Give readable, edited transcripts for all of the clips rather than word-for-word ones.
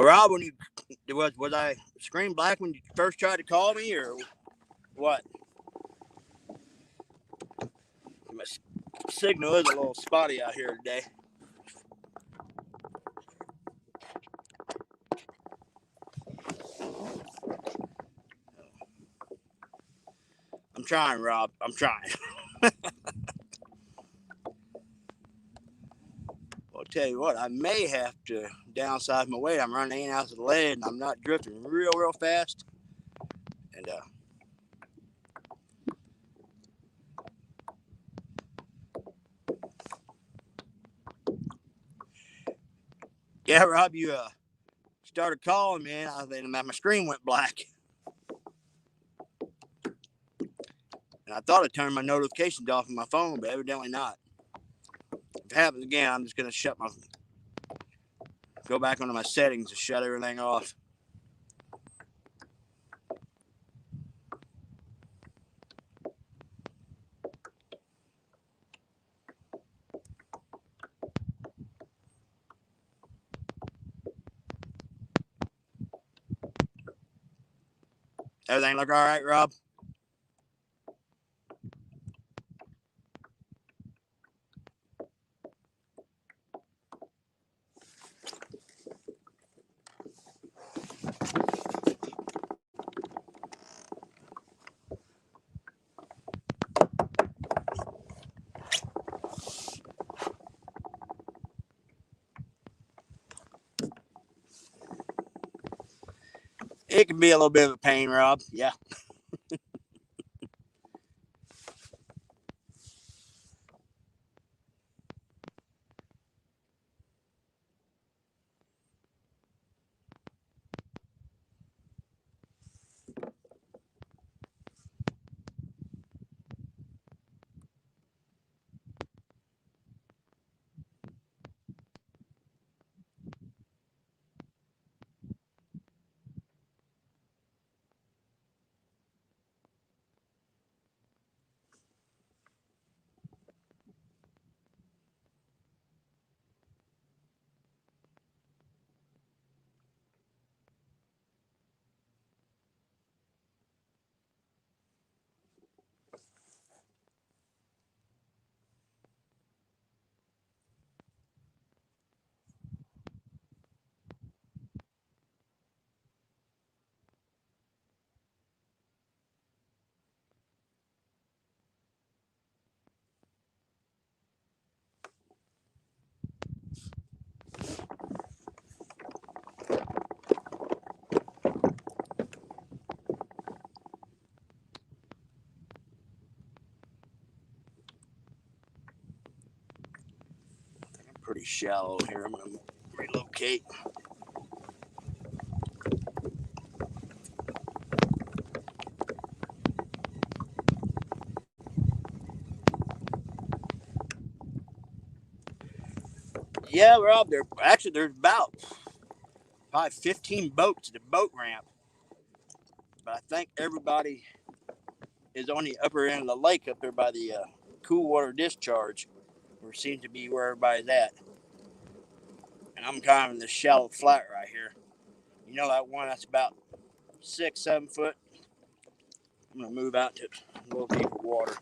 Well, Rob, when you was I screen black when you first tried to call me, or what? My signal is a little spotty out here today. I'm trying, Rob. I'm trying. Well, I'll tell you what, I may have to downsize my weight. I'm running 8 ounces of lead, and I'm not drifting real fast. And yeah, Rob, you started calling me, and my screen went black. And I thought I turned my notifications off on my phone, but evidently not. If it happens again, I'm just gonna go back onto my settings and shut everything off. Everything look all right, Rob? It can be a little bit of a pain, Rob. Yeah. I'm pretty shallow here. I'm gonna relocate. Yeah, Rob. There's about probably 15 boats at the boat ramp, but I think everybody is on the upper end of the lake up there by the cool water discharge, where seems to be where everybody's at. And I'm kind of in this shallow flat right here. You know that one that's about 6, 7 foot. I'm gonna move out to a little deeper water.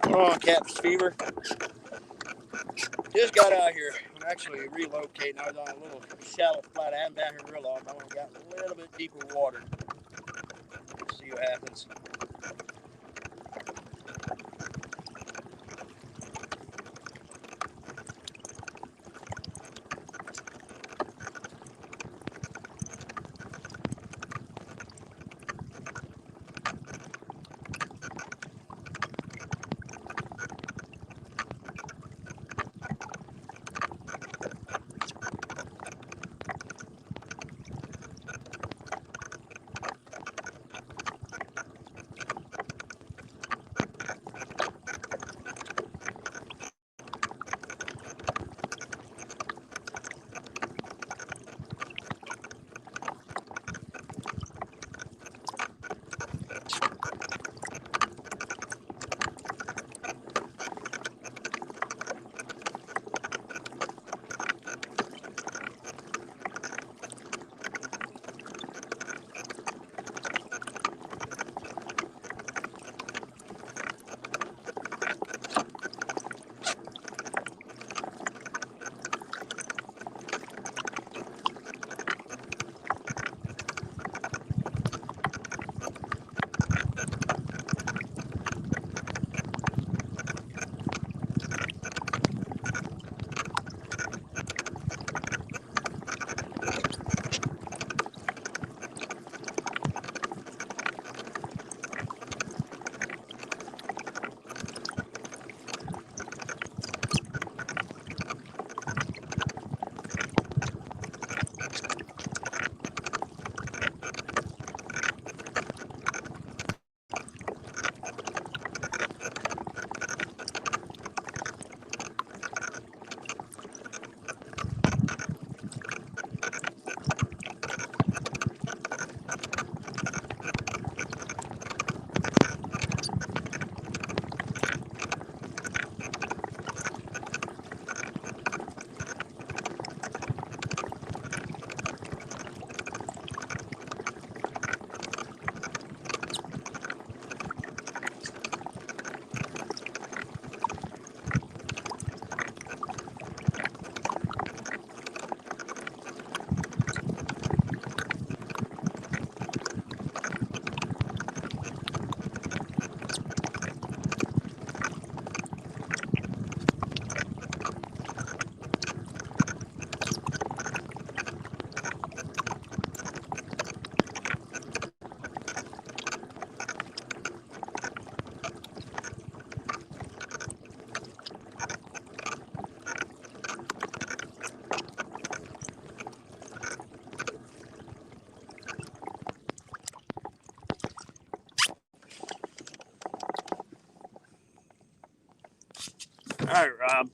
Come on, Captain's Fever. Just got out here. I'm actually relocating. I was on a little shallow flat. I haven't been here real long. I want to get a little bit deeper water. See what happens. All right, Rob.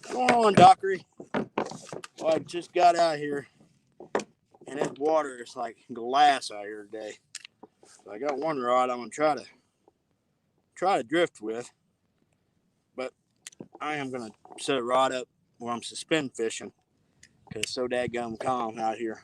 Come on, Dockery. Well, I just got out here, and this water is like glass out here today. So I got one rod I'm gonna try to drift with, but I am gonna set a rod up where I'm suspend fishing because it's so dadgum calm out here.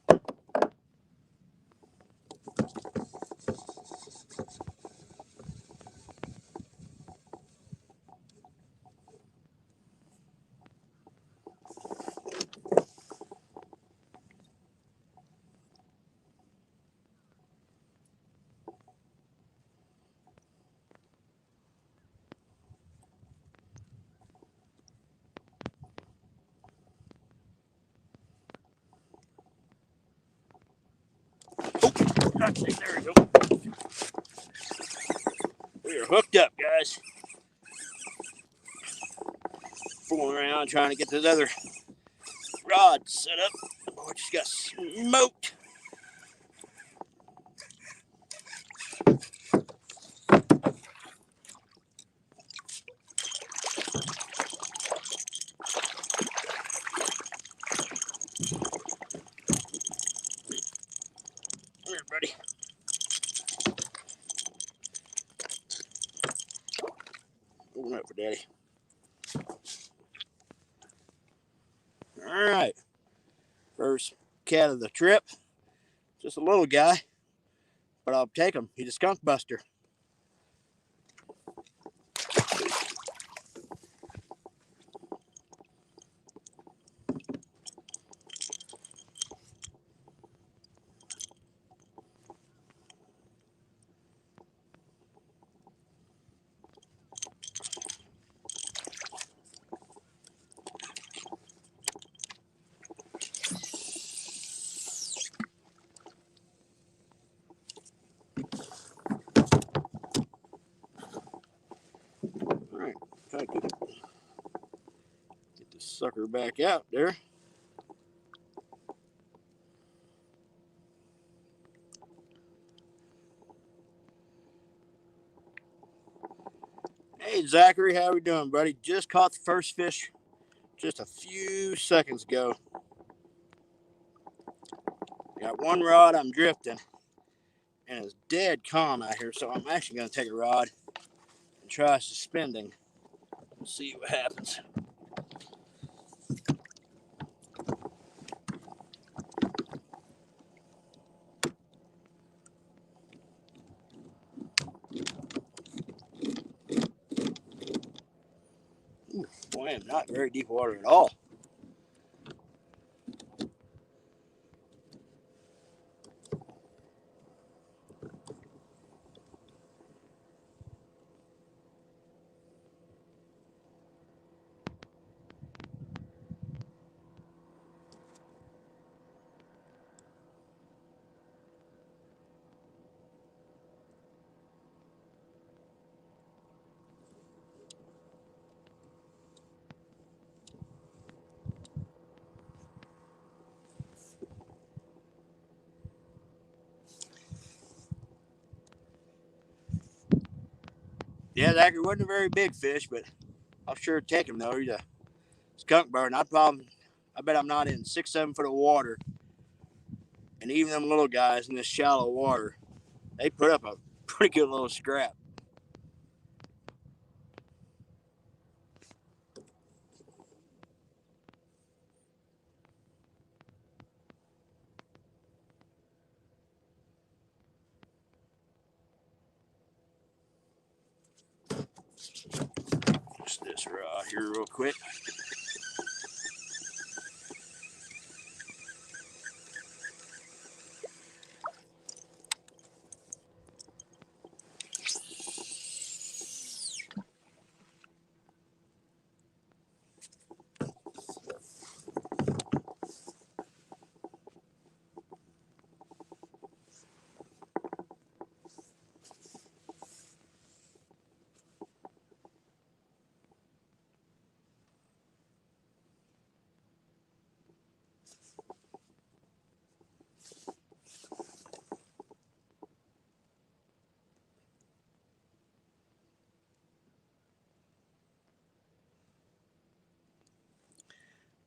Okay, there we go. We are hooked up, guys. Fooling around trying to get this other rod set up. Oh, it just got smoked. Come here, buddy. Open up for daddy. All right. First cat of the trip. Just a little guy, but I'll take him. He's a skunk buster. All right. Try to get this sucker back out there. Hey, Zachary, how we doing, buddy? Just caught the first fish just a few seconds ago. Got one rod, I'm drifting, and it's dead calm out here, so I'm actually going to take a rod and try suspending. See what happens. Ooh, boy, I am not very deep water at all. Yeah, Zachary wasn't a very big fish, but I'll sure take him though. He's a skunk bird. I bet I'm not in 6, 7 foot of water, and even them little guys in this shallow water, they put up a pretty good little scrap. Just this rod here real quick.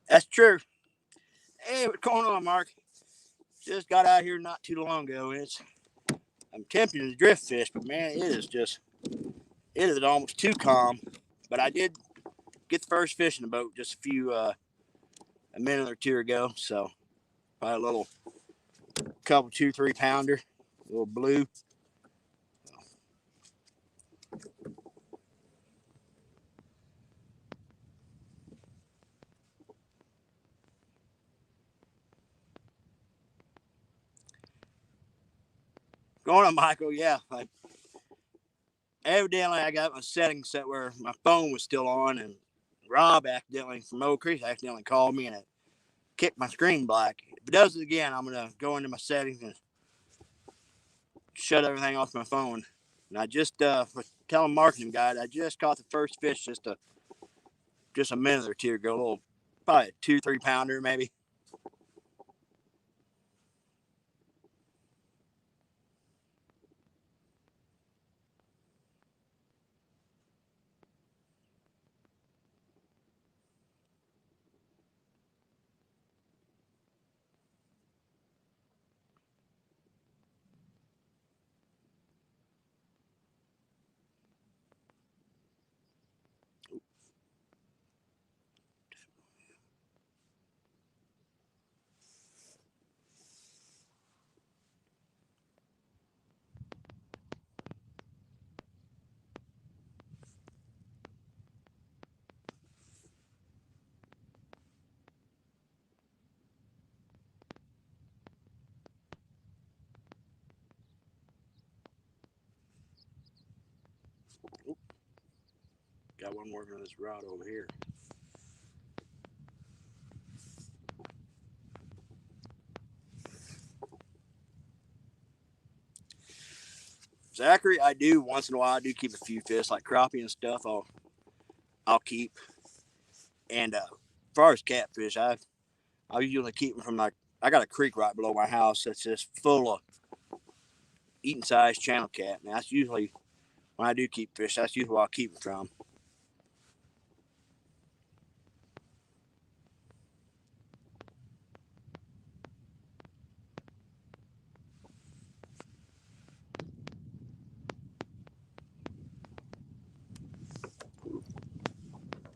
That's true. Hey, what's going on, Mark? Just got out here not too long ago, and I'm tempted to drift fish, but man, it is almost too calm. But I did get the first fish in the boat just a minute or two ago, so probably a little couple 2, 3 pounder, a little blue. Going on, Michael. Yeah, evidently I got my settings set where my phone was still on, and Rob accidentally from Oak Creek accidentally called me and it kicked my screen black. If it does it again, I'm gonna go into my settings and shut everything off my phone. And I just for telling marketing guide, I just caught the first fish just a minute or two ago, a little probably a 2, 3 pounder maybe. Got one working on this rod over here. Zachary, I do once in a while. I do keep a few fish like crappie and stuff. I'll keep. And as far as catfish, I usually keep them from I got a creek right below my house that's just full of eating size channel cat, and that's usually when I do keep fish. That's usually where I'll keep them from.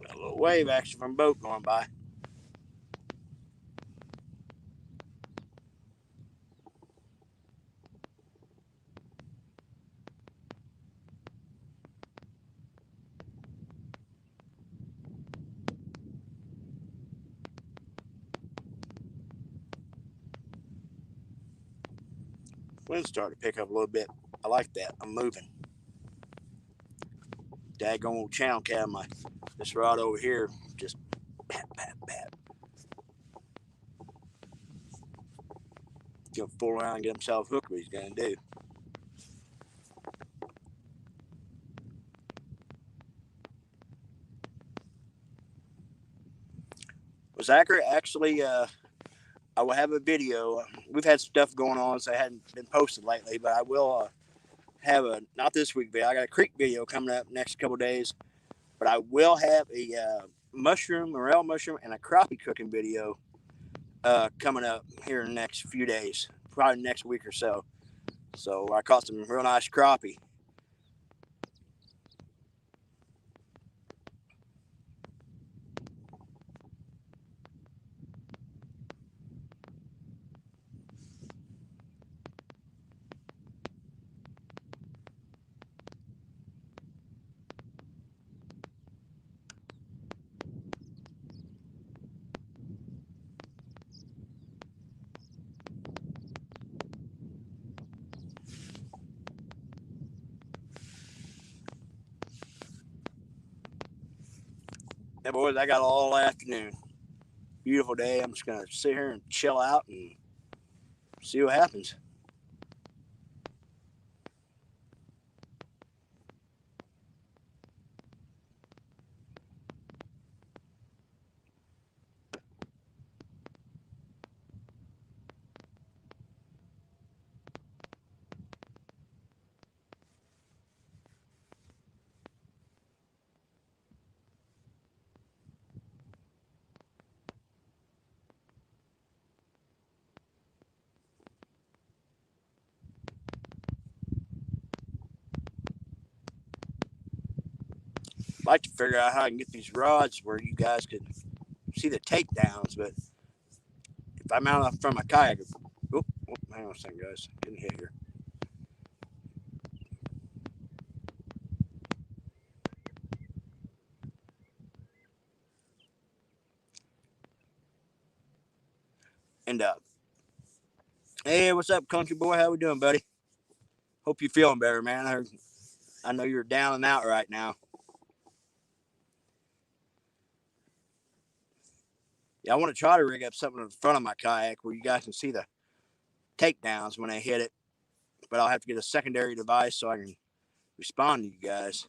Got a little wave action from a boat going by. Wind started to pick up a little bit. I like that. I'm moving. Daggone old channel cat on this rod over here. Just pat, pat, pat. He'll fool around and get himself hooked. What he's gonna do? Was Zachary actually? I will have a video. We've had stuff going on, so I hadn't been posted lately, but I will have a, not this week video, I got a creek video coming up next couple days, but I will have a mushroom, morel mushroom, and a crappie cooking video coming up here in the next few days, probably next week or so. So I caught some real nice crappie. Yeah, boys, I got all afternoon. Beautiful day. I'm just gonna sit here and chill out and see what happens. I'd like to figure out how I can get these rods where you guys could see the takedowns, but if I'm out from a kayak, oh, hang on a second, guys, getting hit here. And hey, what's up, country boy? How we doing, buddy? Hope you're feeling better, man. I know you're down and out right now. Yeah, I want to try to rig up something in front of my kayak where you guys can see the takedowns when I hit it, but I'll have to get a secondary device so I can respond to you guys.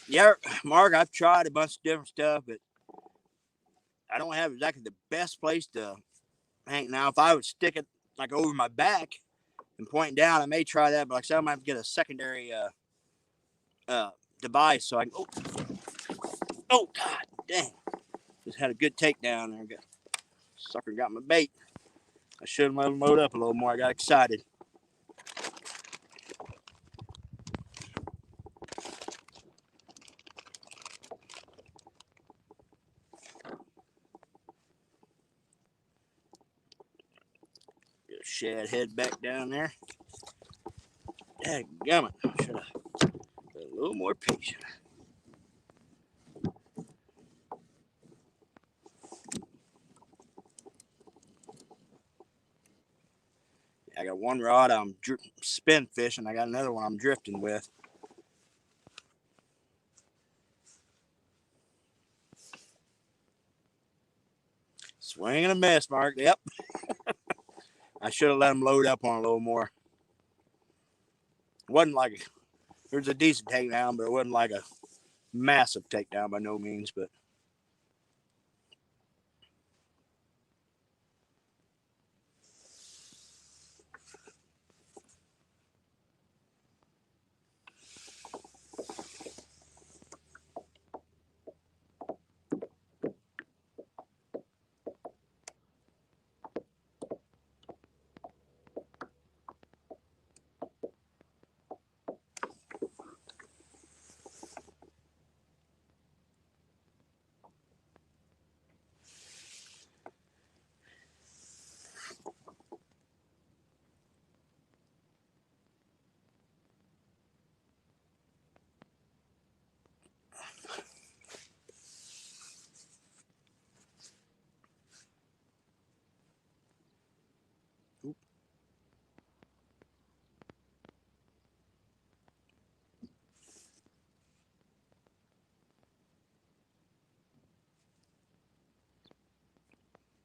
Yeah, Mark, I've tried a bunch of different stuff, but I don't have exactly the best place to hang. Now, if I would stick it like over my back and point down, I may try that, but like I said, I might have to get a secondary device so I can. Oh, God dang. Just had a good takedown there. Sucker got my bait. I should have let him load up a little more. I got excited. Get a shad head back down there. Dadgummit. Should have been a little more patient. I got one rod I'm spin fishing. I got another one I'm drifting with. Swing and a miss, Mark. Yep. I should have let him load up on a little more. It wasn't like there was a decent takedown, but it wasn't like a massive takedown by no means. But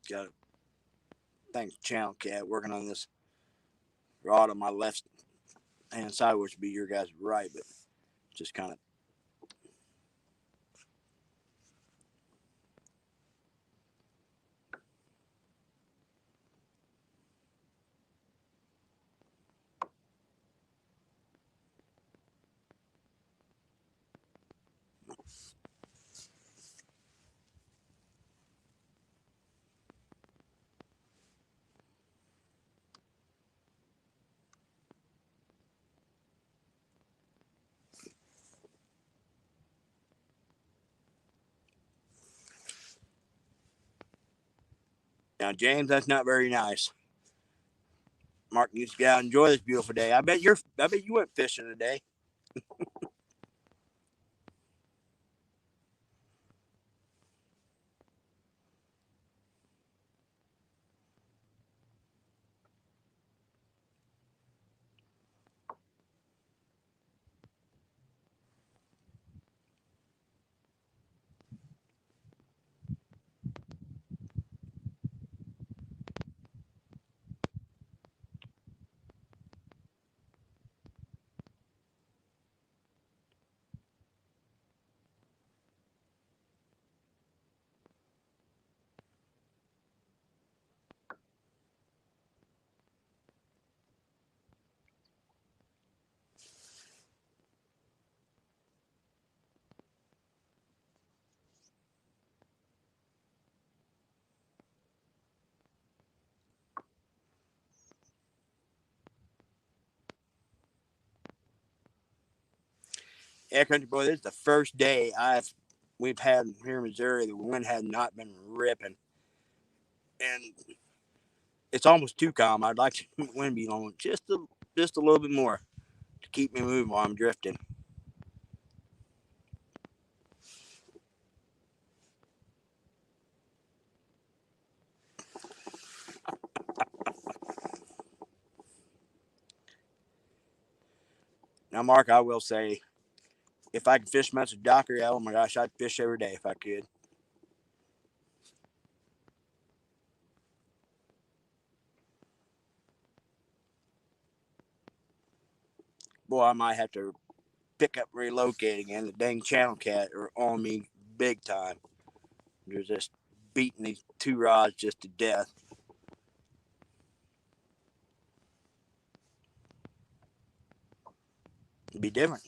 Got a thanks Channel Cat working on this rod on my left hand side, which would be your guys' right, but just kind of. Now, James, that's not very nice. Mark needs to get out and enjoy this beautiful day. I bet you went fishing today. Yeah, country boy, this is the first day we've had here in Missouri. The wind had not been ripping, and it's almost too calm. I'd like the wind be on just a little bit more to keep me moving while I'm drifting. Now, Mark, I will say, if I could fish much with Docker, oh my gosh, I'd fish every day if I could. Boy, I might have to pick up relocating again. The dang Channel Cat are on me big time. They're just beating these two rods just to death. It'd be different.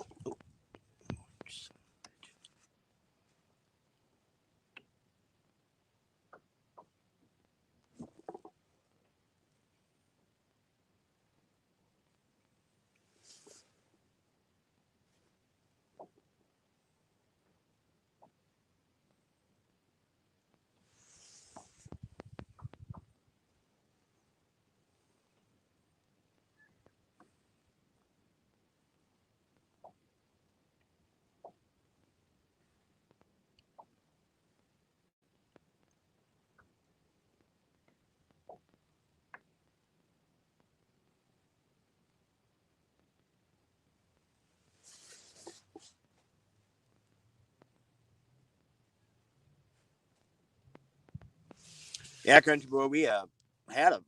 Yeah, country boy, we had a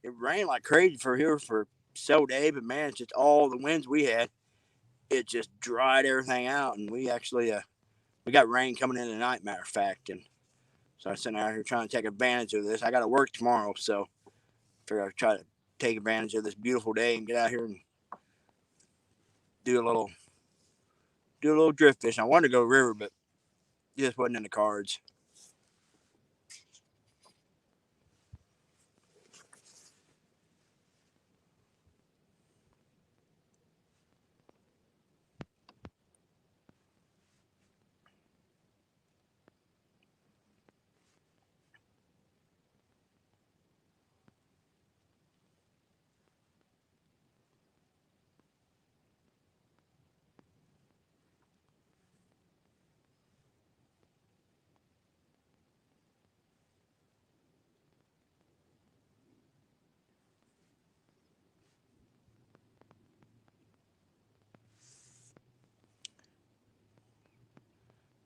it rained like crazy for here for so day, but man, it's just all the winds we had. It just dried everything out, and we got rain coming in tonight. Matter of fact, and so I'm sitting out here trying to take advantage of this. I got to work tomorrow, so I figure I'll try to take advantage of this beautiful day and get out here and do a little do a little drift fishing. I wanted to go river, but it just wasn't in the cards.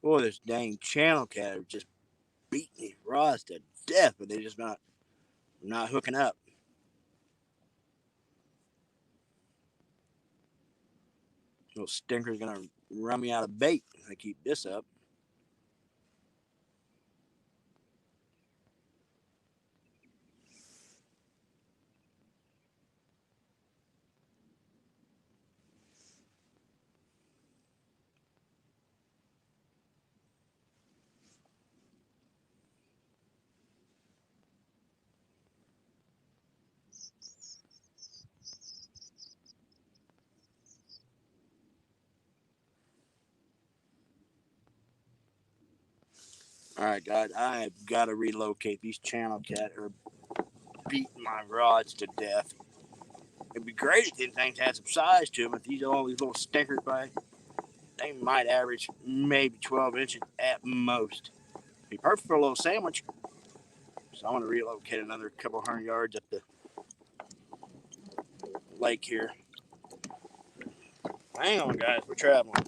Boy, this dang Channel Cat are just beating these rods to death, but they just not hooking up. Little stinker's gonna run me out of bait if I keep this up. All right, guys, I have got to relocate. These channel cat are beating my rods to death. It'd be great if these things had some size to them. If these all these little stinkers by, they might average maybe 12 inches at most. Be perfect for a little sandwich. So I'm gonna relocate another couple 100 yards up the lake here. Hang on, guys, we're traveling.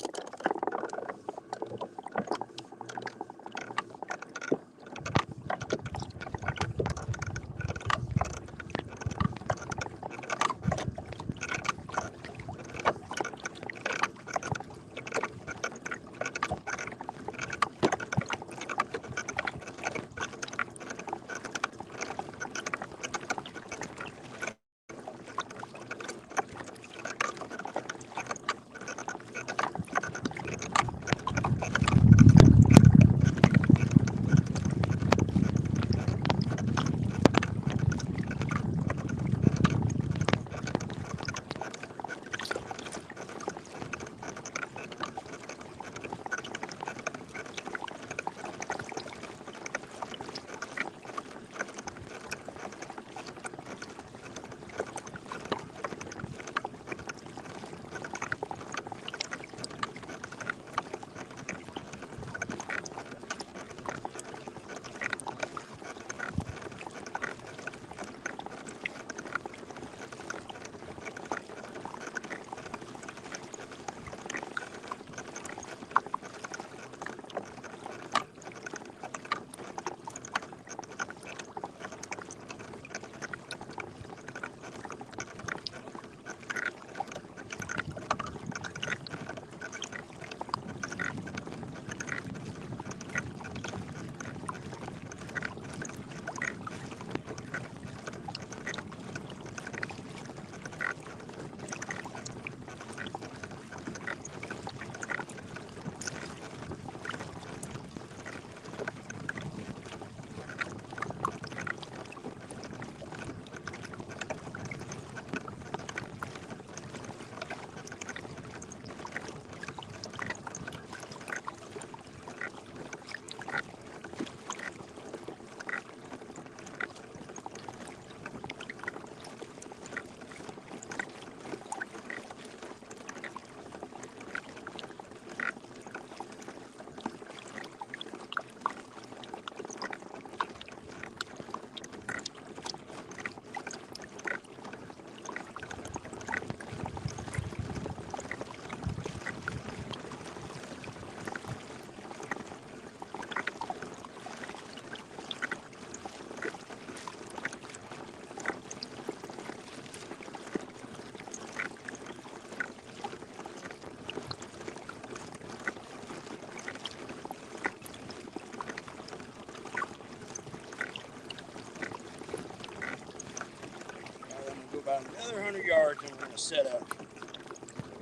About another 100 yards and we're gonna set up.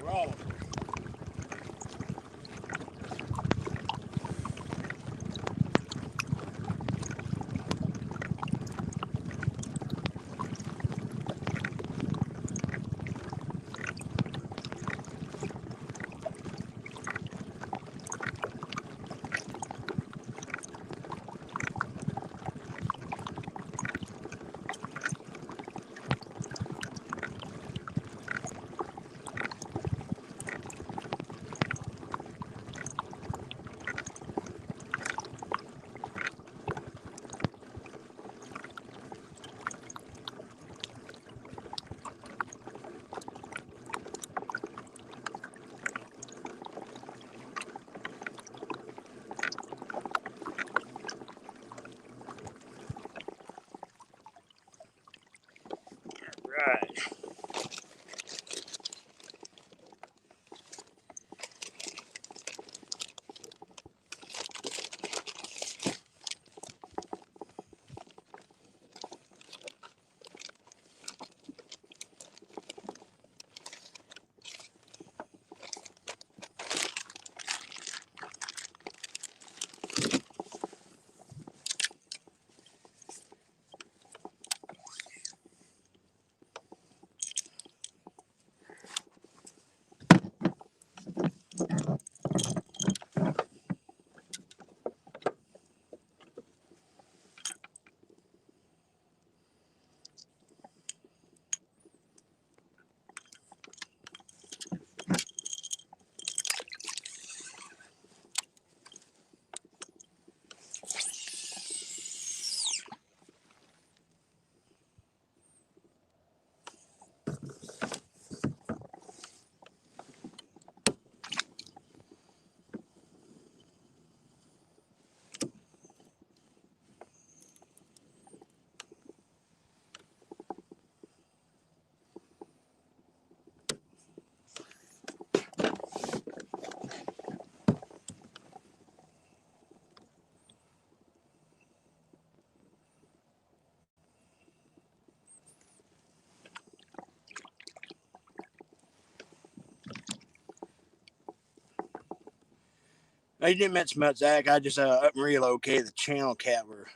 Rolling. I didn't mention about Zach. I just up and relocated. The channel cat were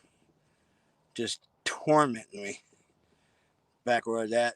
just tormenting me back where I was at.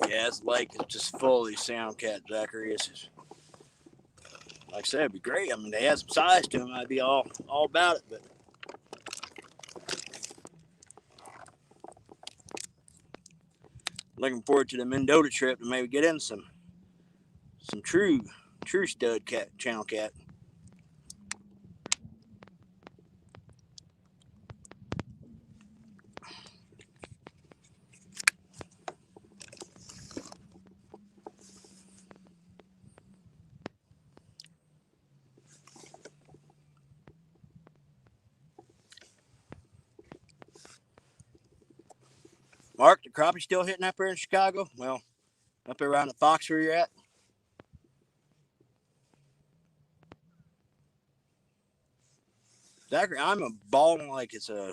Yeah, this lake is just full of these sound cat, Zachary. It's just, like I said, it'd be great. I mean, they had some size to them. I'd be all about it. But looking forward to the Mendota trip to maybe get in some true stud cat, channel cat. Mark, the crappie still hitting up here in Chicago? Well, up there around the Fox where you're at? Zachary, I'm a balling like it's a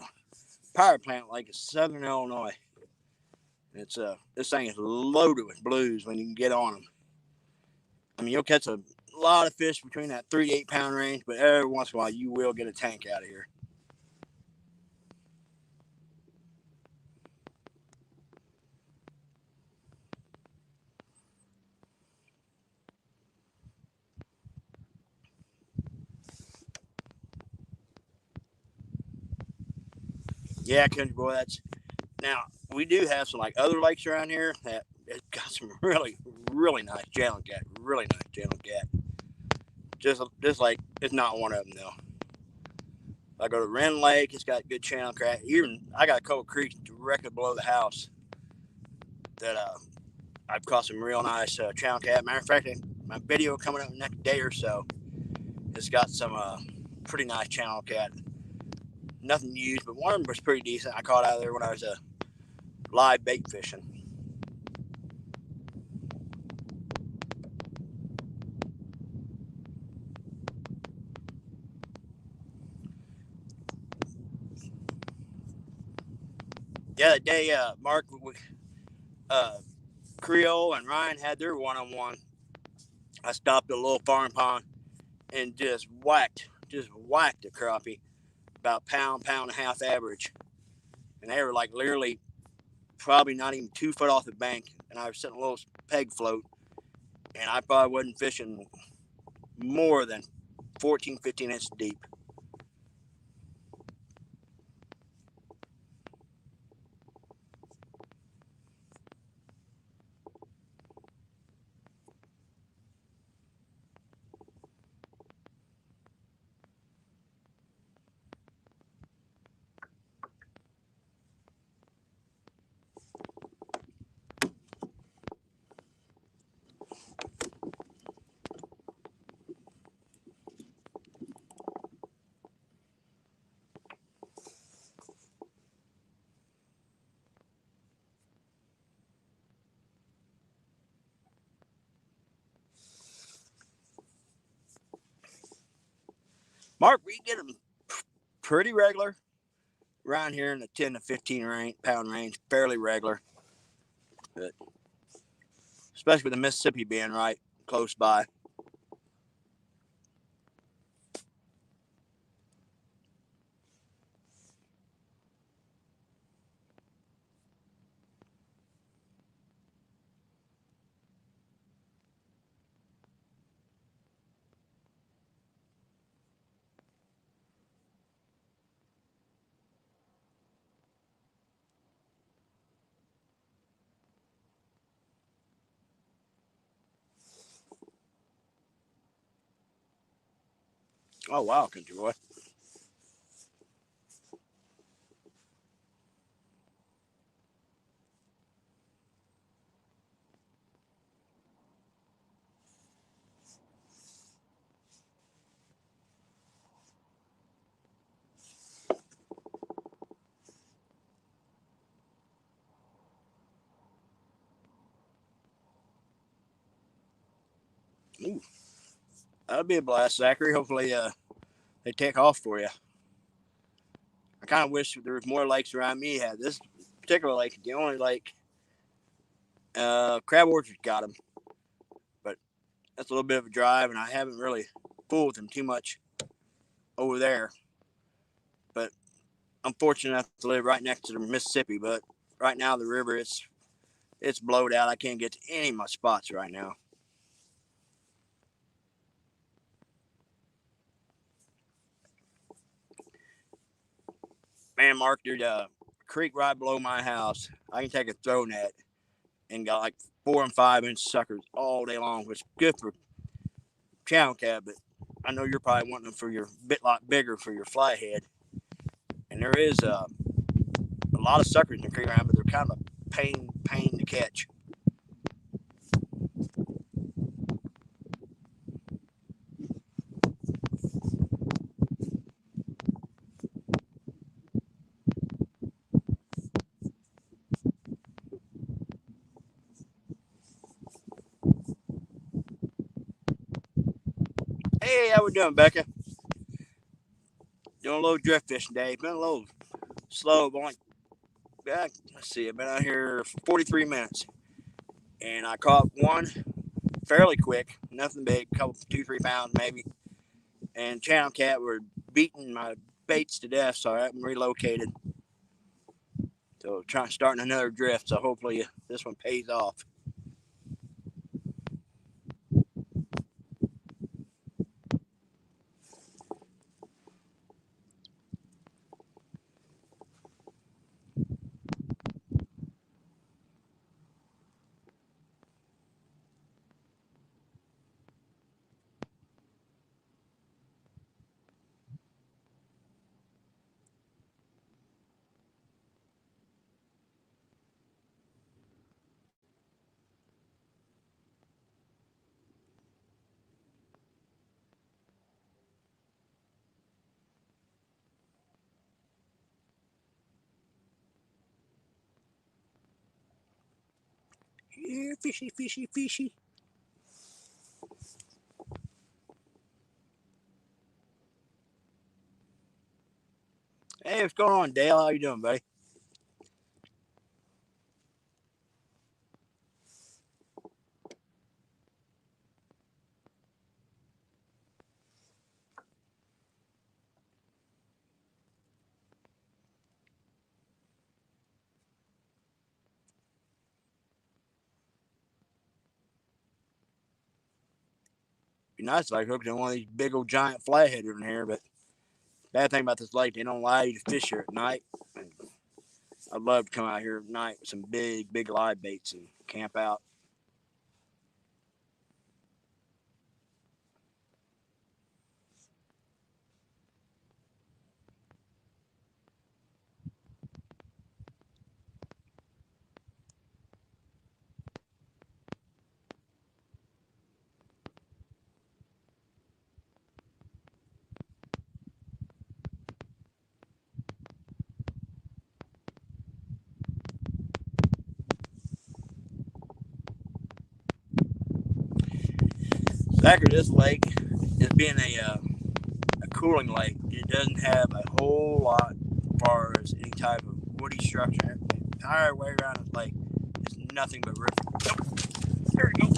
power plant like it's Southern Illinois. It's this thing is loaded with blues when you can get on them. I mean, you'll catch a lot of fish between that 3 to 8 pound range, but every once in a while you will get a tank out of here. Yeah, country boy. That's now we do have some like other lakes around here that it's got some really nice channel cat. Really nice channel cat. Just like it's not one of them though. I go to Wren Lake, it's got good channel cat. Even I got a couple creeks directly below the house that I've caught some real nice channel cat. Matter of fact, my video coming up next day or so, it's got some pretty nice channel cat. Nothing used, but one of them was pretty decent. I caught out of there when I was live bait fishing. Yeah, that day Mark, Creole and Ryan had their one-on-one. I stopped at a little farm pond and just whacked a crappie, about pound and a half average, and they were like literally probably not even 2 foot off the bank, and I was sitting a little peg float, and I probably wasn't fishing more than 14, 15 inches deep. Mark, we get them pretty regular around here in the 10 to 15 pound range, fairly regular. But especially with the Mississippi being right close by. Oh wow, country boy. Ooh, that'll be a blast, Zachary. Hopefully, they take off for you. I kind of wish there was more lakes around me. Had this particular lake, the only lake, Crab Orchard got them, but that's a little bit of a drive, and I haven't really fooled with them too much over there. But I'm fortunate enough to live right next to the Mississippi. But right now, the river it's blowed out. I can't get to any of my spots right now. Man, Mark, there's a creek right below my house. I can take a throw net and got like 4 and 5 inch suckers all day long, which is good for channel cat. But I know you're probably wanting them for your bit lot bigger for your flathead. And there is a lot of suckers in the creek around, but they're kind of a pain to catch. Hey, how we doing, Becca? Doing a little drift fishing day. Been a little slow, but like, let's see, I've been out here for 43 minutes, and I caught one fairly quick, nothing big, couple 2 3 pounds maybe. And channel cat were beating my baits to death, so I relocated. So trying starting another drift. So hopefully this one pays off. Yeah, fishy, fishy, fishy. Hey, what's going on, Dale? How you doing, buddy? Be nice if I hooked in one of these big old giant flathead in here, but bad thing about this lake, they don't allow you to fish here at night. And I'd love to come out here at night with some big live baits and camp out. Zachary, this lake is being a cooling lake. It doesn't have a whole lot as far as any type of woody structure. The entire way around the lake is nothing but river. Oh, there we go.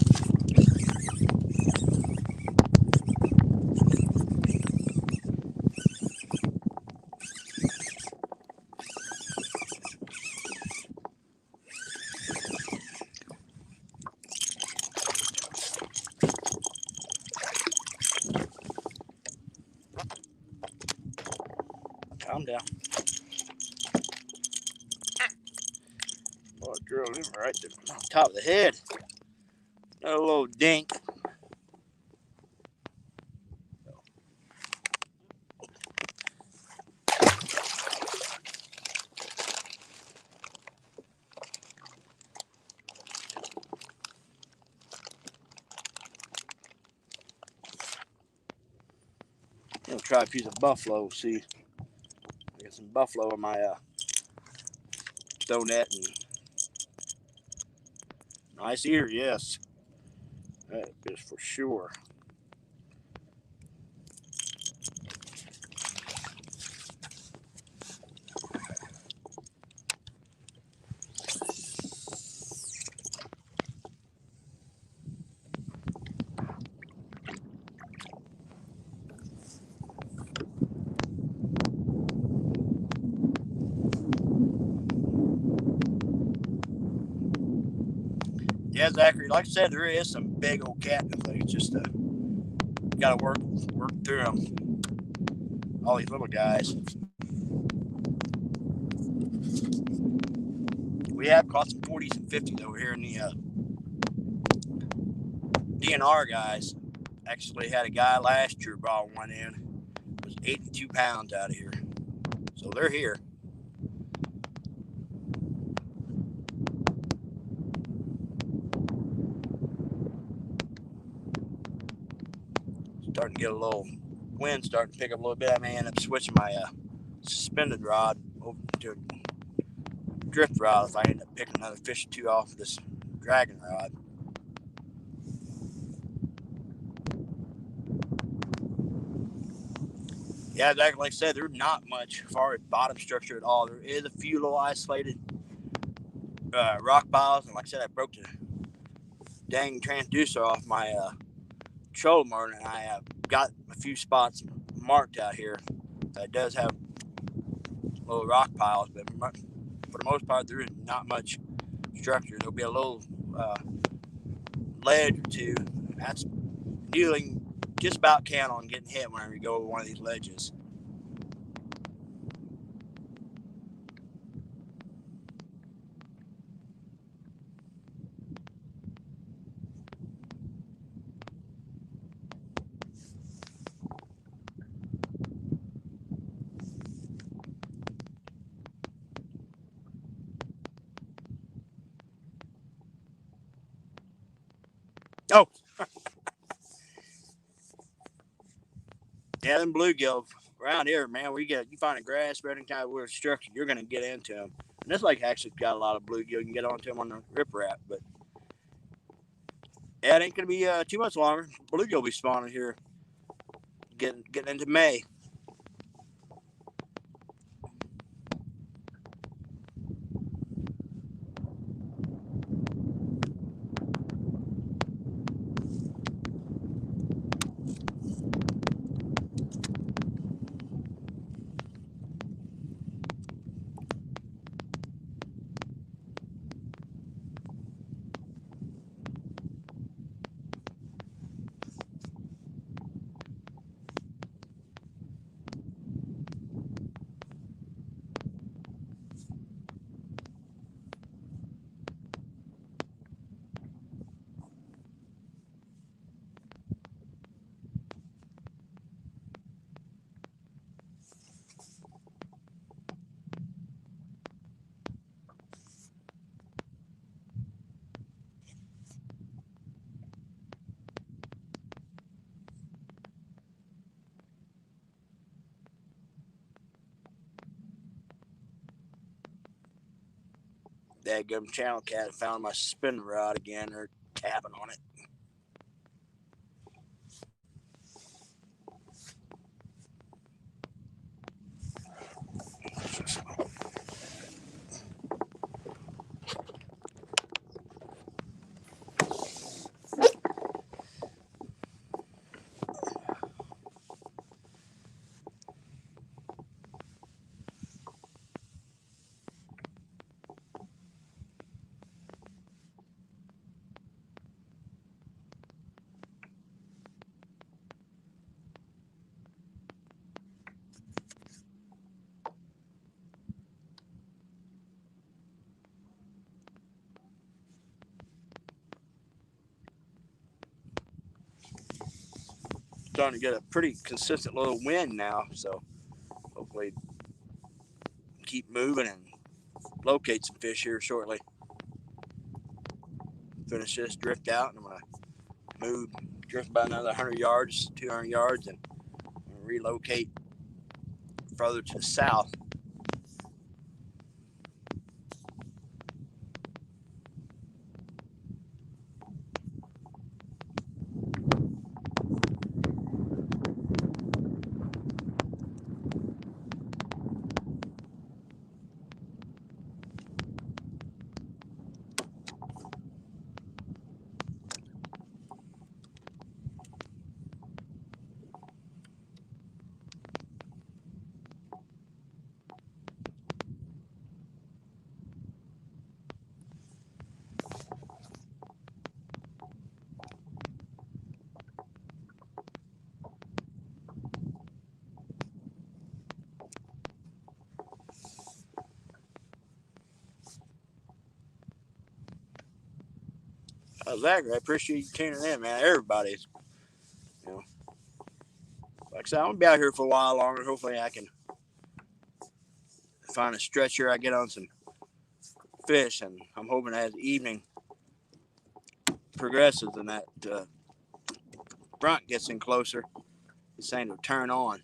Calm down. Oh, I drilled him right to the top of the head. Got a little dink. try a piece of buffalo. See, I got some buffalo in my stow net, and nice ear, yes, that is for sure. Yeah, Zachary, like I said, there is some big old catnip things. It's just got to work through them. All these little guys. We have caught some 40s and 50s over here in the DNR guys. Actually had a guy last year brought one in. It was 82 pounds out of here. So they're here. Starting to get a little wind starting to pick up a little bit. I may end up switching my suspended rod over to a drift rod if I end up picking another fish or two off this dragon rod. Yeah, exactly. Like I said, there's not much as far as bottom structure at all. There is a few little isolated rock piles, and like I said, I broke the dang transducer off my trolling motor, and I have got a few spots marked out here that does have little rock piles, but for the most part, there is not much structure. There'll be a little ledge or two. That's usually just about count on getting hit whenever you go over one of these ledges. Oh, yeah, them bluegill around here, man. You find a grass spreading kind of weird structure, you're gonna get into them. And this lake actually got a lot of bluegill. You can get onto them on the riprap, but yeah, it ain't gonna be too much longer. Bluegill will be spawning here, getting into May. Dadgum channel cat found my spinning rod again. They're tapping on it. Starting to get a pretty consistent little wind now, so hopefully keep moving and locate some fish here shortly. Finish this drift out, and I'm gonna drift about another 100 yards, 200 yards, and relocate further to the south. Zachary, I appreciate you tuning in, man. Everybody's, you know, like I said, I'm gonna be out here for a while longer. Hopefully, I can find a stretcher. I get on some fish, and I'm hoping as the evening progresses and that front gets in closer, it's saying to turn on.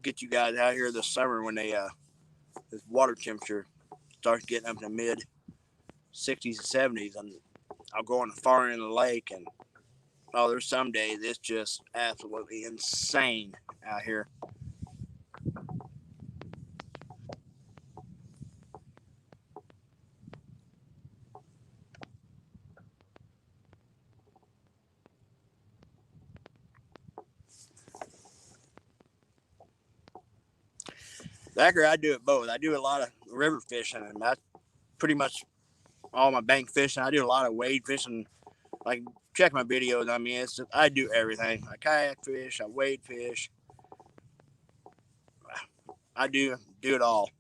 Get you guys out here this summer when they this water temperature starts getting up in the mid 60s and 70s, and I'll go on the far end of the lake, and oh, there's some days it's just absolutely insane out here. Zachary, I do it both. I do a lot of river fishing, and that's pretty much all my bank fishing. I do a lot of wade fishing. Like, check my videos. I mean, it's just, I do everything. I kayak fish, I wade fish. I do it all.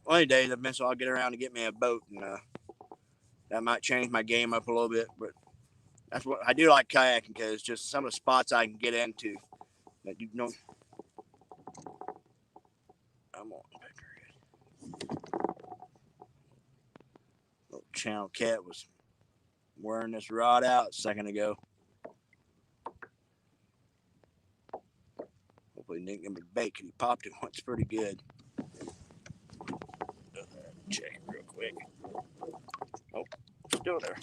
One of the days eventually I'll get around to get me a boat, and that might change my game up a little bit. But that's what I do, like kayaking, because just some of the spots I can get into that you know. I'm on. Little channel cat was wearing this rod out a second ago. Hopefully he didn't give me bait because he popped it once pretty good. Check it real quick. Oh, still there.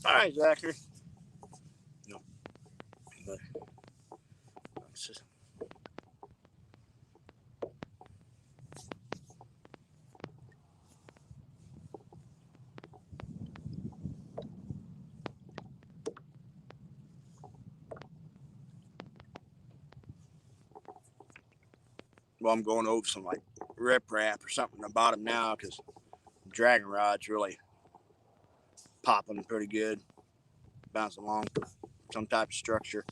All right, Zachary. No. Well, I'm going over some like rip wrap or something in the bottom now because dragon rod's really popping pretty good, bouncing along some type of structure.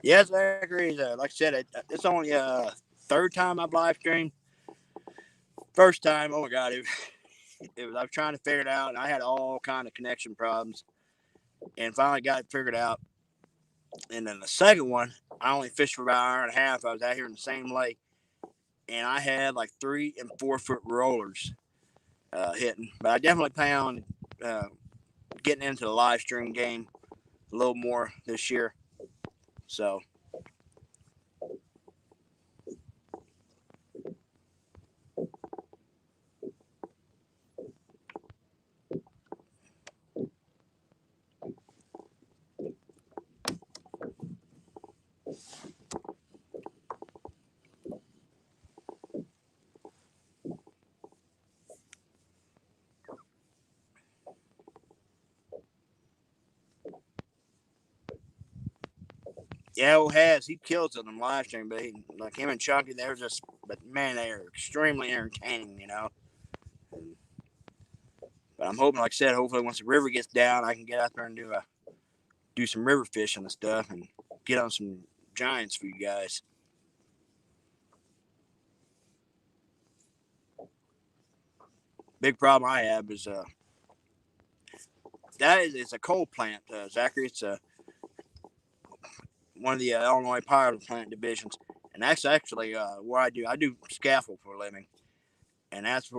Yeah, Zachary. Like I said, it's only third time I've live streamed. First time, oh my god, it was. I was trying to figure it out, and I had all kind of connection problems, and finally got it figured out. And then the second one, I only fished for about an hour and a half. I was out here in the same lake, and I had like 3 and 4 foot rollers hitting. But I definitely plan on getting into the live stream game a little more this year. So. Yeah, old Has, he kills it on live stream, but like him and Chunky, they're just, but man, they are extremely entertaining, you know. But I'm hoping, like I said, hopefully once the river gets down, I can get out there and do some river fishing and stuff, and get on some giants for you guys. Big problem I have is it's a coal plant, Zachary. It's one of the Illinois power plant divisions, and that's actually where I do scaffold for a living, and that's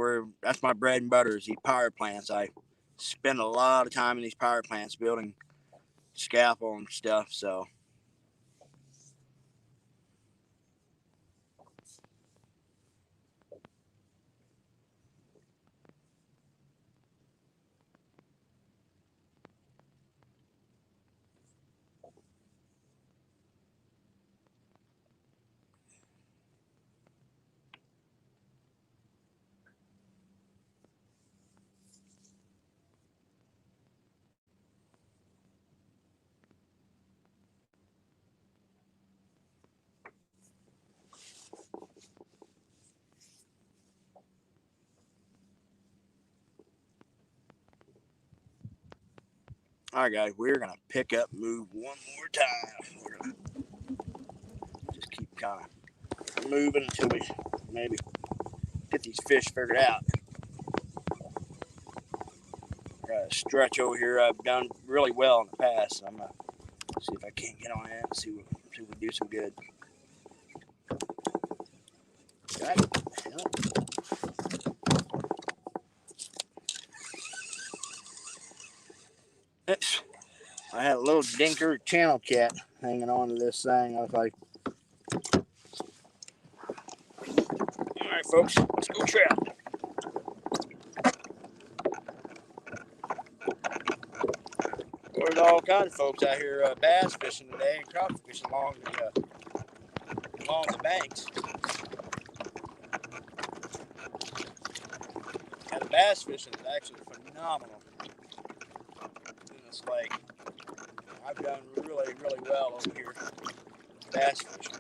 my bread and butter is these power plants. I spend a lot of time in these power plants building scaffold and stuff. So. All right, guys, we're gonna pick up, move one more time. We're gonna just keep kind of moving until we maybe get these fish figured out. Got a stretch over here I've done really well in the past. So I'm gonna see if I can't get on that and see if we do some good. Got it. I had a little dinker channel cat hanging on to this thing. I was like, all right, folks, let's go trout. There's all kinds of folks out here bass fishing today and crappie fishing along the banks. And the bass fishing is actually phenomenal in this lake. I've done really, really well over here bass fishing.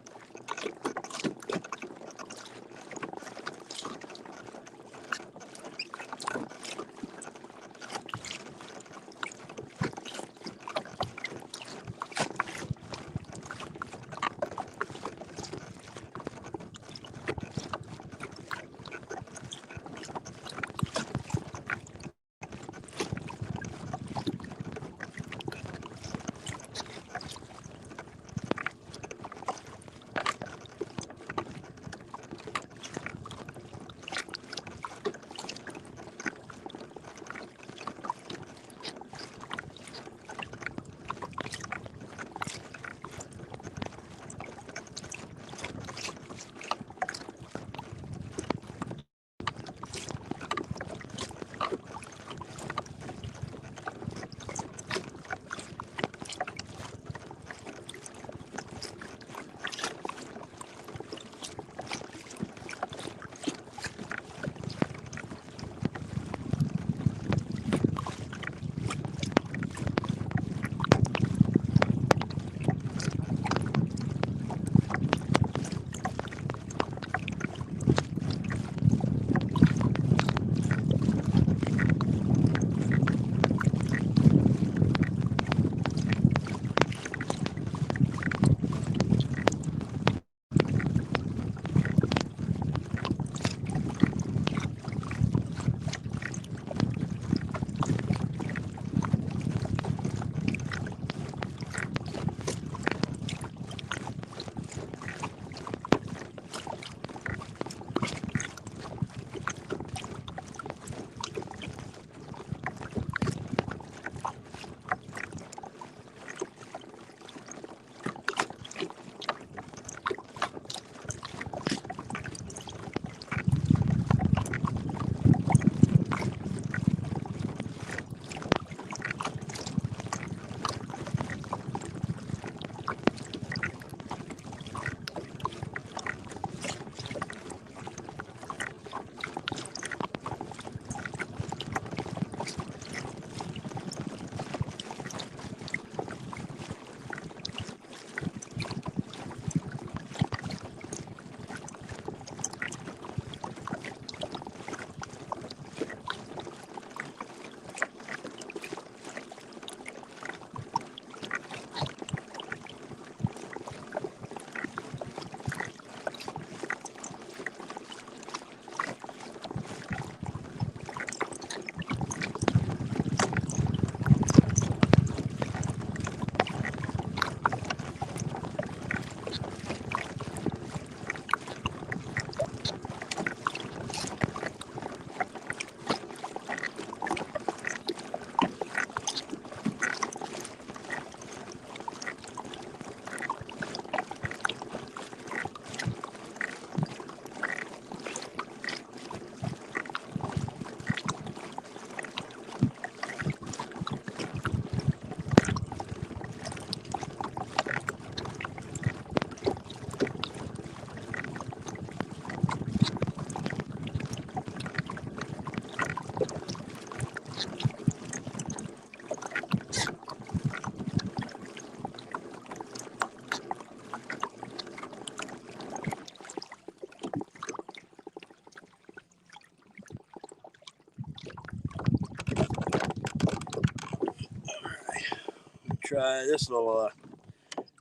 try this little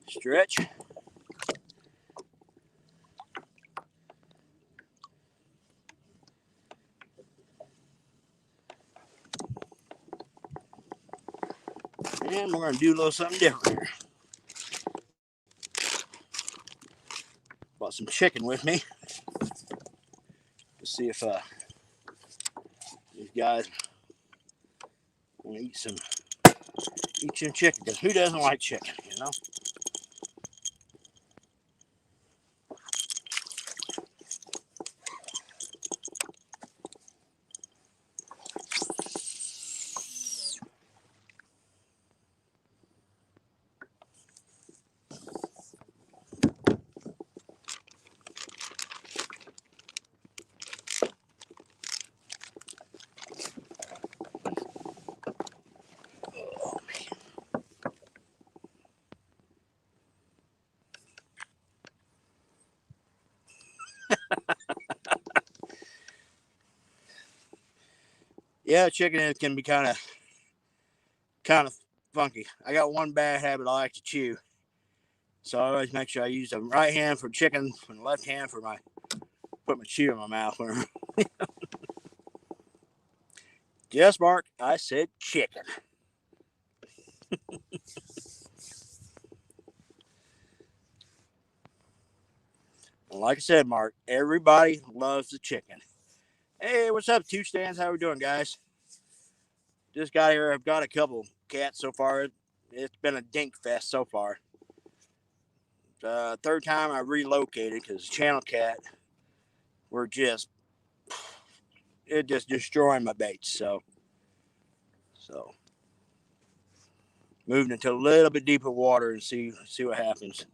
stretch. And we're going to do a little something different here. Bought some chicken with me. Let's see if these guys want to eat some chicken. Because who doesn't like chicken, you know? Yeah, chicken can be kind of funky. I got one bad habit. I like to chew, so I always make sure I use the right hand for chicken and the left hand for put my chew in my mouth. Yes, Mark, I said chicken. And like I said, Mark, everybody loves the chicken. Hey, what's up, Two Stands? How we doing, guys? Just got here. I've got a couple cats so far. It's been a dink fest so far. Third time I relocated because channel cat were just destroying my baits. So moving into a little bit deeper water and see what happens.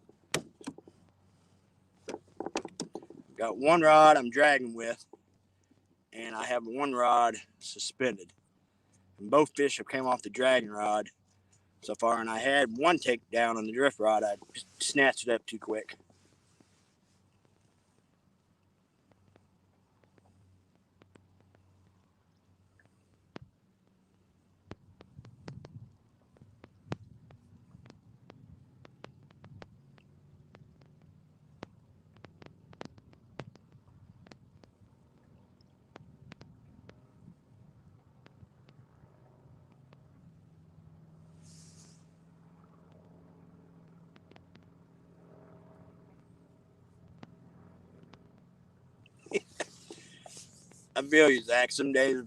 Got one rod I'm dragging with, and I have one rod suspended. And both fish have came off the dragging rod so far, and I had one take down on the drift rod. I just snatched it up too quick. I feel you, Zach. Some days,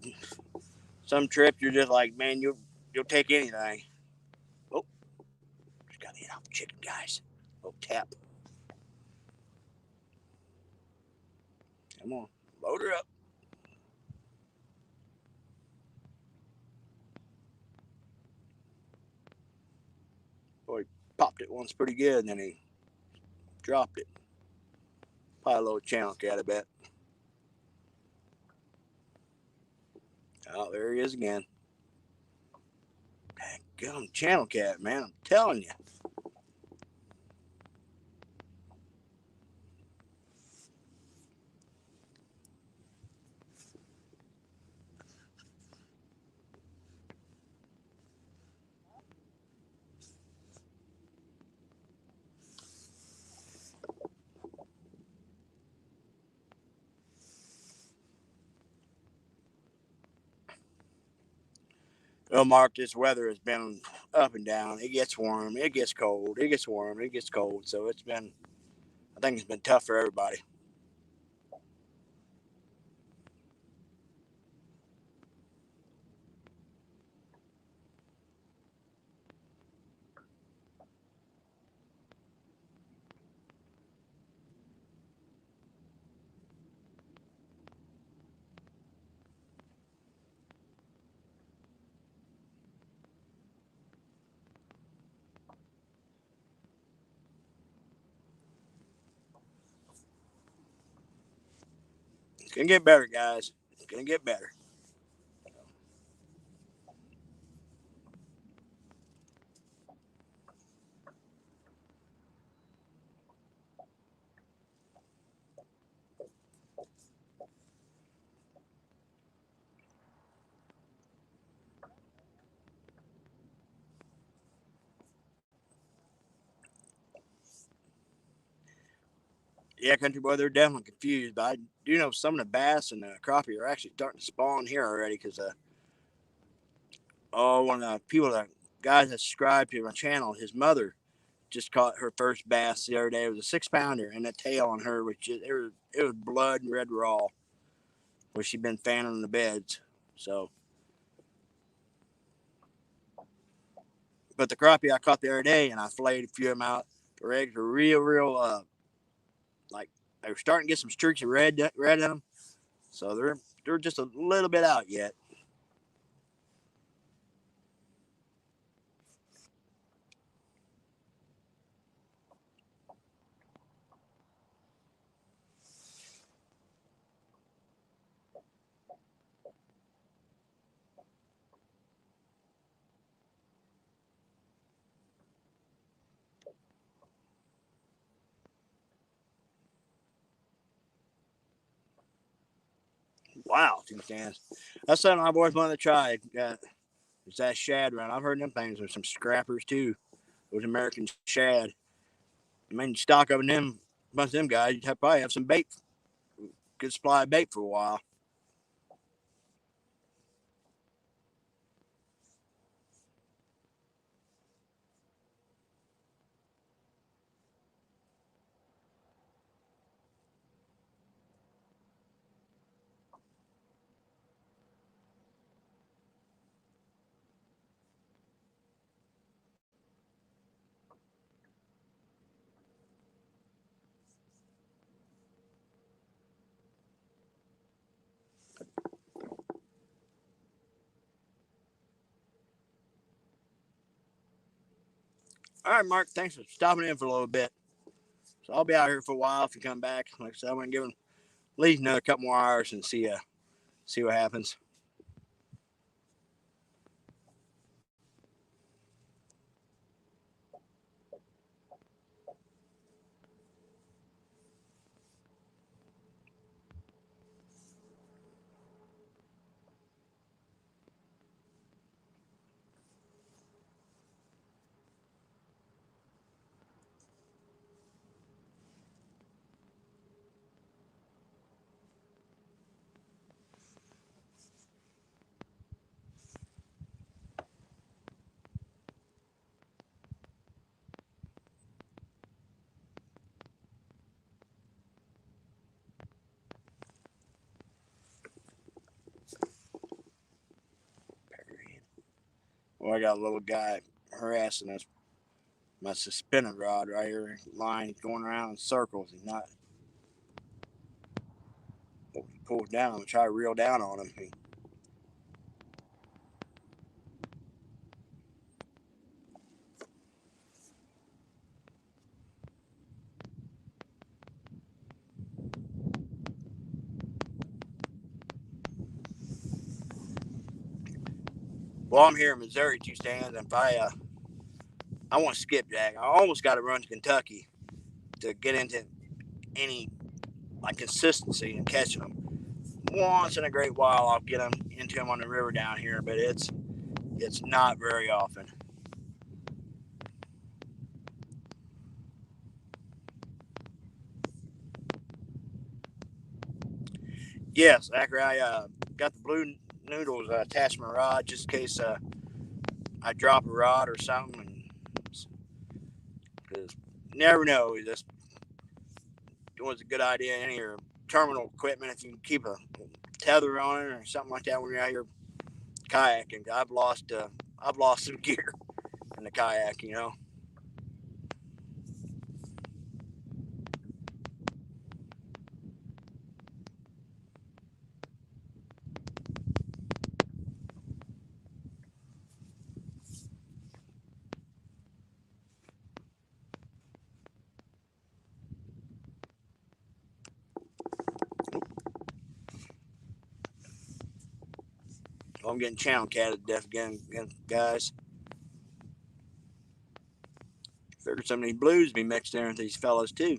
some trips, you're just like, man, you'll take anything. Oh, just gotta get off the chicken, guys. Oh, tap. Come on, load her up. Boy, popped it once pretty good, and then he dropped it. Probably a little channel cat, I bet. Oh, there he is again. Gum channel cat, man. I'm telling you. Well, Mark, this weather has been up and down. It gets warm. It gets cold. It gets warm. It gets cold. So I think it's been tough for everybody. It's going to get better, guys. It's going to get better. Yeah, country boy, they're definitely confused. But I do know some of the bass and the crappie are actually starting to spawn here already. Because one of the people that guys that subscribed to my channel, his mother just caught her first bass the other day. It was a 6 pounder, and the tail on her was just it was blood and red raw, where she'd been fanning the beds. So, but the crappie I caught the other day, and I filleted a few of them out. The eggs were real, like they were starting to get some streaks of red in them. So they're just a little bit out yet. Wow, two stands. That's something I've always wanted to try. It's that shad run. I've heard them things are some scrappers too. Those American shad. I mean, stock up in them, a bunch of them guys, you'd probably have some bait, good supply of bait for a while. All right, Mark, thanks for stopping in for a little bit. So I'll be out here for a while if you come back. Like I said, I'm gonna give him at least another couple more hours and see what happens. Well, I got a little guy harassing us. My suspended rod right here, line going around in circles. He's not pulled down. I'm gonna try to reel down on him. Well, I'm here in Missouri, two stands, and if I want to skipjack, I almost got to run to Kentucky to get into any like consistency in catching them. Once in a great while, I'll get them into them on the river down here, but it's not very often. Yes, Acura, I got the blue noodles attached to my rod just in case I drop a rod or something, and because never know. This was a good idea in your terminal equipment if you can keep a tether on it or something like that when you're out here kayaking. I've lost some gear in the kayak, you know. Well, I'm getting channel catted to death again, guys. Figured some of these blues be mixed in with these fellas too.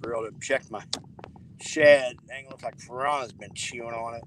for real to check my shed. Dang, looks like piranha's been chewing on it.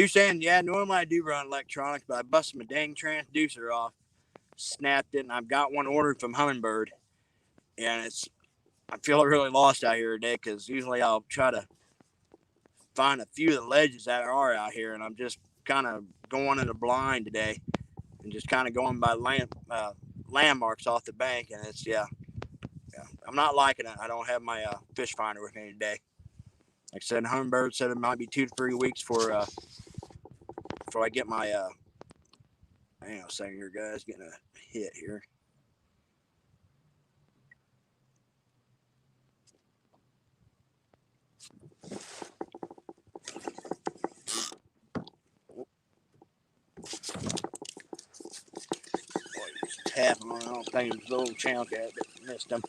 Saying, yeah, normally I do run electronics, but I busted my dang transducer off, snapped it, and I've got one ordered from Humminbird. And I feel really lost out here today because usually I'll try to find a few of the ledges that are out here, and I'm just kind of going in the blind today and just kind of going by landmarks off the bank. And it's, yeah, I'm not liking it. I don't have my fish finder with me today. Like I said, Humminbird said it might be 2 to 3 weeks before I get my hang on a second here, guys, getting a hit here. Tapping on. I don't think it was the little channel cat that missed him.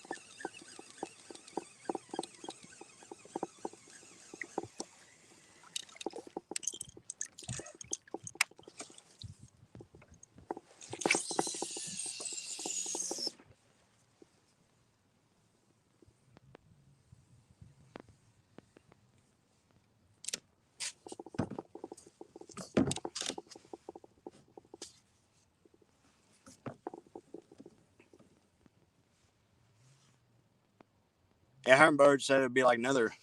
Yeah, Humminbird said it'd be like another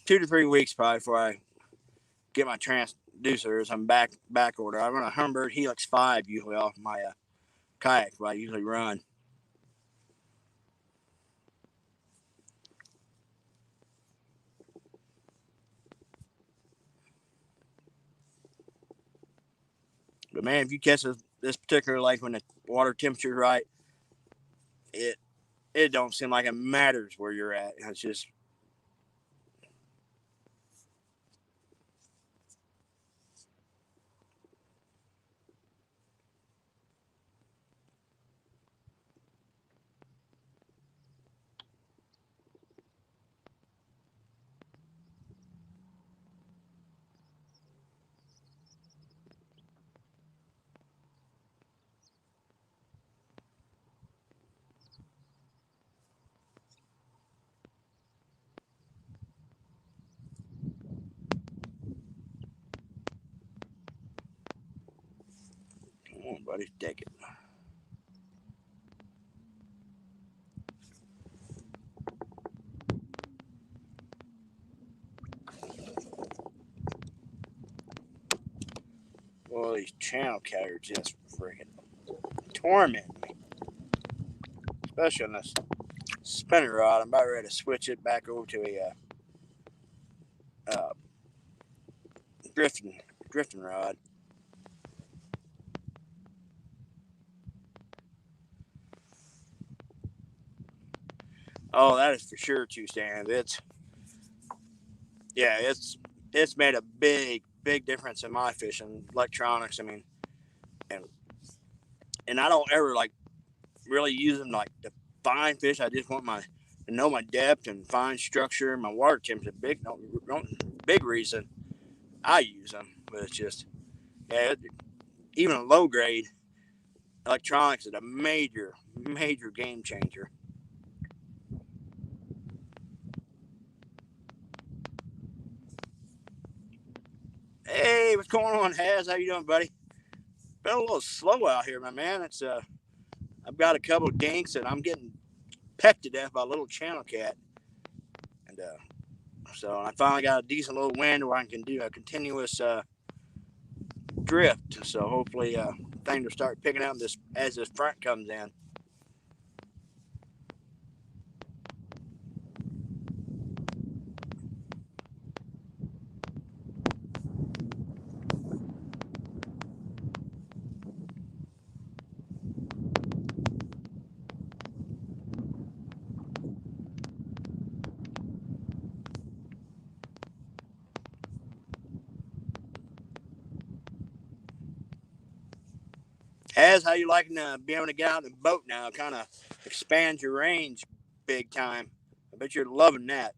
2 to 3 weeks probably before I get my transducers. I'm back order. I run a Humminbird Helix 5 usually off my kayak, but I usually run. But man, if you catch this particular lake when the water temperature is right, it don't seem like it matters where you're at. It's just come on, buddy, take it. Well, these channel cat are just freaking tormenting me, especially on this spinner rod. I'm about ready to switch it back over to a drifting rod. Oh, that is for sure, too, Stan. It's made a big difference in my fishing electronics. I mean, and I don't ever like really use them like to find fish. I just want to know my depth and fine structure. My water temperature big reason I use them, but it's just even a low grade electronics is a major game changer. Hey, what's going on, Haz? How you doing, buddy? Been a little slow out here, my man. It's I've got a couple of dinks and I'm getting pecked to death by a little channel cat. So I finally got a decent little wind where I can do a continuous drift. So hopefully things will start picking up this as this front comes in. As how you liking to be able to get out in the boat now? Kind of expands your range big time. I bet you're loving that.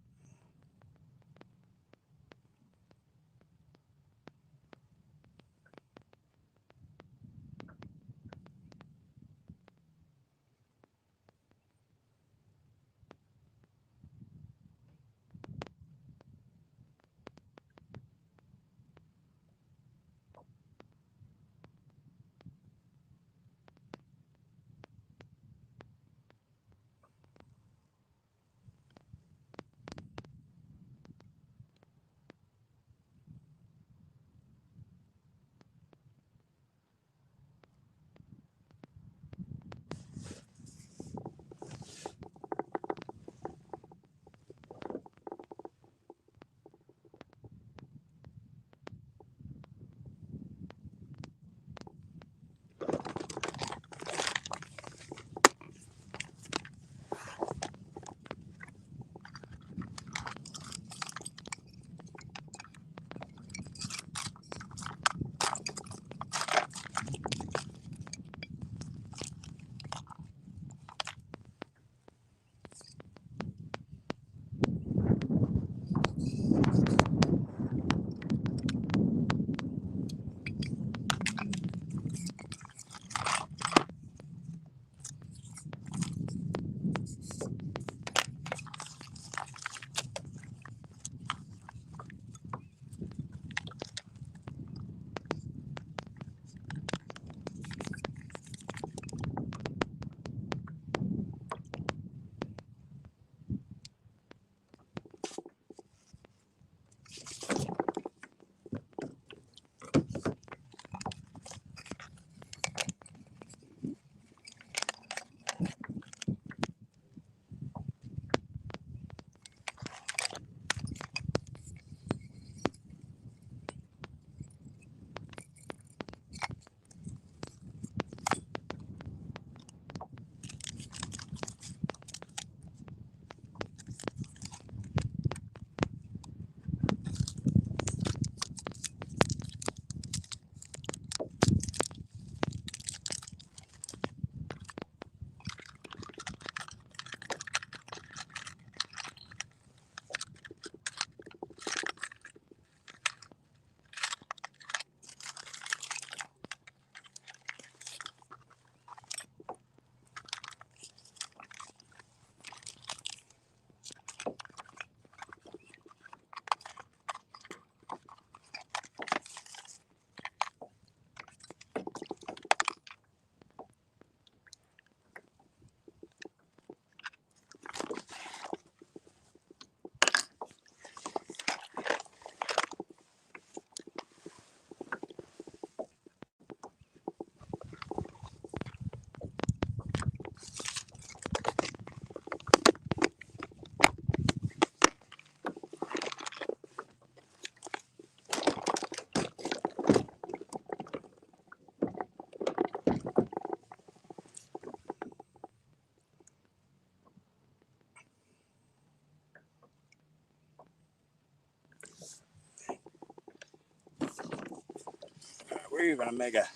We're gonna make a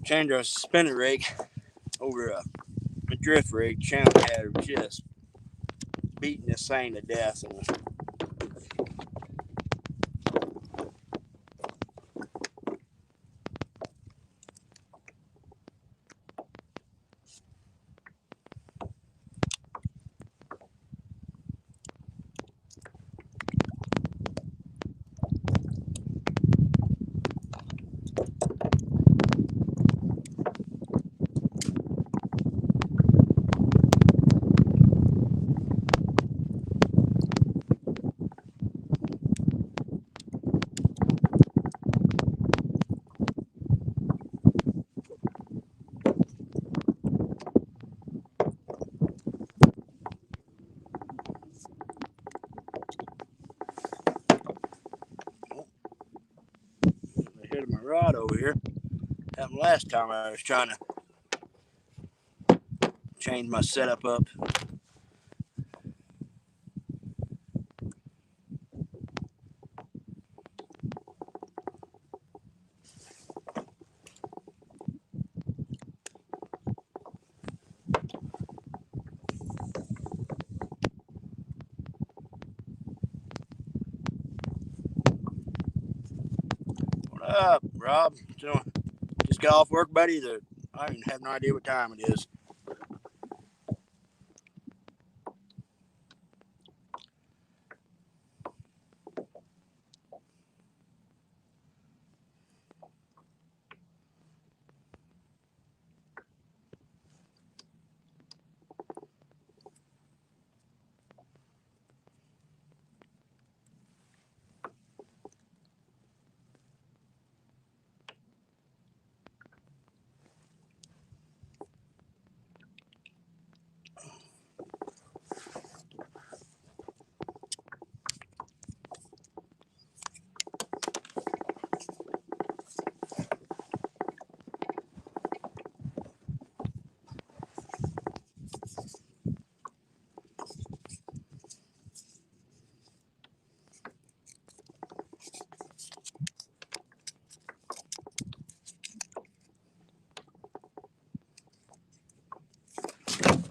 change our spinning rig over a drift rig. Channel cat are just beating this thing to death. And last time I was trying to change my setup up. What up, Rob? So, just got off work, buddy. I even have no idea what time it is.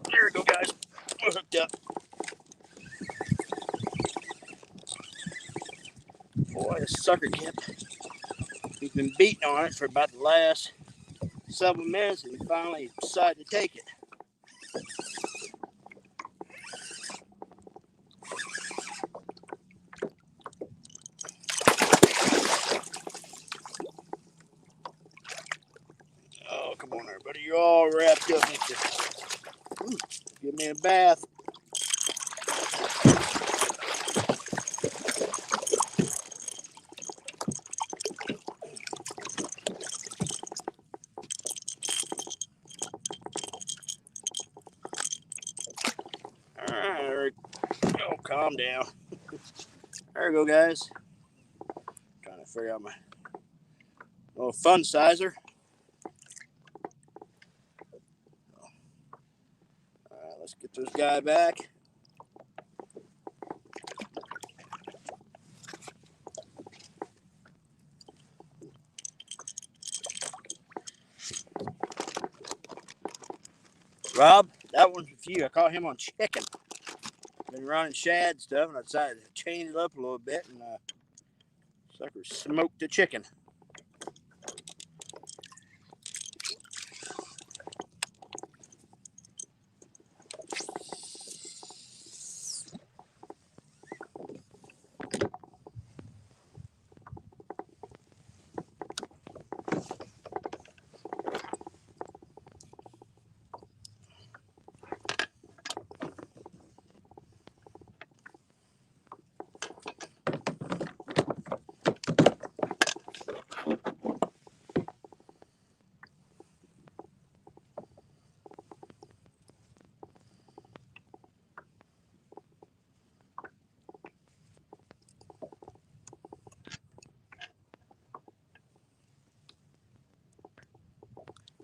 There we go, guys. We're hooked up. Boy, this sucker tip. He's been beating on it for about the last several minutes, and he finally decided to take it. Oh, come on there, buddy. You're all wrapped up into give me a bath. All right, oh, calm down. There we go, guys. Trying to figure out my little fun sizer. All right, let's get this guy back. Rob, that one's with you. I caught him on chicken. Been running shad stuff, and I decided to change it up a little bit, and sucker smoked the chicken.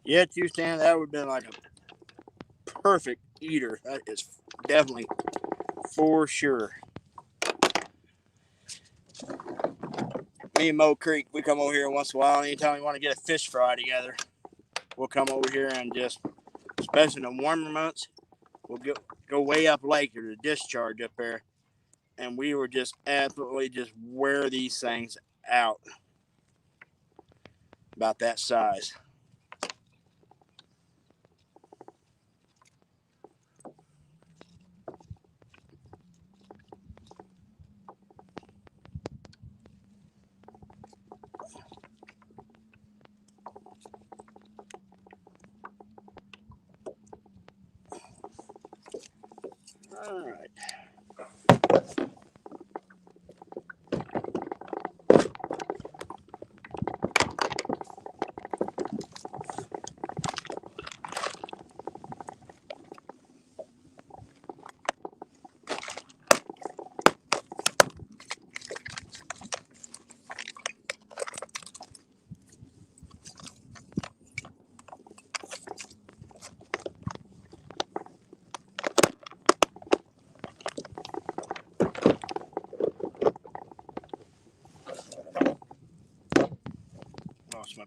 Yeah, you stand. That would have been like a perfect eater. That is definitely for sure. Me and Mo Creek, we come over here once in a while. Anytime we want to get a fish fry together, we'll come over here and just, especially in the warmer months, we'll go way up lake or the discharge up there, and we were just absolutely just wear these things out. About that size. All right.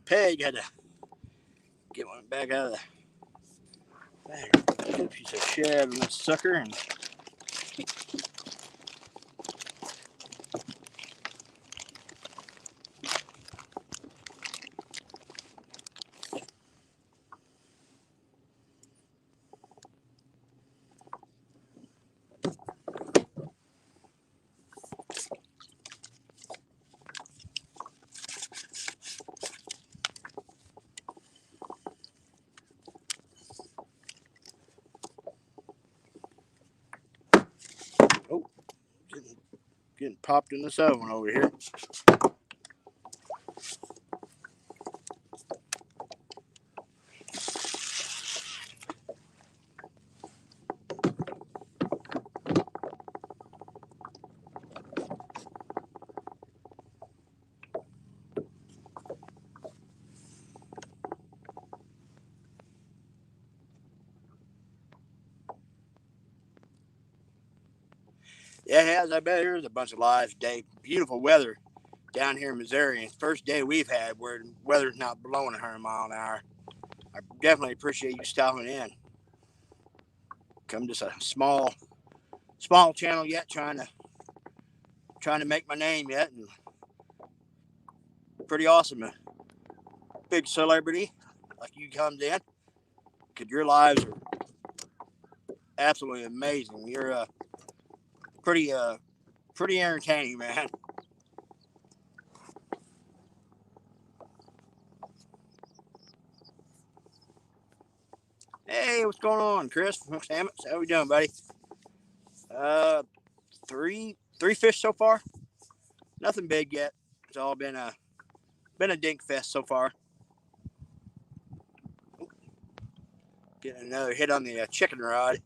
peg. Had to get one back out of the bag. Piece of shad on this sucker, and oh, getting popped in this oven over here. Yeah, it has. I bet there's a bunch of lives today. Beautiful weather down here in Missouri. It's the first day we've had where the weather's not blowing 100 miles an hour. I definitely appreciate you stopping in. Come just a small channel yet, trying to make my name yet, and pretty awesome. A big celebrity like you comes in, because your lives are absolutely amazing. You're pretty entertaining, man. Hey, what's going on, Chris? How we doing, buddy? Uh, three fish so far. Nothing big yet. It's all been a dink fest so far. Getting another hit on the chicken rod.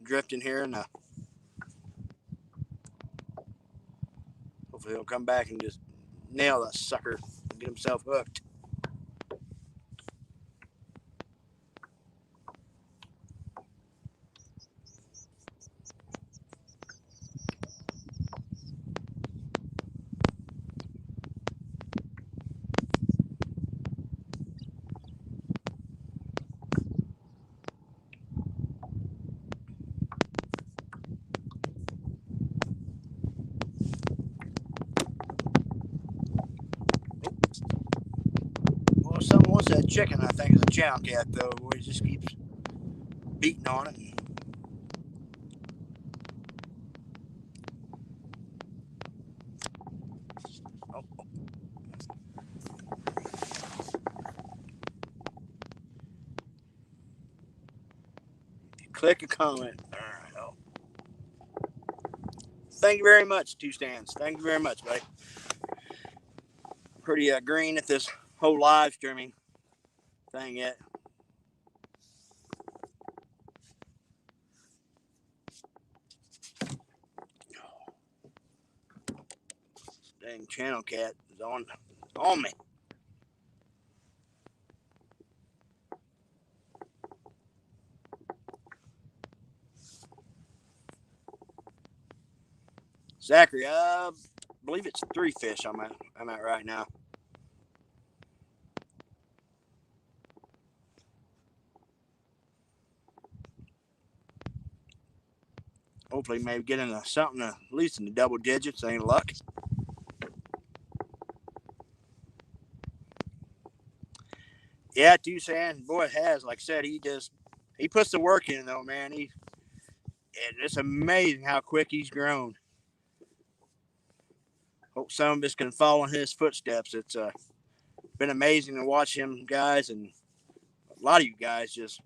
Drifting here, and hopefully he'll come back and just nail that sucker and get himself hooked. Well, someone wants that chicken. I think it's a channel cat though. Boy, he just keeps beating on it. Oh, click a comment. All right. Oh. Thank you very much, Two Stands. Thank you very much, buddy. Pretty green at this whole live streaming thing yet. Dang channel cat is on me. Zachary, I believe it's 3 fish I'm at right now. Hopefully, maybe get into something at least in the double digits. Ain't luck. Yeah, Tucson, boy, it has. Like I said, he puts the work in though, man. And it's amazing how quick he's grown. Hope some of us can follow in his footsteps. It's been amazing to watch him, guys, and a lot of you guys just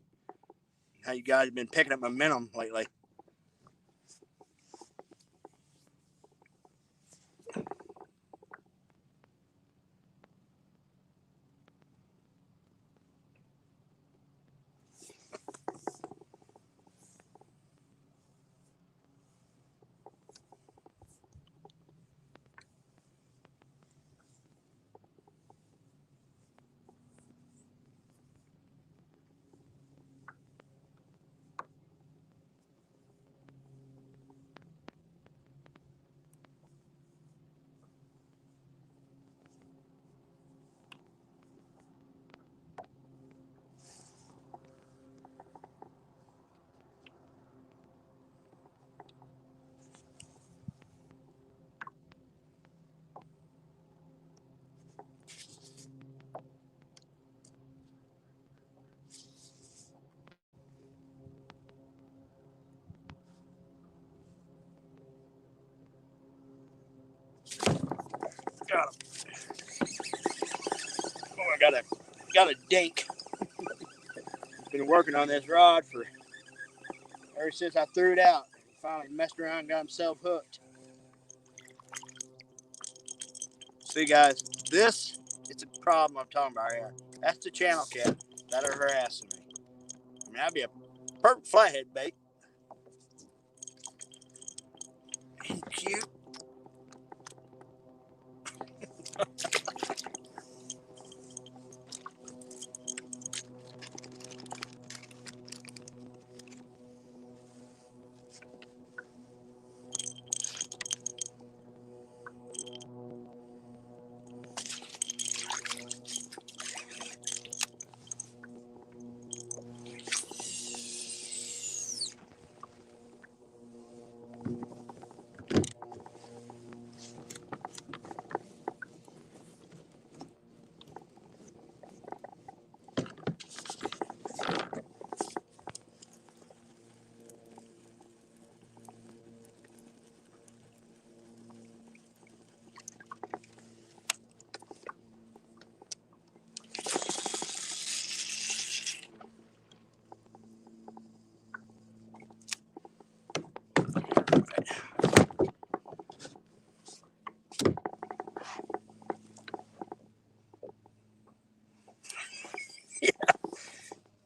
how you guys have been picking up momentum lately. Got him. Oh, I got a dink. Been working on this rod for ever since I threw it out. Finally messed around and got himself hooked. See, guys, this it's a problem I'm talking about here. That's the channel cat that are harassing me. I mean, that'd be a perfect flathead bait. Ain't he cute?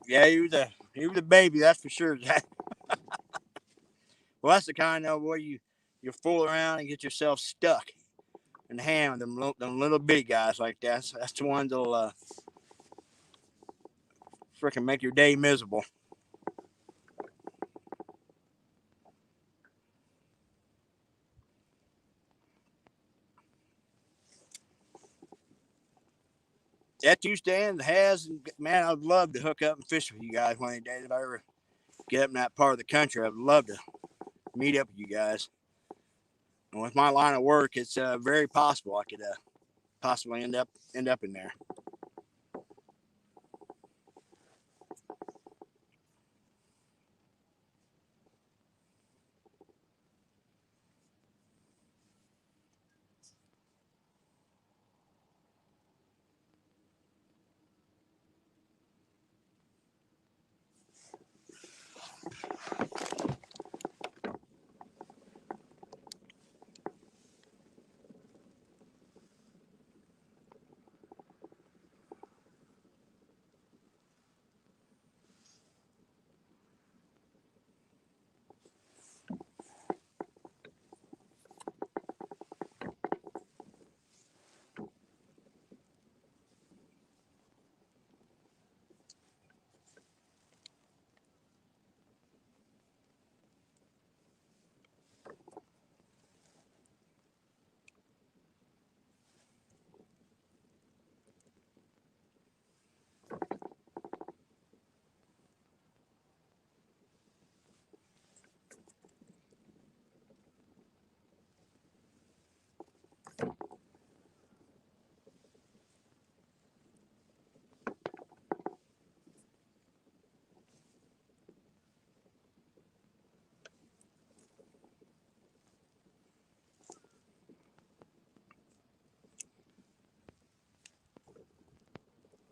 Yeah, he was a baby, that's for sure, Jack. Well, that's the kind of where you fool around and get yourself stuck in the hand with them little bitty guys like that. That's the ones that'll freaking make your day miserable. That used to end has, man, I'd love to hook up and fish with you guys one of these days if I ever get up in that part of the country. I'd love to meet up with you guys. And with my line of work, it's very possible I could possibly end up in there.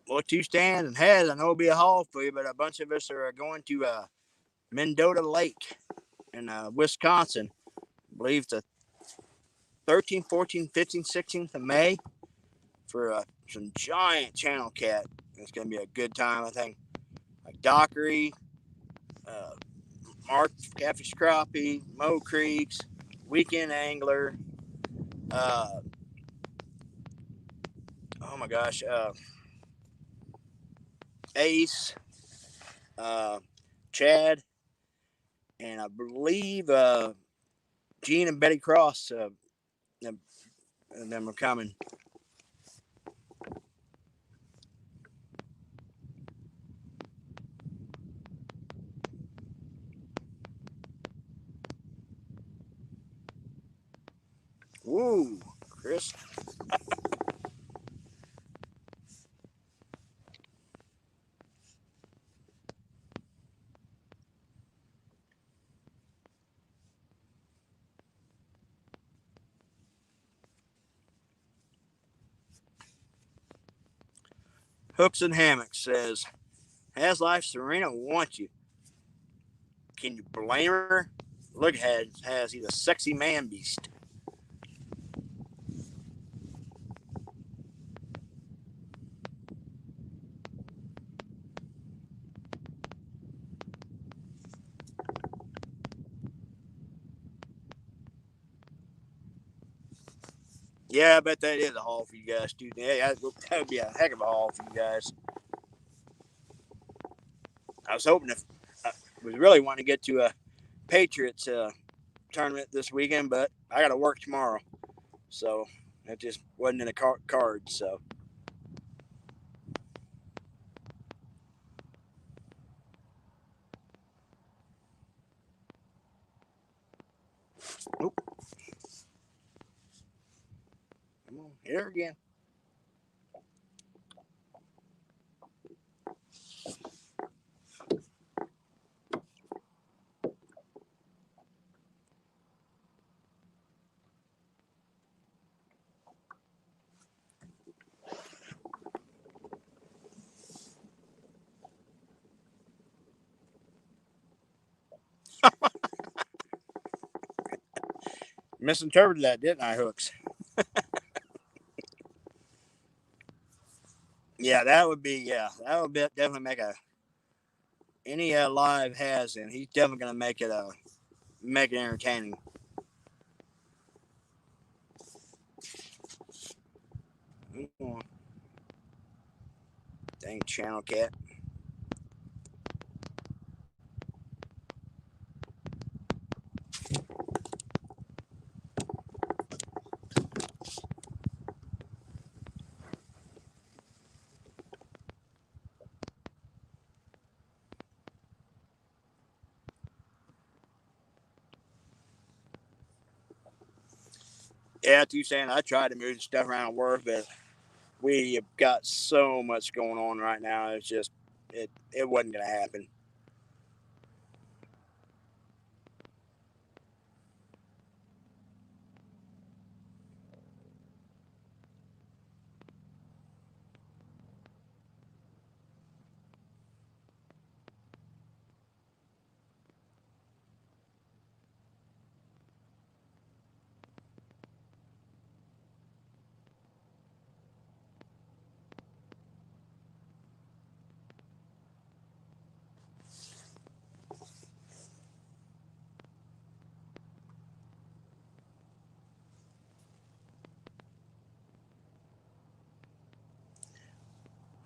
Well, two stands and heads, I know it'll be a haul for you, but a bunch of us are going to Mendota Lake in Wisconsin. I believe it's the 13th, 14th, 15th, 16th of May for some giant channel cat. It's going to be a good time, I think. Like Dockery, uh, Mark Catfish Crappie, Mo Creeks, Weekend Angler. Uh, oh my gosh, Ace, uh, Chad, and I believe Gene and Betty Cross. Them are coming. Woo, Chris. Hooks and Hammocks says, "Has life Serena wants you. Can you blame her? Look ahead, has he's a sexy man beast." Yeah, I bet that is a haul for you guys, too. Yeah, that would be a heck of a haul for you guys. I was hoping if I was really wanting to get to a Patriots tournament this weekend, but I got to work tomorrow, so it just wasn't in the cards. So, oop, come on, here again. Misinterpreted that, didn't I, Hooks? Yeah, that would be. Yeah, that would definitely make a any live has, and he's definitely gonna make it entertaining. Mm, dang channel cat. Yeah, you saying I tried to move stuff around at work, but we have got so much going on right now. It's just it wasn't gonna happen.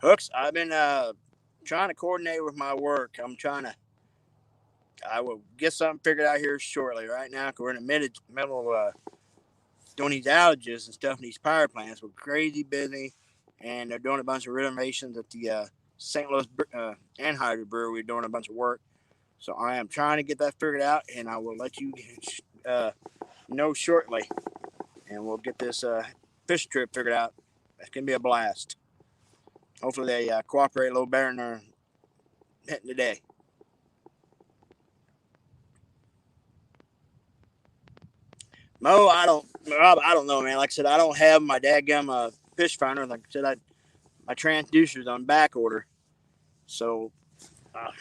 Hooks, I've been trying to coordinate with my work. I will get something figured out here shortly. Right now, 'cause we're in the middle of doing these outages and stuff in these power plants. We're crazy busy, and they're doing a bunch of renovations at the St. Louis Anheuser Brewery. We're doing a bunch of work, so I am trying to get that figured out, and I will let you uh, know shortly, and we'll get this fish trip figured out. It's gonna be a blast. Hopefully, they cooperate a little better than they're hitting today. Mo, Rob, I don't know, man. Like I said, I don't have my dadgum fish finder. Like I said, my transducer's on back order. So, uh,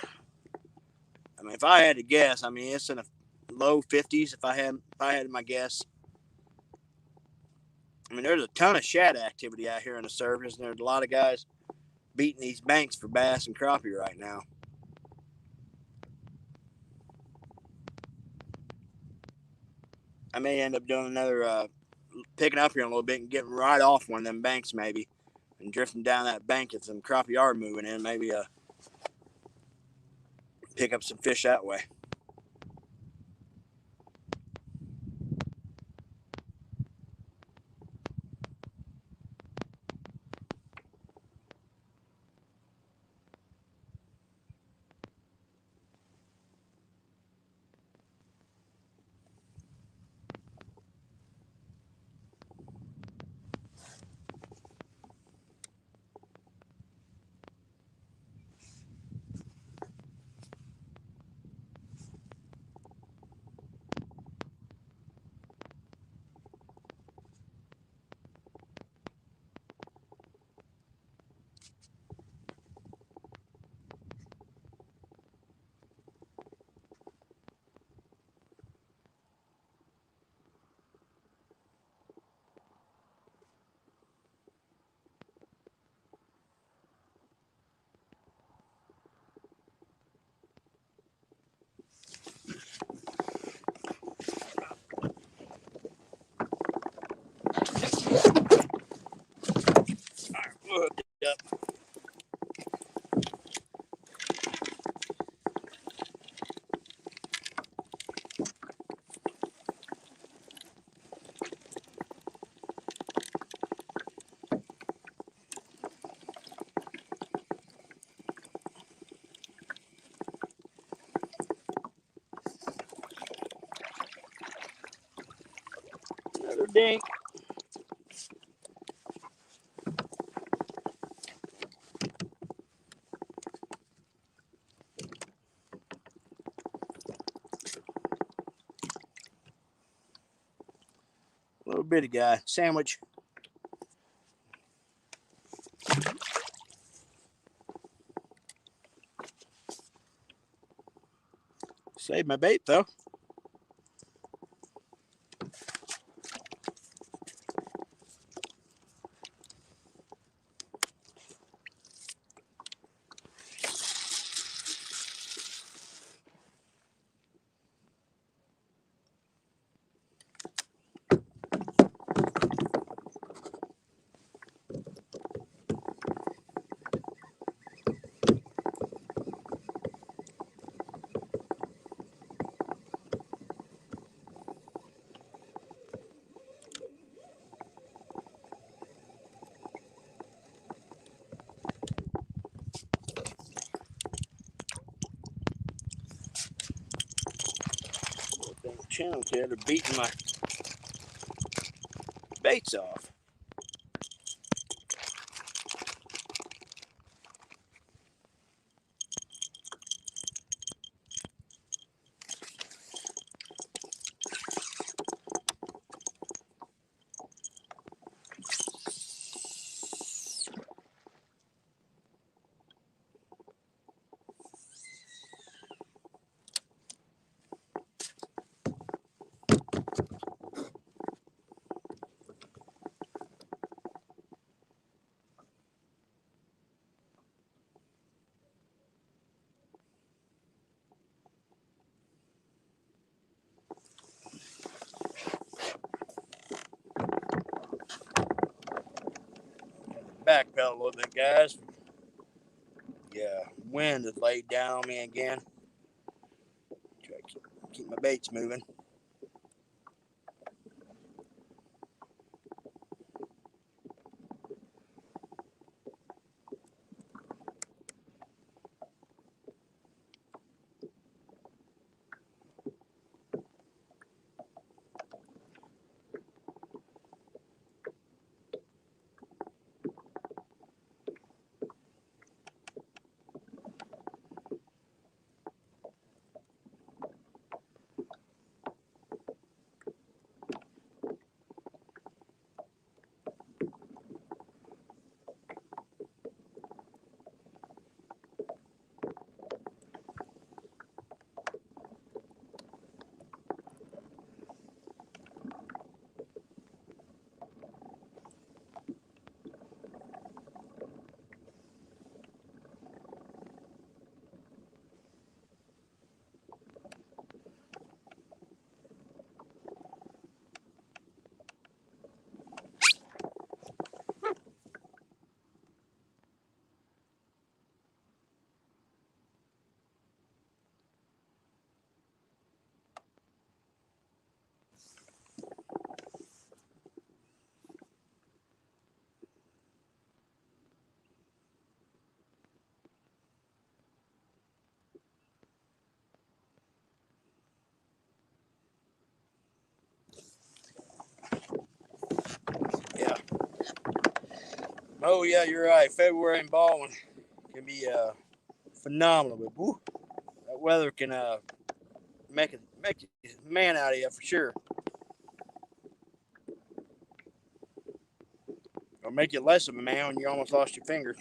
I mean, if I had to guess, I mean, it's in the low 50s. If I had my guess, I mean, there's a ton of shad activity out here in the surface, and there's a lot of guys beating these banks for bass and crappie right now. I may end up doing another picking up here in a little bit and getting right off one of them banks maybe, and drifting down that bank if some crappie are moving in. Maybe pick up some fish that way. dink. Little bitty guy. Sandwich. Saved my bait though. Channel kid are beating my baits off. Backpedal a little bit, guys. Yeah, wind has laid down on me again. Try to keep my baits moving. Yeah. Oh yeah, you're right. February in Baldwin can be phenomenal, but woo, that weather can make a man out of you for sure, or make you less of a man when you almost lost your fingers.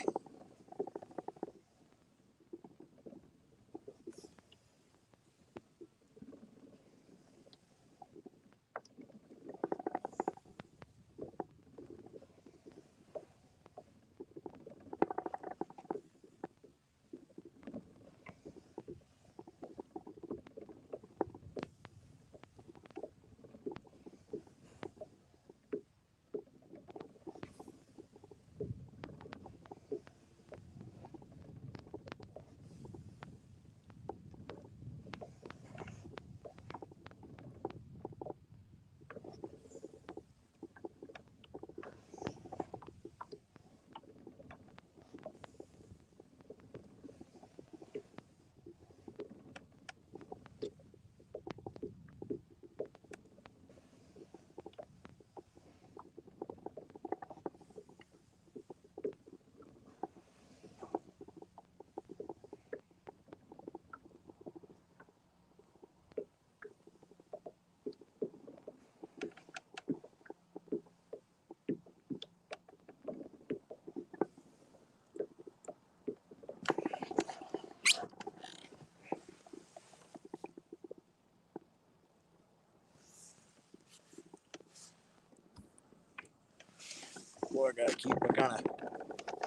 Boy, I gotta keep it kind of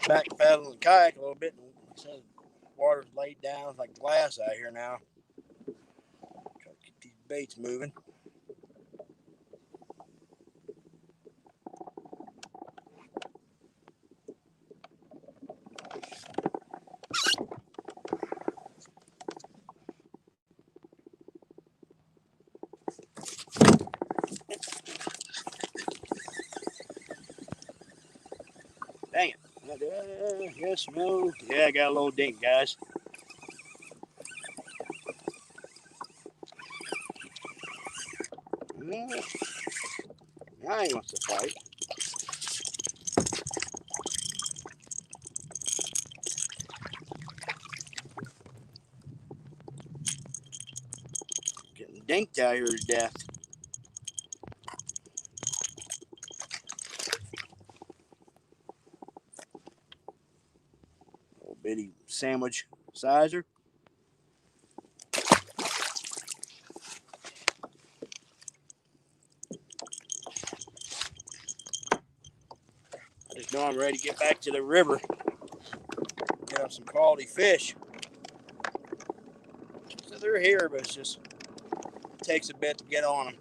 back pedaling the kayak a little bit. So water's laid down like glass out here now. Try to keep these baits moving. Dang it. Yes, no. Yeah, I got a little dink, guys. Now he wants to fight. Getting dinked out here to death. Little bitty sandwich sizer. I just know I'm ready to get back to the river. Get up some quality fish. So they're here, but it takes a bit to get on them.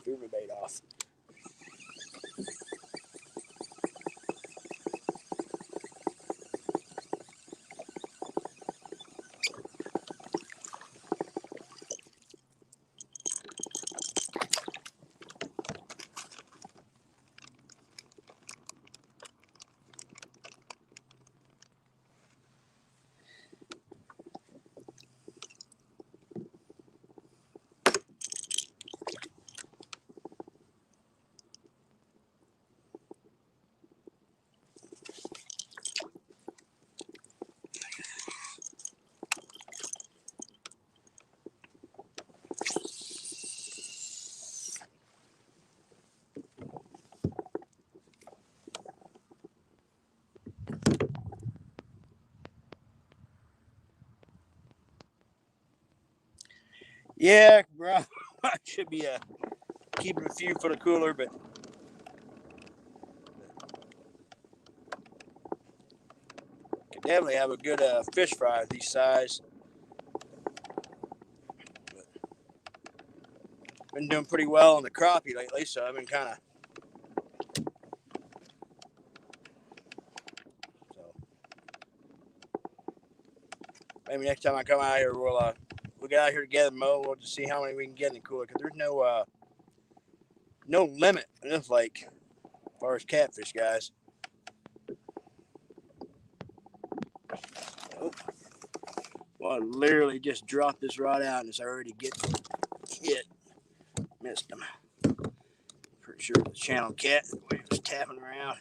Threw my bait off. Yeah, bro. I should be keeping a few for the cooler, but could definitely have a good fish fry of these size. But been doing pretty well on the crappie lately, so I've been kind of. So maybe next time I come out here, we'll get out here together, Mo. We'll just see how many we can get in the cooler, because there's no limit in this lake as far as catfish, guys. Oh. Well, I literally just dropped this rod out and it's already getting hit. Missed him. Pretty sure the channel cat, the way it was tapping around.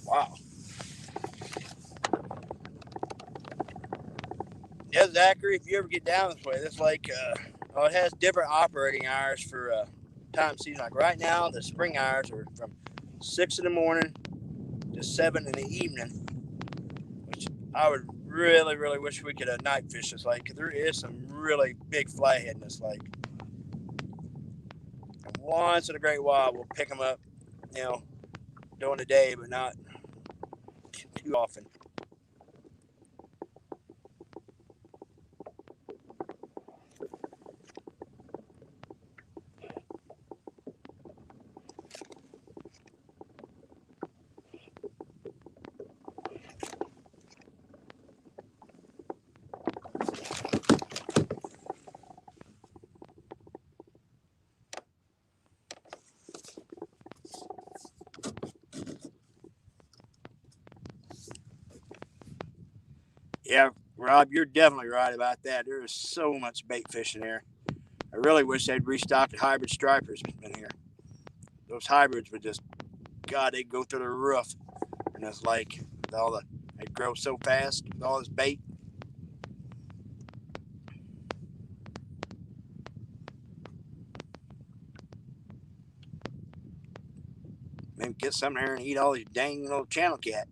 Wow. Yeah, Zachary, if you ever get down this way, this lake, it has different operating hours for time season. Like right now, the spring hours are from 6 in the morning to 7 in the evening, which I would really, really wish we could night fish this lake, because there is some really big flathead in this lake. And once in a great while, we'll pick them up, during the day, but not too often. Yeah, Rob, you're definitely right about that. There is so much bait fishing here. I really wish they'd restocked the hybrid stripers in here. Those hybrids would just, God, they'd go through the roof in this lake. They grow so fast with all this bait. Maybe get something here and eat all these dang little channel cat.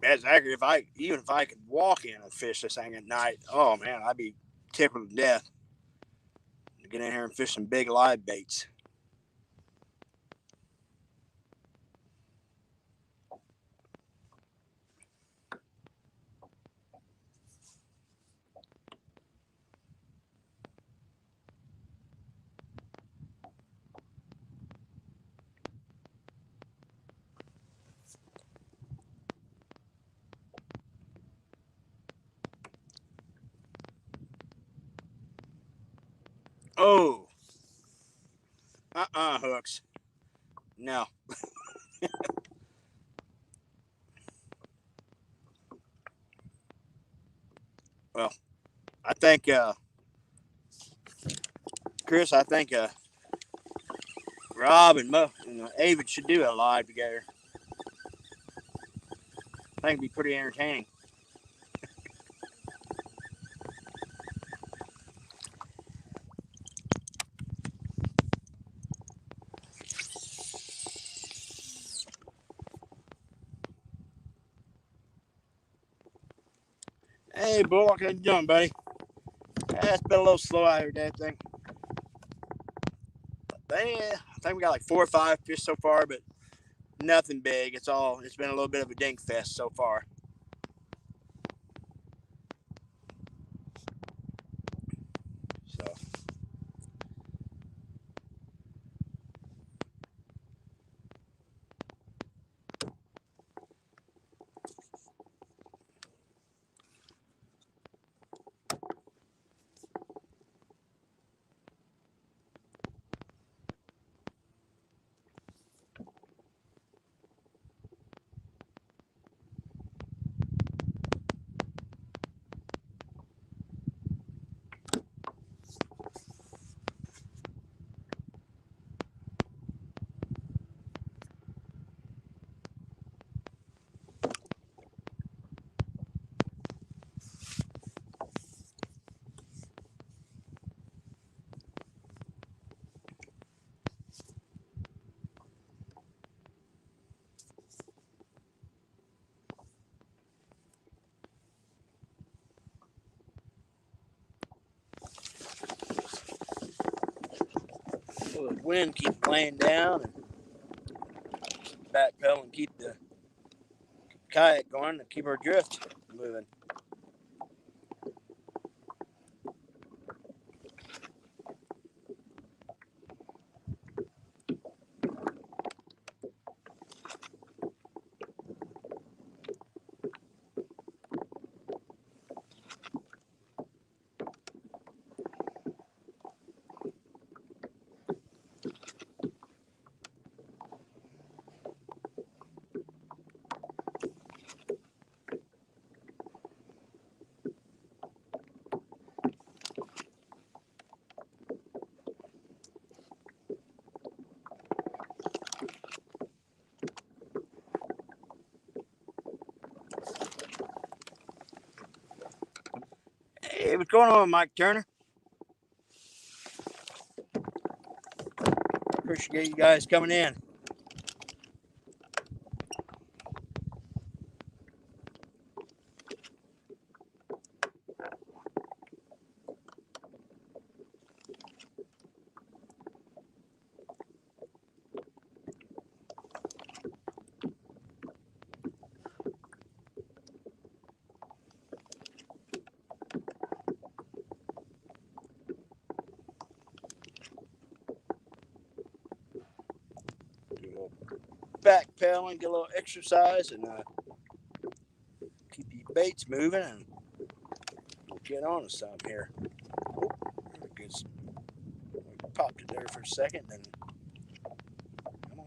That's accurate. Even if I could walk in and fish this thing at night, oh man, I'd be tickled to death to get in here and fish some big live baits. Oh, hooks. No. Well, I think, Chris, I think Rob and Avid should do a live together. I think it'd be pretty entertaining. Hey, Bullock, how you doing, buddy? It's been a little slow out here, that thing. I think we got like 4 or 5 fish so far, but nothing big. It's been a little bit of a dink fest so far. So, the wind keeps laying down and backpedal and keep the kayak going to keep our drift moving. Hey, what's going on, Mike Turner? Appreciate you guys coming in. Back pedaling, get a little exercise, and keep your baits moving, and we'll get on to something here. Oh, good. Popped it there for a second, then come on.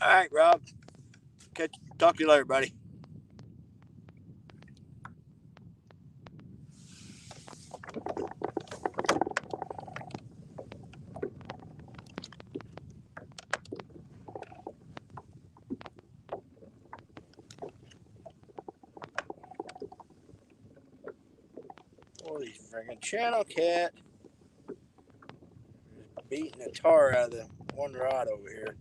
All right, Rob. Talk to you later, buddy. Holy friggin' channel cat. Beating the tar out of the one rod over here.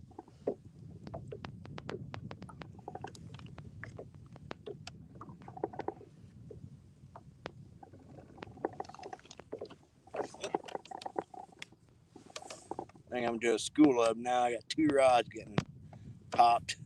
I think I'm doing a school of them now. I got 2 rods getting popped.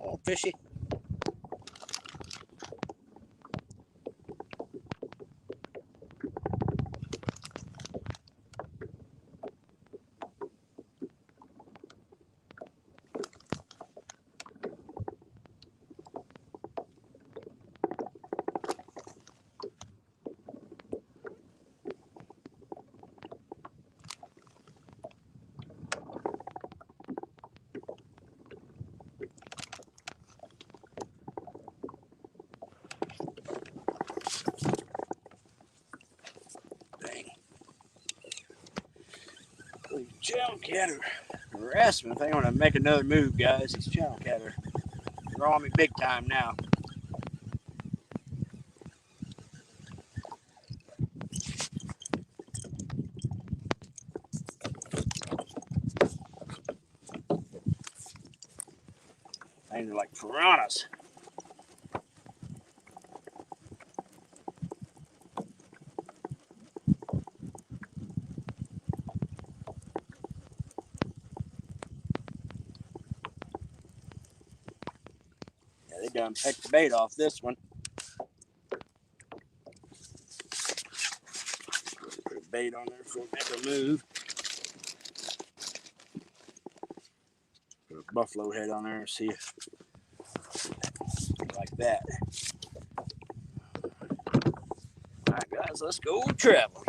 Oh, fishy. Channel cat are harassing me. I think I'm gonna make another move, guys. These channel cat are drawing me big time now. They're like piranhas. Yeah, they done picked the bait off this one. Put a bait on there before we make a move. Put a buffalo head on there and see if like that. All right, guys, let's go travel.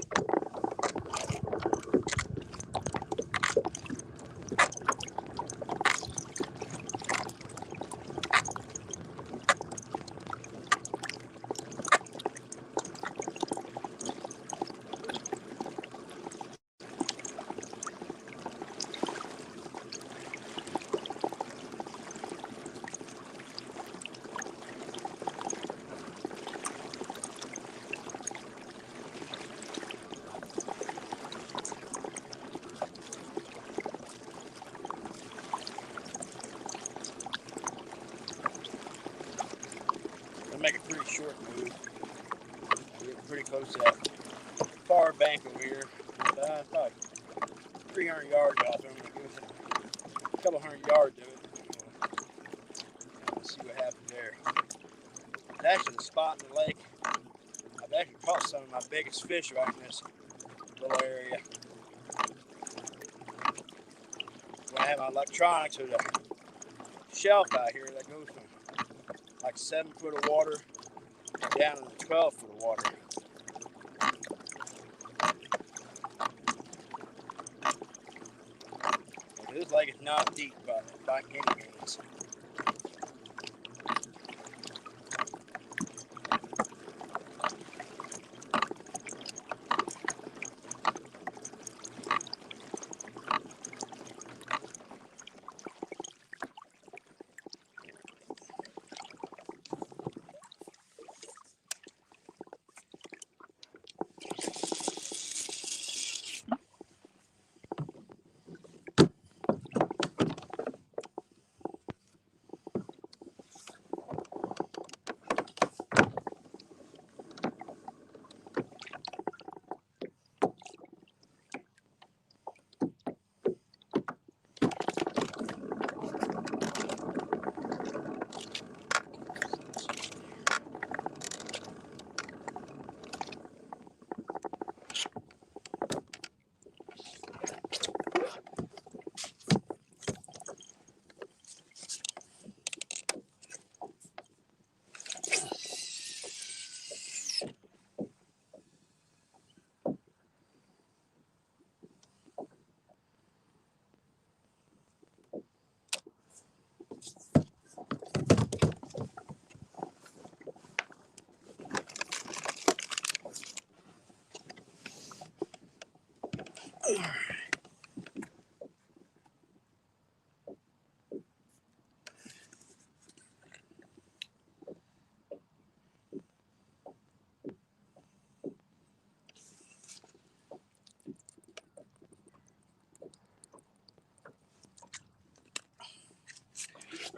short move. I'm getting pretty close to that far bank over here. Probably 300 yards out there. I'm going to give it a couple hundred yards of it. Let's see what happens there. It's actually the spot in the lake. I've actually caught some of my biggest fish right in this little area. When I have my electronics, there's a shelf out here that goes from like 7 foot of water down to the 12 foot of water. This lake is not deep by any means.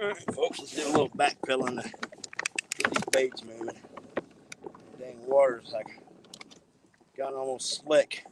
Alright, folks, let's do a little backpedaling to get these baits moving. Dang, water's like gotten almost slick.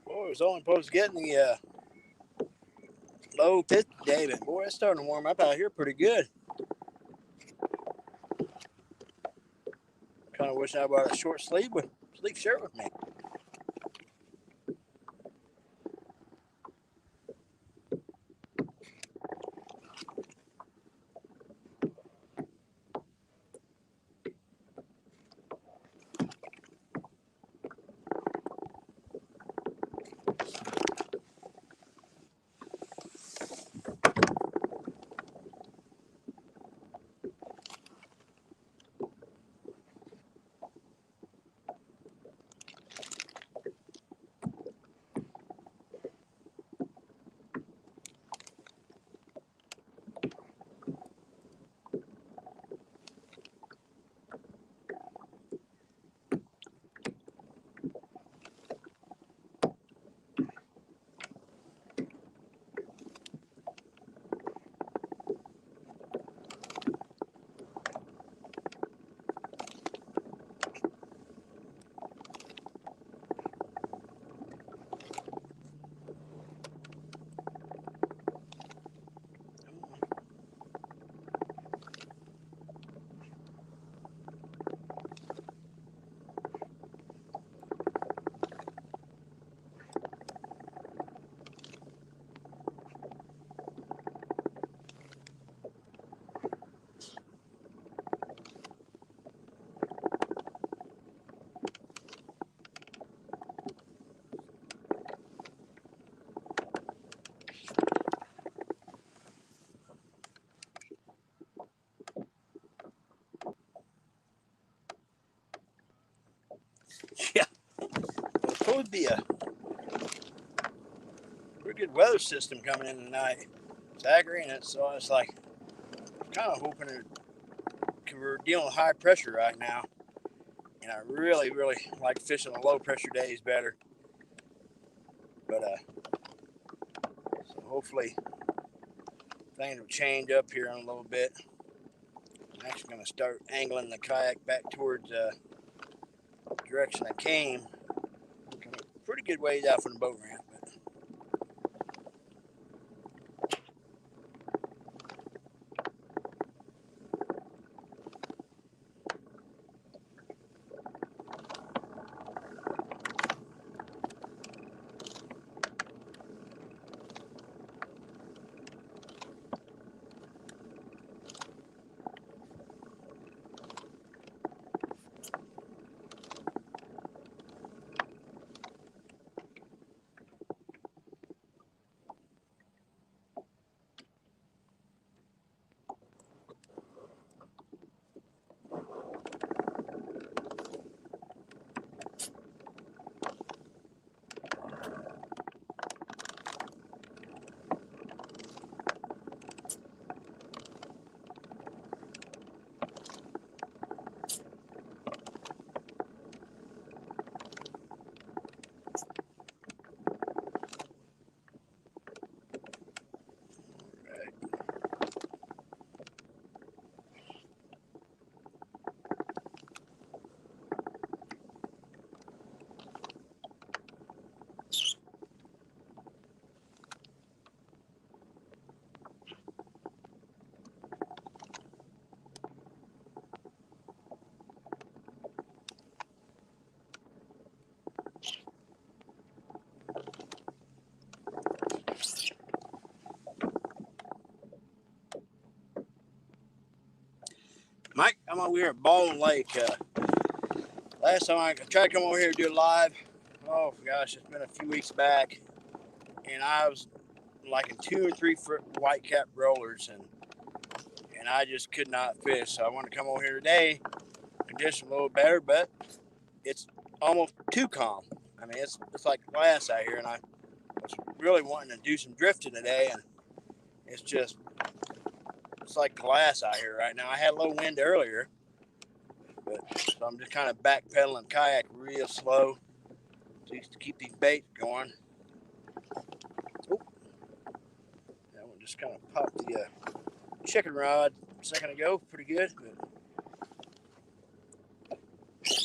Boy, it was only supposed to get in the low pit today, but boy, it's starting to warm up out here pretty good. Kind of wish I brought a short sleeve shirt with me. Yeah, it's supposed to be a pretty good weather system coming in tonight. It's aggravating it, so it's like kind of hoping it, cause we're dealing with high pressure right now, and I really like fishing the low pressure days better. But so hopefully things will change up here in a little bit. I'm actually going to start angling the kayak back towards the direction I came. Pretty good ways out from the boat ramp. Mike, I'm over here at Baldwin Lake. Last time I tried to come over here to do it live, oh gosh, it's been a few weeks back, and I was like in 2 or 3 foot white cap rollers, and I just could not fish. So I wanted to come over here today, condition a little better, but it's almost too calm. I mean, it's like glass out here, and I was really wanting to do some drifting today, and it's like glass out here right now. I had a little wind earlier, but so I'm just kind of backpedaling kayak real slow to keep these baits going. Oh, that one just kind of popped the chicken rod a second ago. Pretty good. But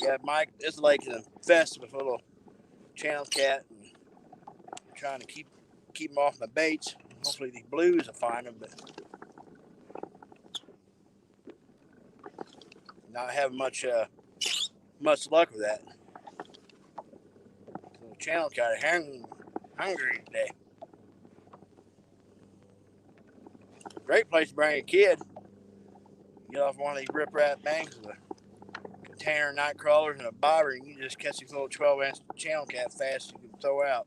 yeah, Mike, this lake is infested with little channel cat, and I'm trying to keep them off my baits. Hopefully these blues will find them, but not having much luck with that. So channel cat hungry today. Great place to bring a kid. Get off one of these riprap banks with a container of night crawlers and a bobber, and you just catch these little 12-inch channel cat fast you can throw out.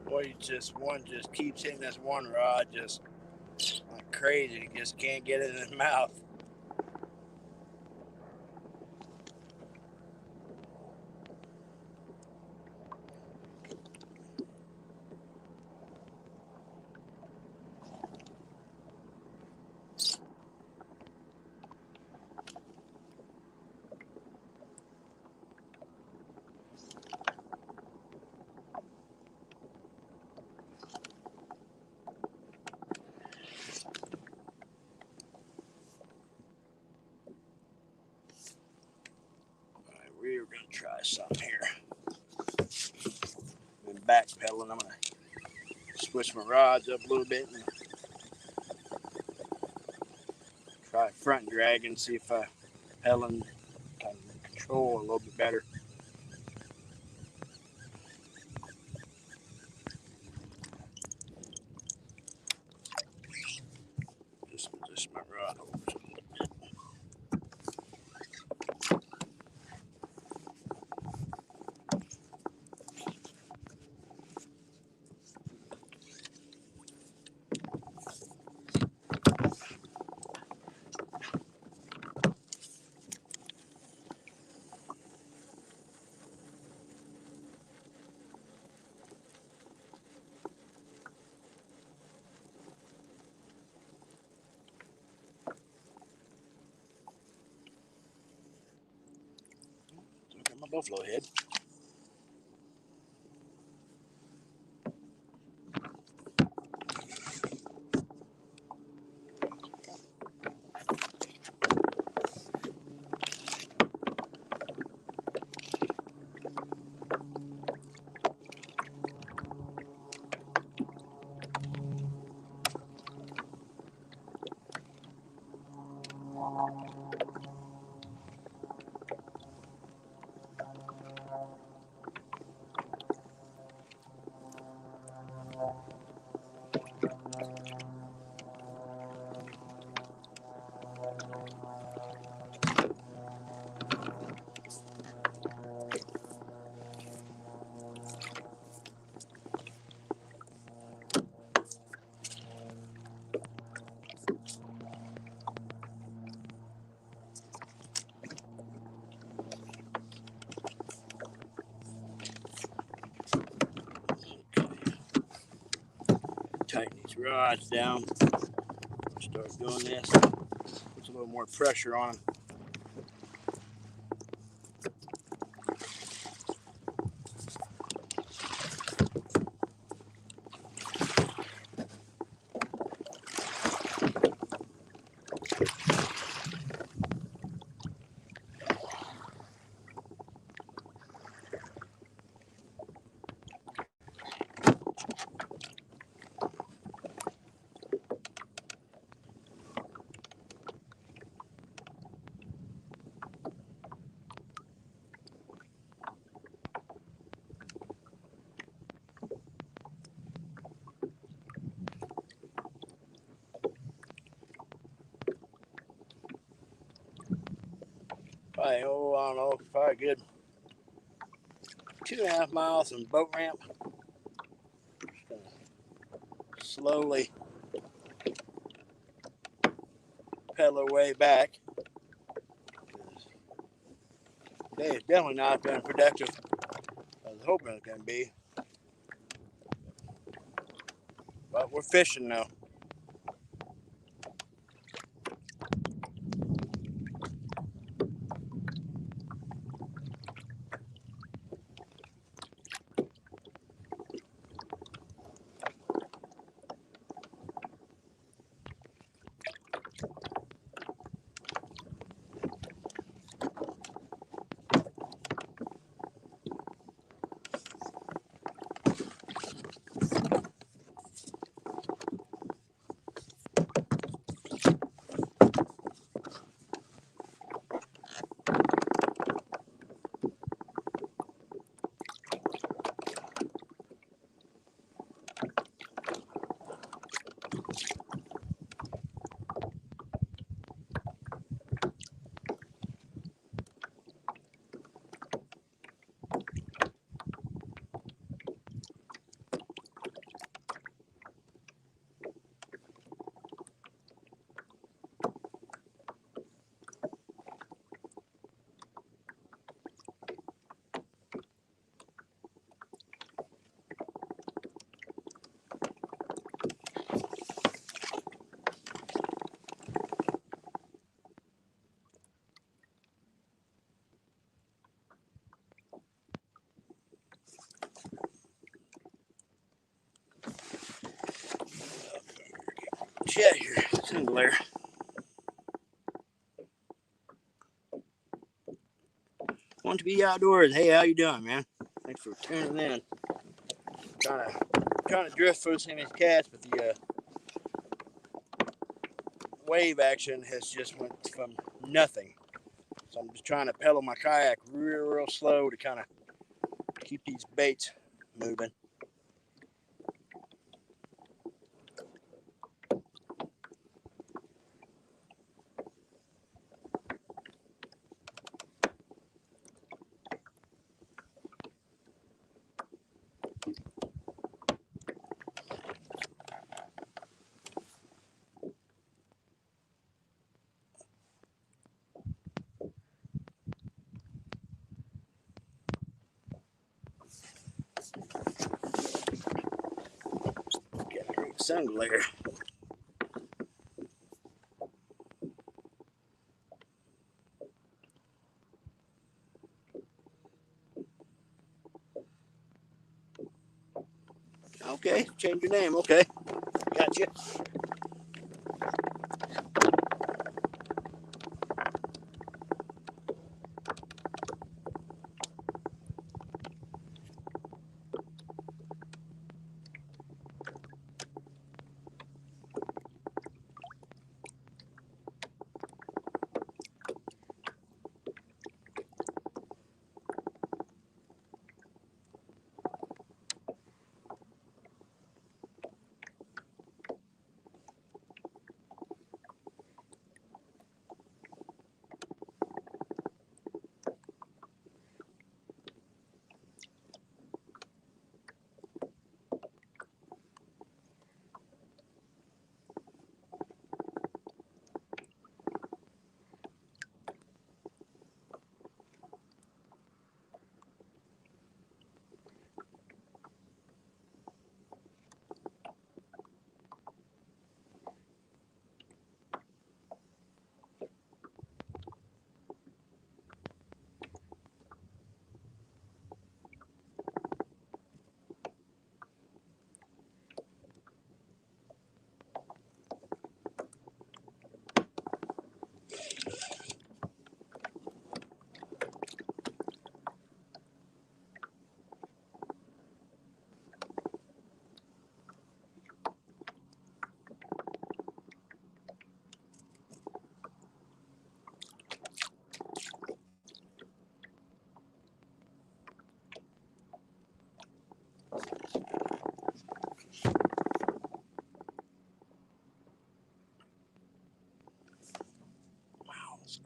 Boy, one just keeps hitting this one rod just like crazy. He just can't get it in his mouth. try something here. Been backpedaling. I'm gonna switch my rods up a little bit and try front drag and see if pedaling can control a little bit better. Just position my rod over. Look at my buffalo head. Tighten these rods down. Start doing this. Puts a little more pressure on them. Probably, I don't know, probably good 2.5 miles in boat ramp. Just gonna slowly pedal our way back. Today has definitely not been productive. I was hoping it can be. But we're fishing now. Yeah, your single there. Want to be outdoors. Hey, how you doing, man? Thanks for tuning in. Trying to drift for some of these cats, but the wave action has just went from nothing. So I'm just trying to pedal my kayak real slow to kind of keep these baits moving. Got a great sun glare. Okay, change your name. Okay, gotcha.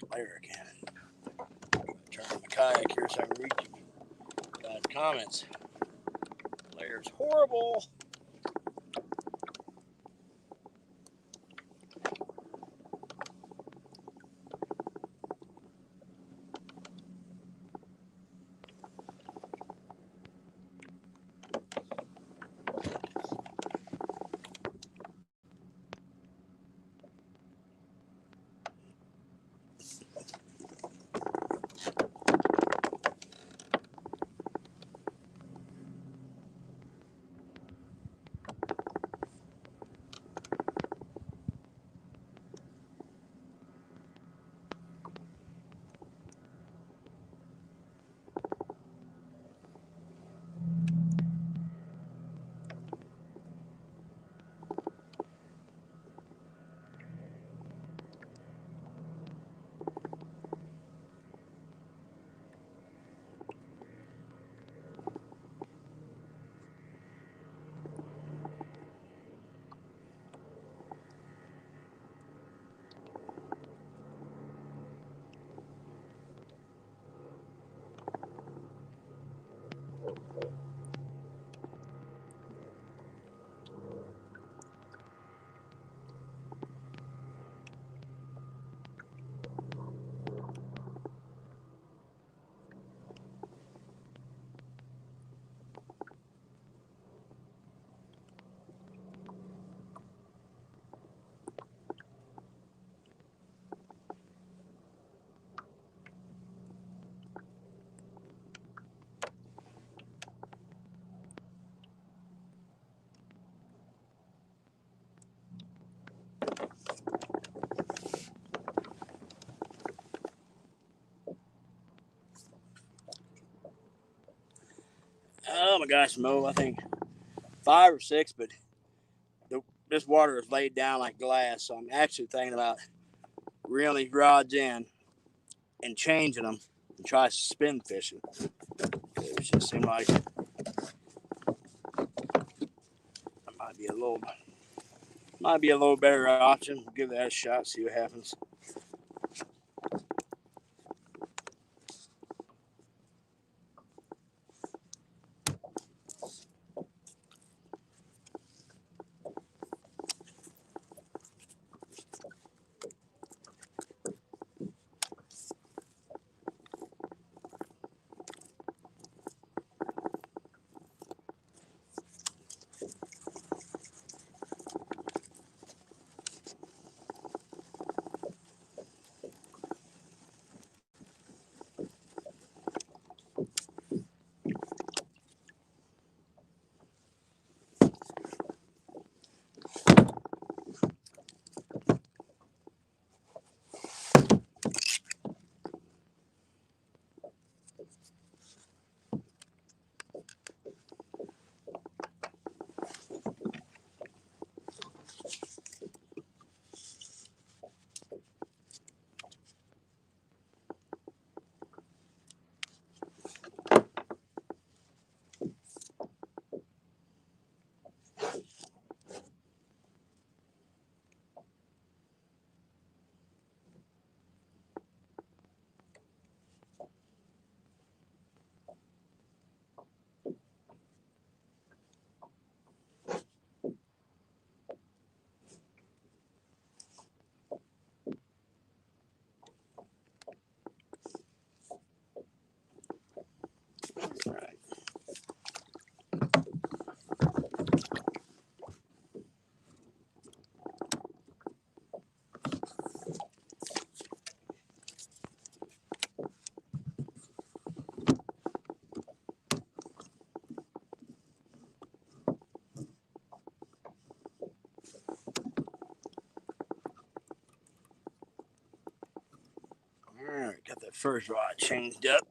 Glare again. Turn on the kayak here so I can read you guys' comments. Glare's horrible. my gosh, Mo, I think 5 or 6, but this water is laid down like glass, so I'm actually thinking about reeling these rods in and changing them and try spin fishing. It just seemed like that might be a little better option. We'll give that a shot, see what happens. All right. All right, got that first rod changed up.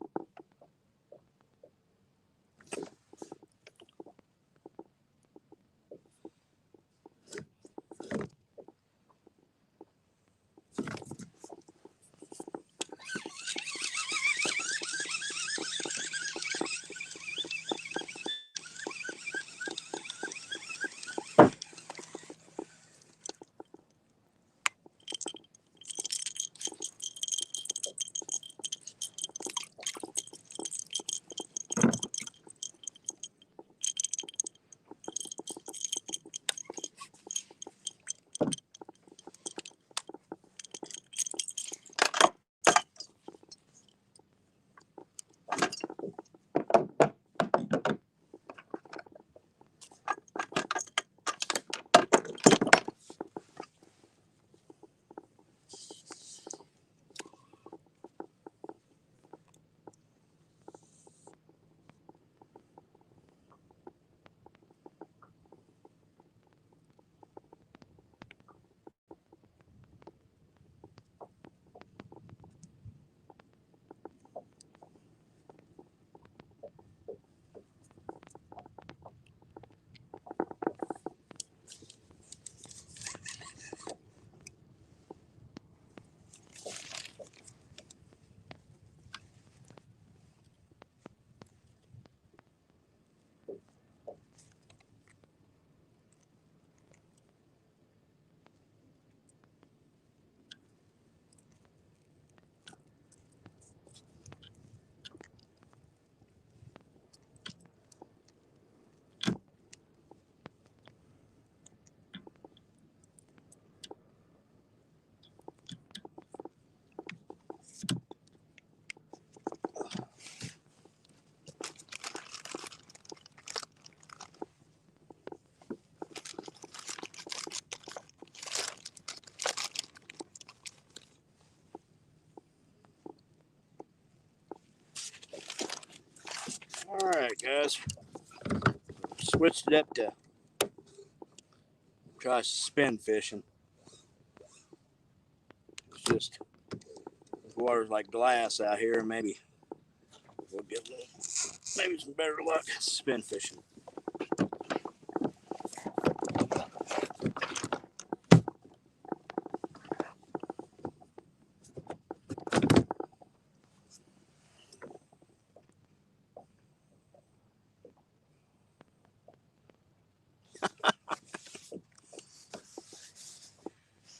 All right, guys. Switched it up to try spin fishing. It's just the water's like glass out here. Maybe we'll get a little maybe some better luck spin fishing.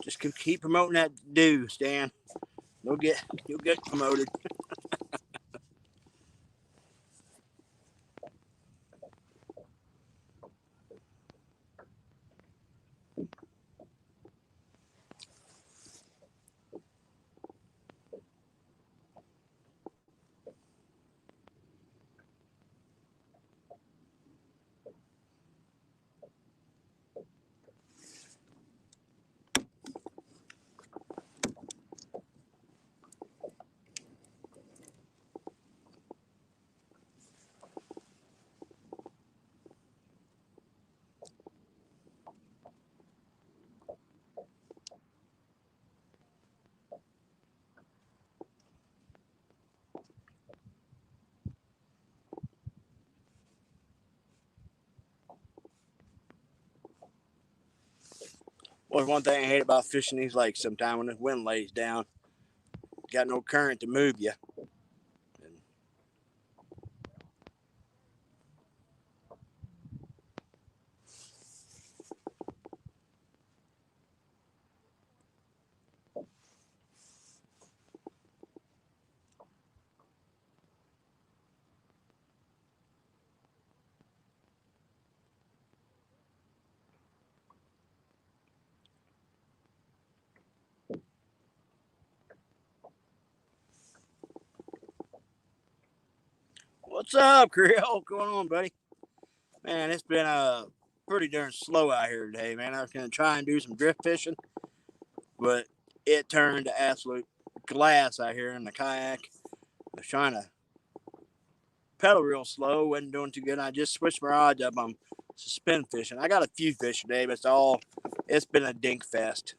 Just keep promoting that do, Stan. You'll get promoted. Well, one thing I hate about fishing these lakes sometimes when the wind lays down, got no current to move you. And what's up, Creel? What's going on, buddy? Man, it's been pretty darn slow out here today, man. I was gonna try and do some drift fishing, but it turned to absolute glass out here in the kayak. I was trying to pedal real slow, wasn't doing too good. I just switched my rods up on spin fishing. I got a few fish today, but it's been a dink fest.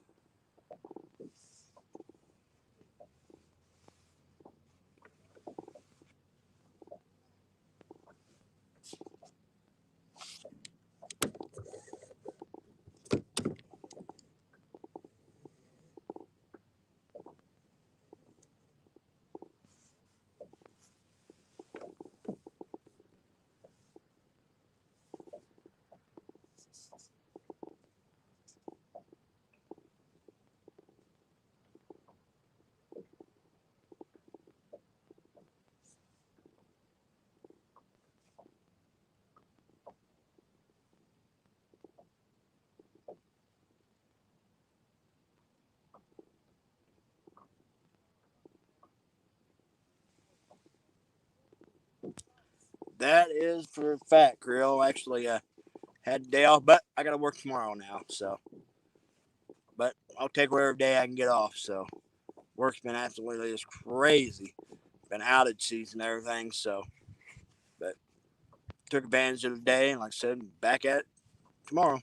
That is for a fact, Creel. Actually, had a day off, but I got to work tomorrow now. So, but I'll take whatever day I can get off. So, work's been absolutely just crazy. Been outage season and everything. So, but took advantage of the day, and like I said, back at it tomorrow.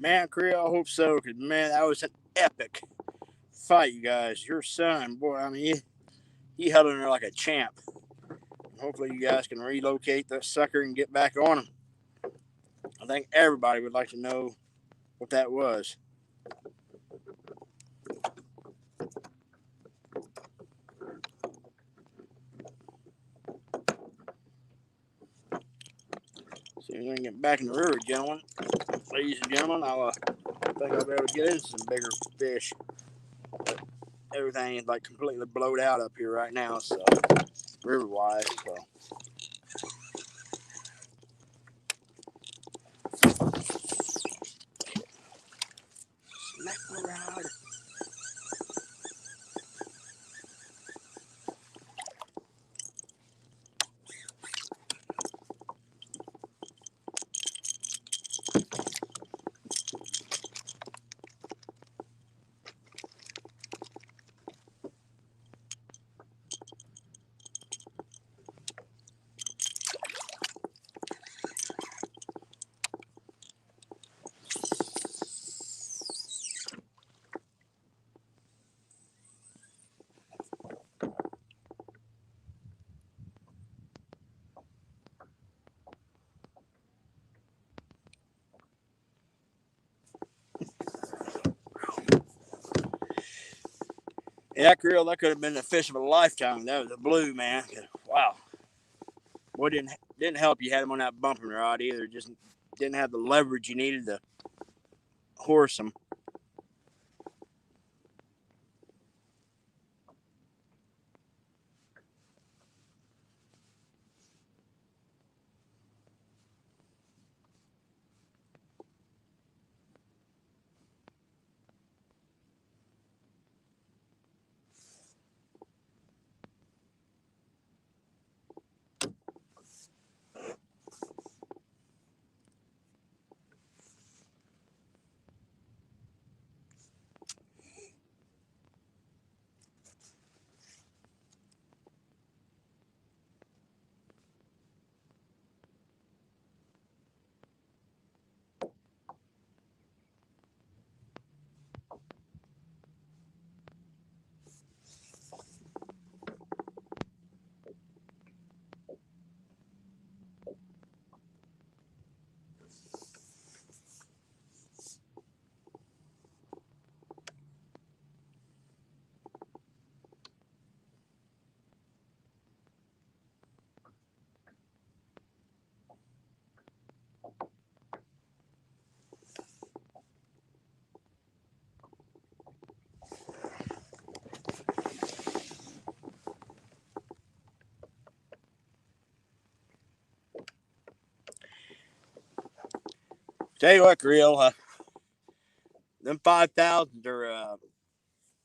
Man, Creel, I hope so, because, man, that was an epic fight, you guys. Your son, boy, I mean, he held in there like a champ. Hopefully you guys can relocate that sucker and get back on him. I think everybody would like to know what that was. See if we can get back in the river, gentlemen. Ladies and gentlemen, I think I'll be able to get into some bigger fish. But everything is like completely blowed out up here right now, so river-wise, so. Smack the rod. Yeah, that Creel, that could have been the fish of a lifetime. That was a blue, man. Wow. Boy, didn't help you had him on that bumping rod either. Just didn't have the leverage you needed to horse him. Tell you what, Creel, them 5,000s are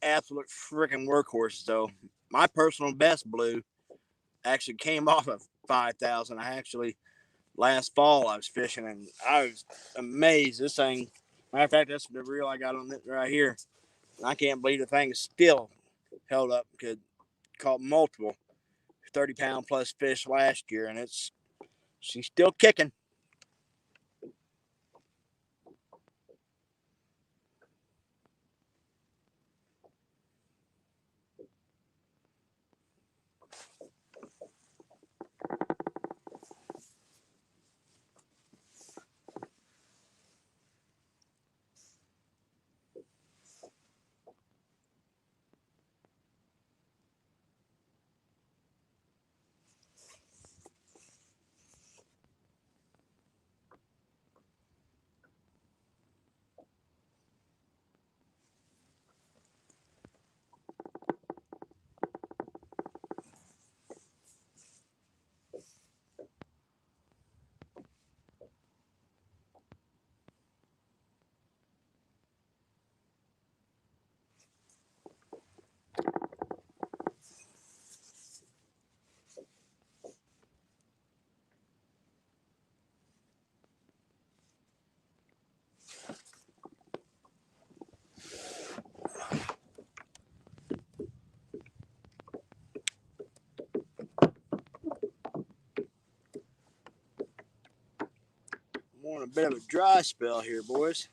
absolute freaking workhorses, though. My personal best blue actually came off of 5,000. I actually, last fall, I was fishing and I was amazed. This thing, matter of fact, that's the reel I got on it right here. I can't believe the thing is still held up. Could caught multiple 30-pound plus fish last year, and she's still kicking. I'm on a bit of a dry spell here, boys.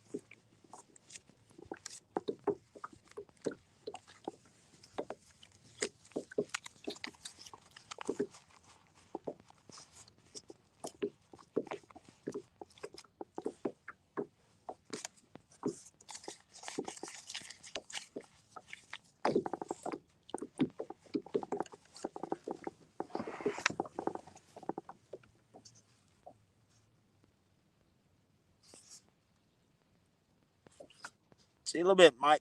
See a little bit, Mike.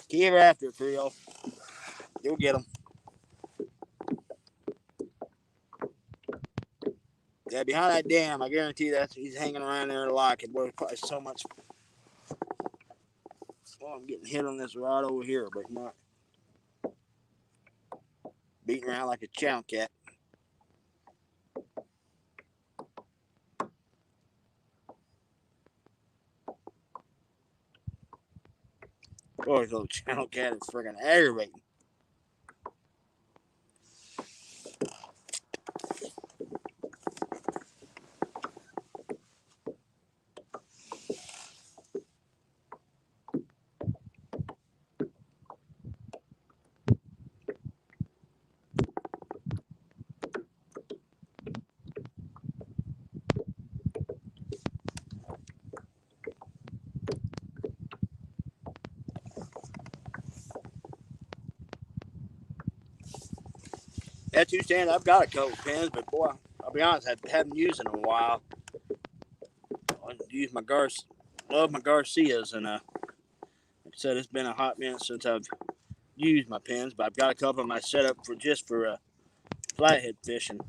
Keep after it, Creole. You'll get him. Yeah, behind that dam, I guarantee that he's hanging around there like it. Boy, probably so much. Oh, I'm getting hit on this rod over here, but not beating around like a channel cat. Boy, this little channel cat is freaking aggravating. That two stand, I've got a couple pins, but boy, I'll be honest, I haven't used it in a while. I use my love my Garcias, and like I said, it's been a hot minute since I've used my pins, but I've got a couple of my set up for just for flathead fishing.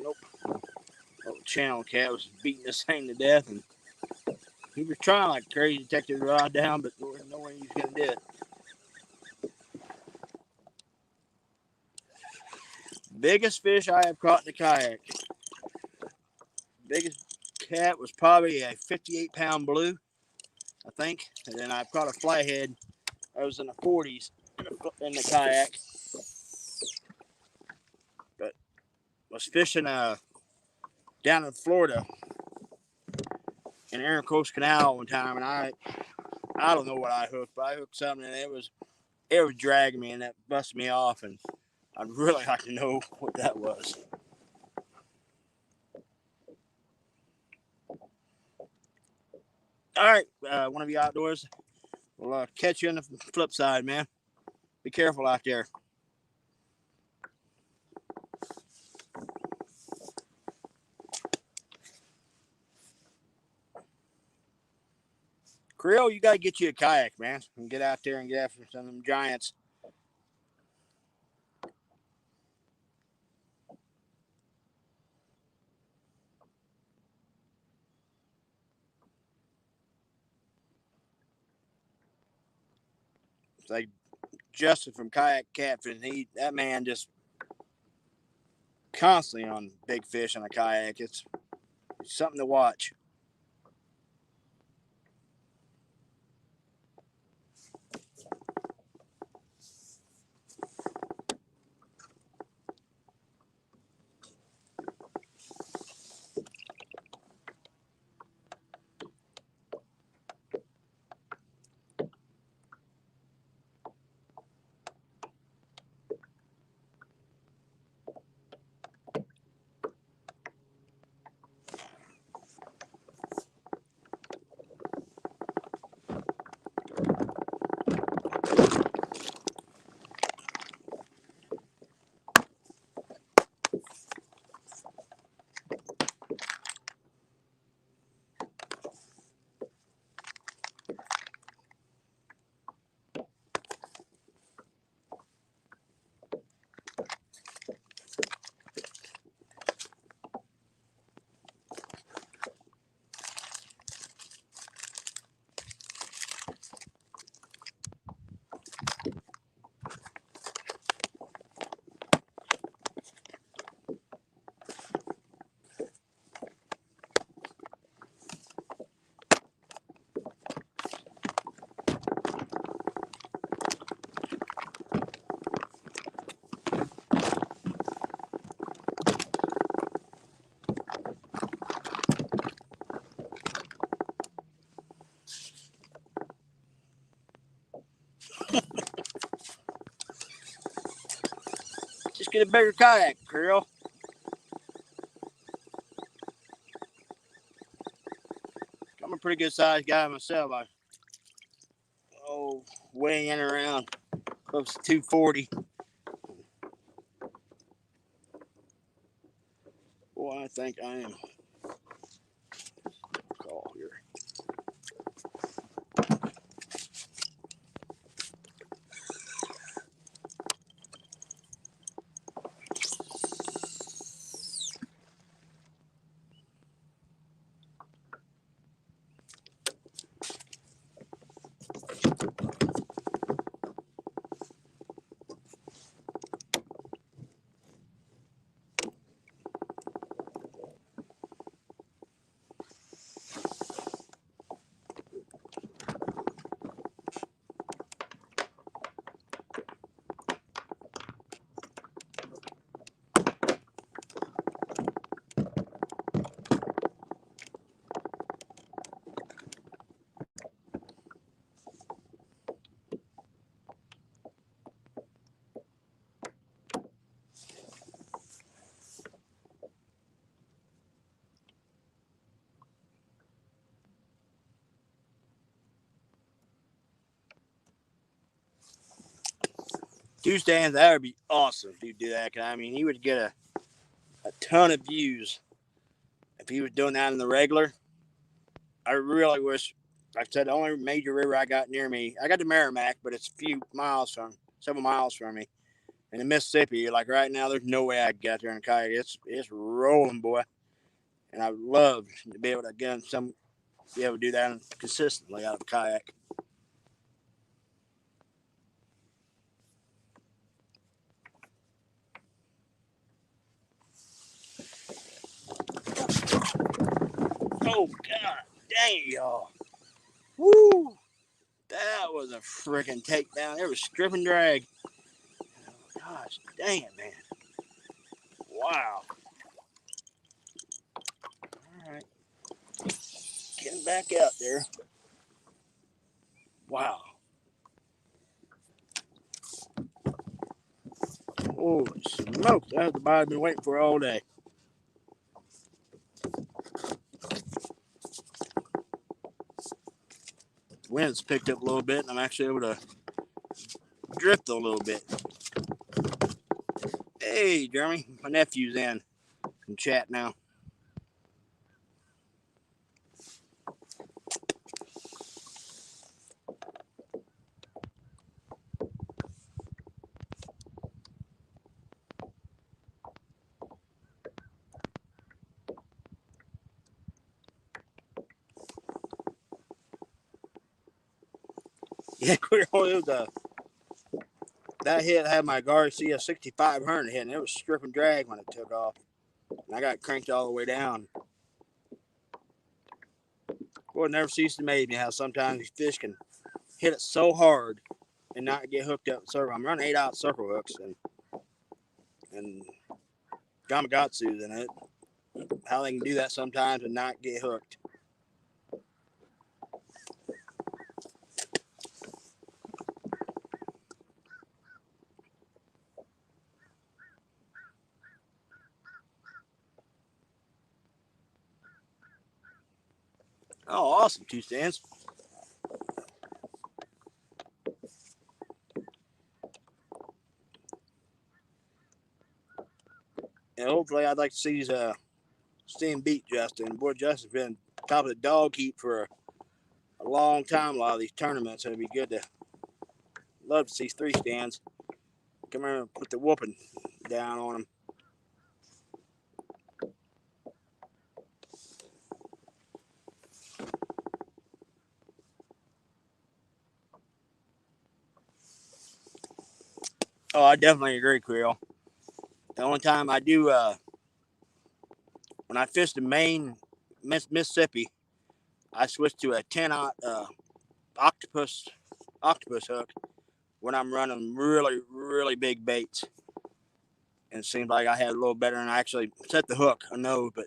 Nope. Little channel cat was beating this thing to death, and he was trying like crazy to take the rod down, but there was no way he was going to do it. Biggest fish I have caught in the kayak. Biggest cat was probably a 58-pound blue, I think. And then I caught a flathead. I was in the 40s in the kayak. But was fishing down in Florida in Aaron Coast Canal one time, and I don't know what I hooked, but I hooked something, and it was dragging me, and that busted me off, and I'd really like to know what that was. All right, one of you outdoors. We'll catch you on the flip side, man. Be careful out there. Creole, you got to get you a kayak, man, and get out there and get after some of them giants. It's like Justin from Kayak Catfishing. That man just constantly on big fish on a kayak. It's something to watch. Just get a bigger kayak, Krill. I'm a pretty good sized guy myself. I weigh in around close to 240. Boy, I think I am. Call here. Two stands, that would be awesome if you do that. I mean, he would get a ton of views if he was doing that in the regular. I really wish, like I said, the only major river I got near me, I got the Merrimack, but it's several miles from me. In the Mississippi, like right now, there's no way I could get out there in a kayak. It's rolling, boy. And I would love to be able to be able to do that consistently out of a kayak. Oh God, dang y'all! Woo! That was a freaking takedown. It was strip and drag. Oh, gosh, dang it, man! Wow. All right, getting back out there. Wow. Holy smokes! That's the bite I've been waiting for all day. Wind's picked up a little bit, and I'm actually able to drift a little bit. Hey, Jeremy, my nephew's in chat now. Yeah, that hit had my Garcia 6500 hit, and it was strip and drag when it took off. And I got cranked all the way down. Boy, it never ceased to amaze me how sometimes these fish can hit it so hard and not get hooked up in circle. I'm running 8-aught circle hooks and Gamakatsu's in it. How they can do that sometimes and not get hooked. Oh, awesome, two stands. And hopefully I'd like to see him beat Justin. Boy, Justin's been top of the dog heap for a long time, a lot of these tournaments. It'd be good to love to see three stands. Come here and put the whooping down on him. Oh, I definitely agree, Creel. The only time I do, when I fish the main Mississippi, I switch to a 10-aught octopus hook when I'm running really, really big baits. And it seems like I had a little better, and I actually set the hook. I know, but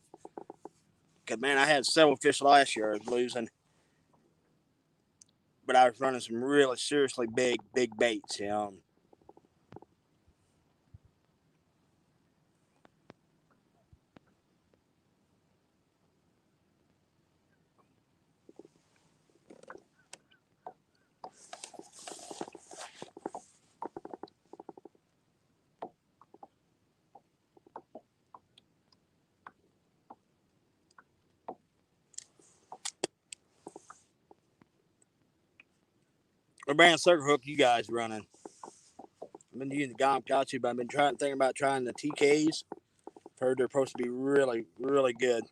man, I had several fish last year I was losing. but I was running some really seriously big baits, you know. What brand of circle hook you guys running? I've been using the Gamakatsu, but I've been thinking about trying the TKs. I've heard they're supposed to be really good.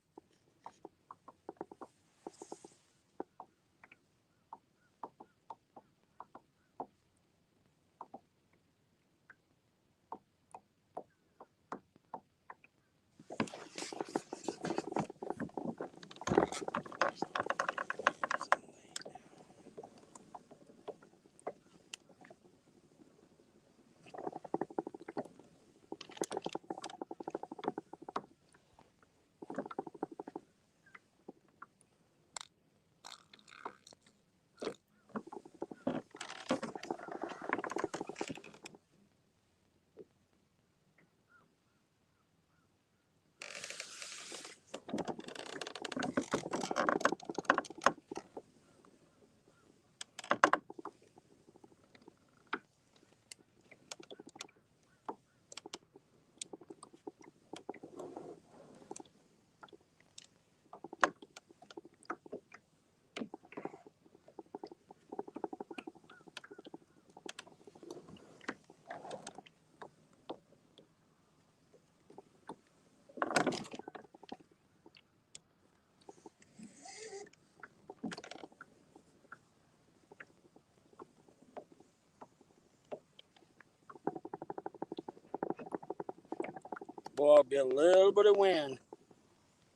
Boy, I'll get a little bit of wind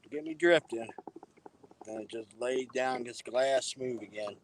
to get me drifting. Then it just lays down, gets glass smooth again.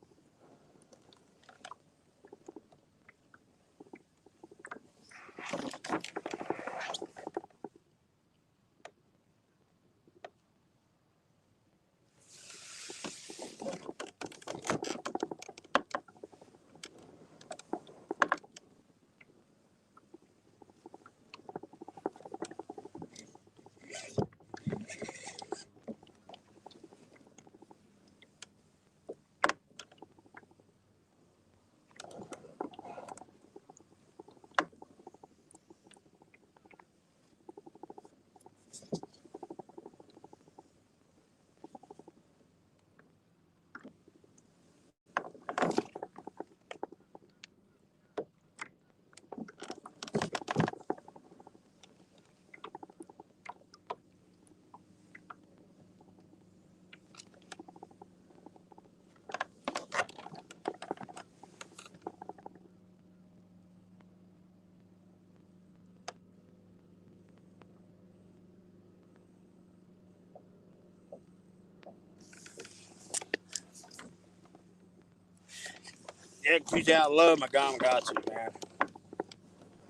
Yeah, keeps out love my Gamakatsu, man.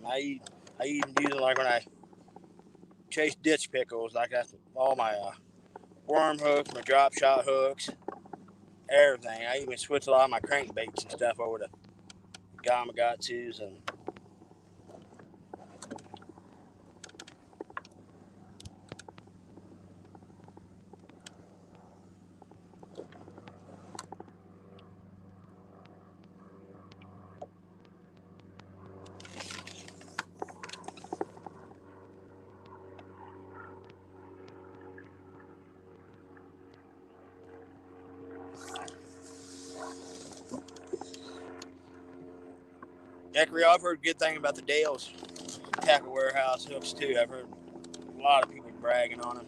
I even use it like when I chase ditch pickles, like that's all my worm hooks, my drop shot hooks, everything. I even switch a lot of my crankbaits and stuff over to Gamakatsus and Equity. I've heard good thing about the Dale's tackle warehouse hooks too. I've heard a lot of people bragging on them.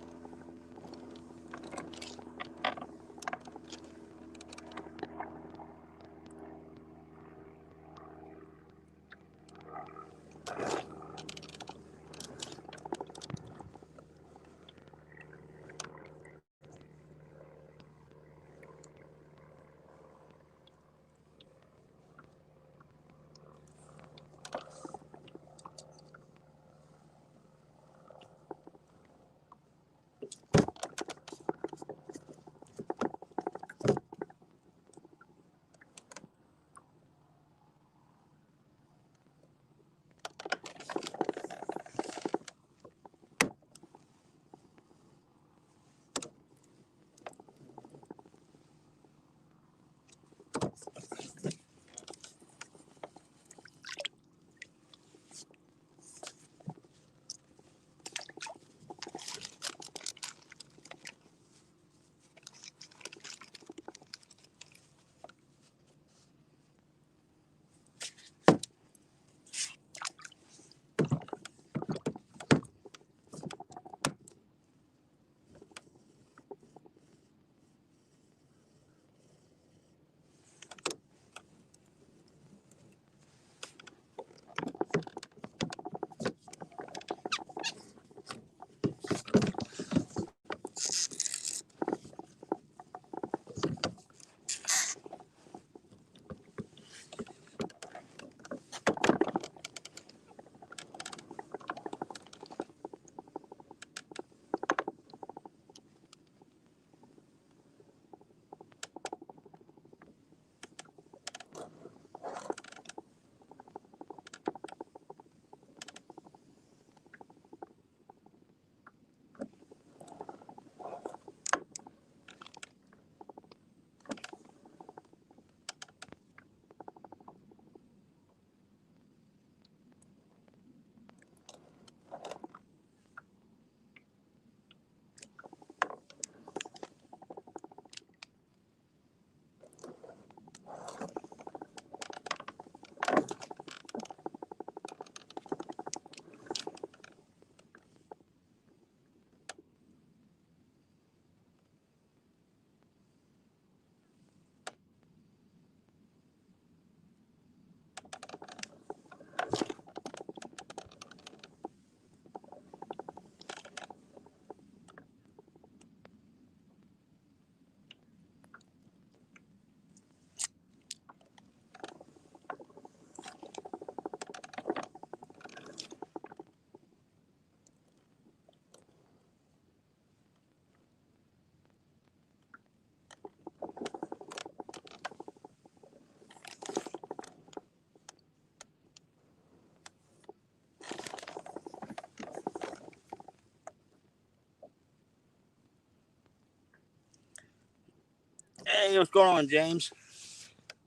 Hey, what's going on, James?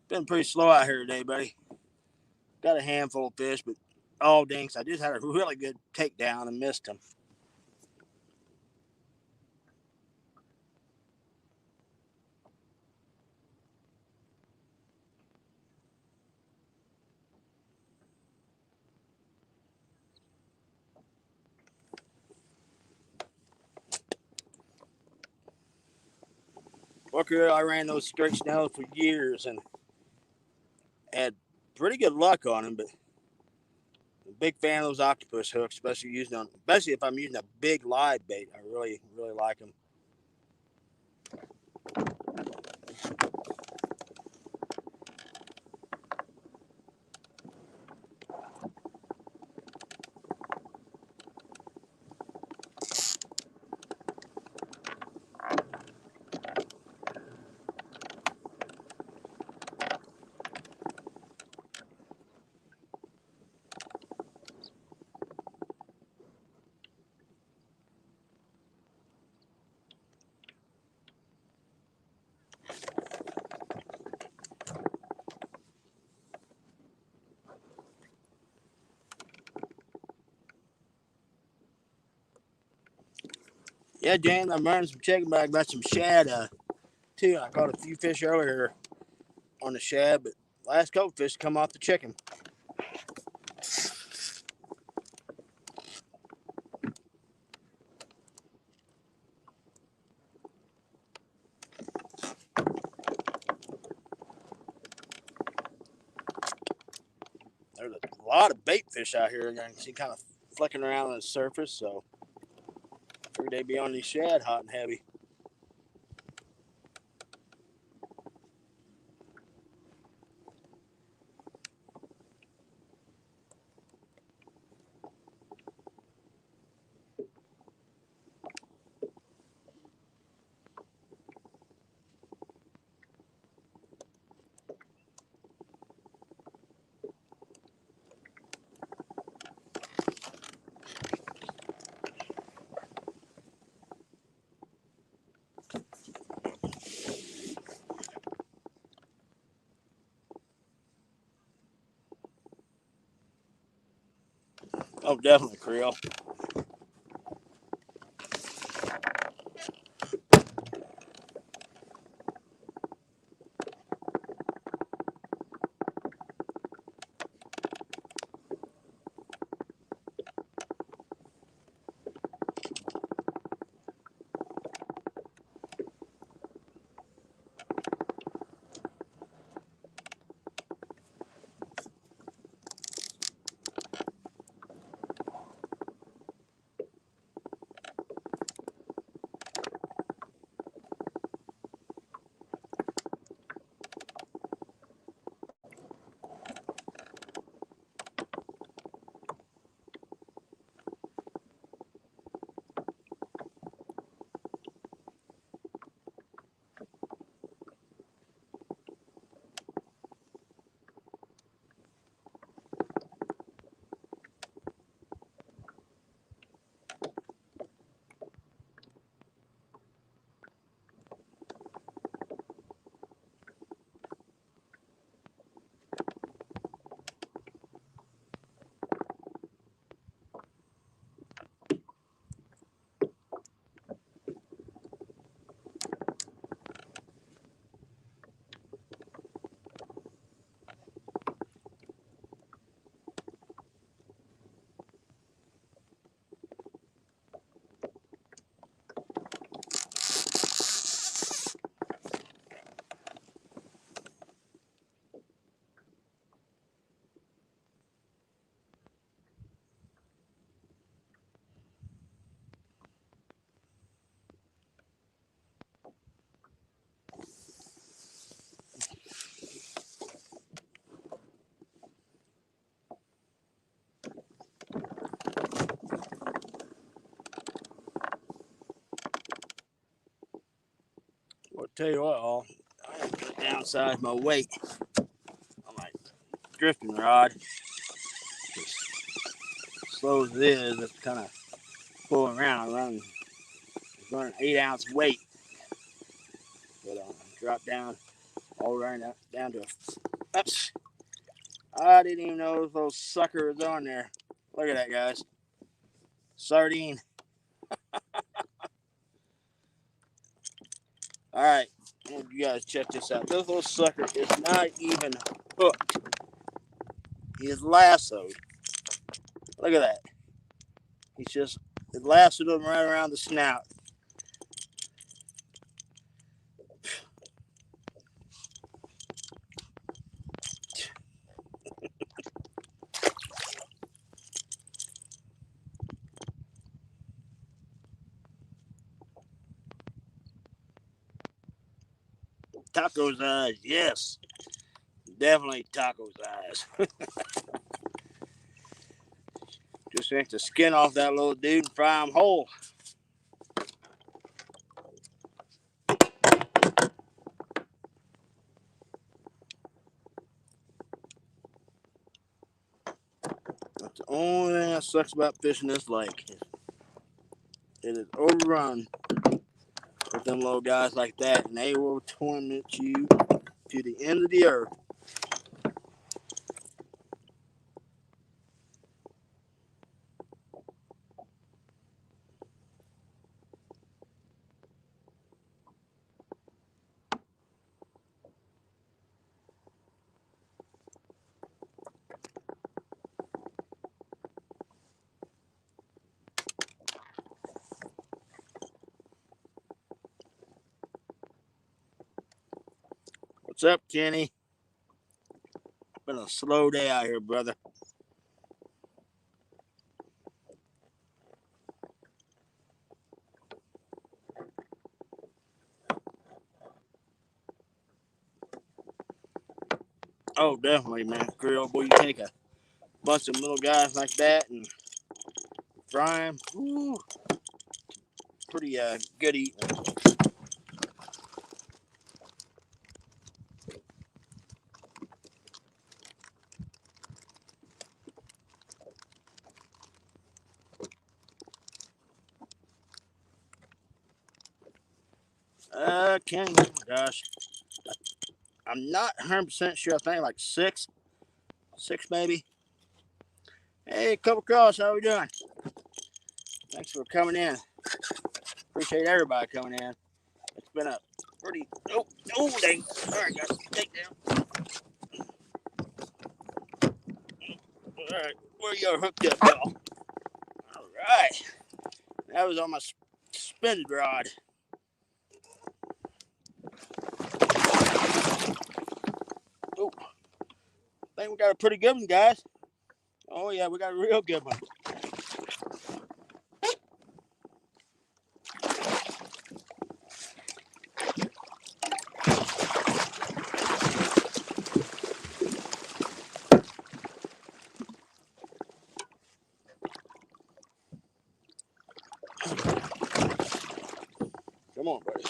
Been pretty slow out here today, buddy. Got a handful of fish, but oh, dinks, I just had a really good takedown and missed him. Walker, I ran those straight snails for years and had pretty good luck on them, but I'm a big fan of those octopus hooks, especially if I'm using a big live bait. I really, really like them. Yeah, James, I'm running some chicken, but I got some shad too. I caught a few fish earlier on the shad, but last couple fish come off the chicken. There's a lot of bait fish out here. I can see kind of flicking around on the surface, so I figured they'd be on these shad hot and heavy. Oh, definitely, Creel. Well, tell you what, I have to downsize my weight on my drifting rod. As slow as it is, it's kind of pulling around. I'm running 8-ounce weight. But Drop down all around down to a. Oops. I didn't even know those sucker was on there. Look at that, guys. Sardine. All right, you guys check this out. This little sucker is not even hooked. He is lassoed. Look at that. He's just it lassoed him right around the snout. Taco's eyes, yes, definitely Taco's eyes. Just take the skin off that little dude and fry him whole. That's the only thing that sucks about fishing this lake. It is overrun with them little guys like that, and they will torment you to the end of the earth. What's up, Kenny? Been a slow day out here, brother. Oh, definitely, man. Creole, boy, you take a bunch of little guys like that and fry them. Ooh, pretty good eating. Kenny, oh my gosh. I'm not 100% sure. I think like six maybe. Hey, Couple Cross, how we doing? Thanks for coming in. Appreciate everybody coming in. It's been a pretty. Dang. All right, guys, take down. All right, where you hooked up, y'all? All right, that was on my spin rod. Oh, I think we got a pretty good one, guys. Oh yeah, we got a real good one. Come on, buddy.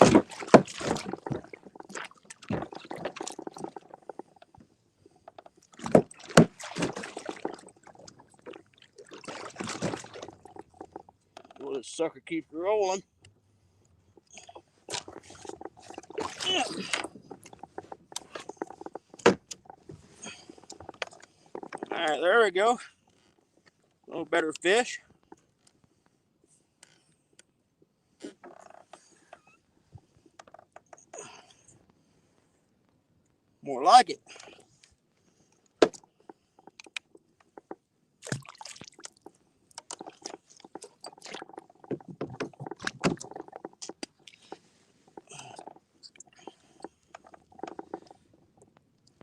Well, this sucker keeps rolling. Yeah. All right, there we go. A little better fish. More like it.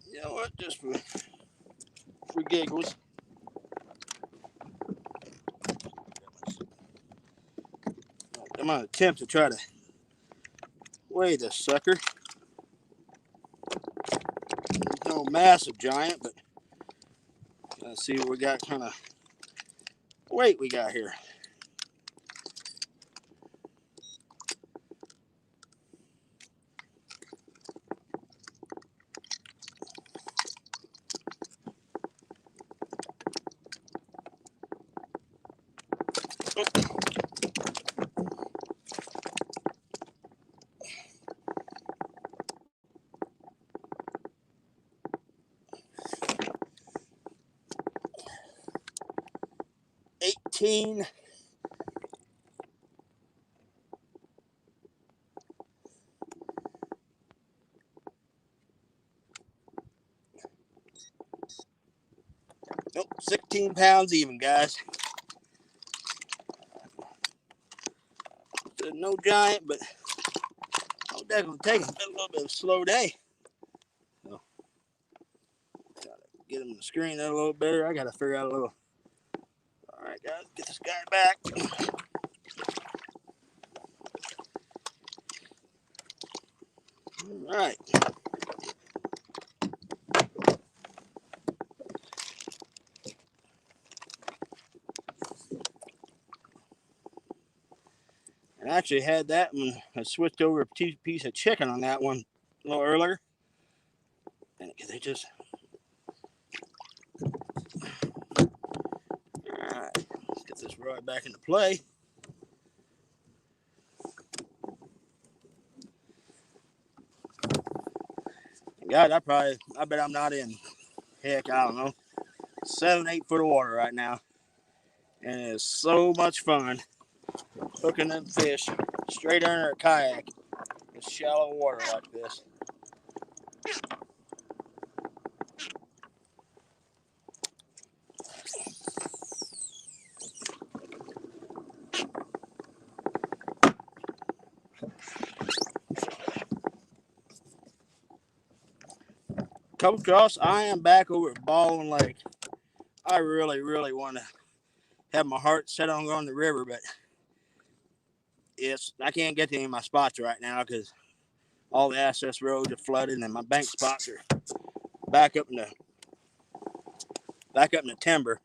You know what? Just for giggles. I'm gonna attempt to try to weigh this sucker. He's no massive giant, but let's see what we got kind of weight we got here. 17. Nope, 16 pounds even, guys. No giant, but I'll definitely take a little bit of a slow day. So, gotta get him on the screen there a little better. I gotta figure out a little. All right, guys, get this guy back. All right. I actually had that one. I switched over a piece of chicken on that one a little earlier. And they just. Alright, let's get this rod back into play. God, I bet I'm not in, heck, I don't know, 7-8 foot of water right now. And it is so much fun hooking them fish straight under a kayak in shallow water like this. Couple Cross, I am back over at Baldwin Lake. I really, really want to have my heart set on going to the river, but I can't get to any of my spots right now because all the access roads are flooded and my bank spots are back up in the timber.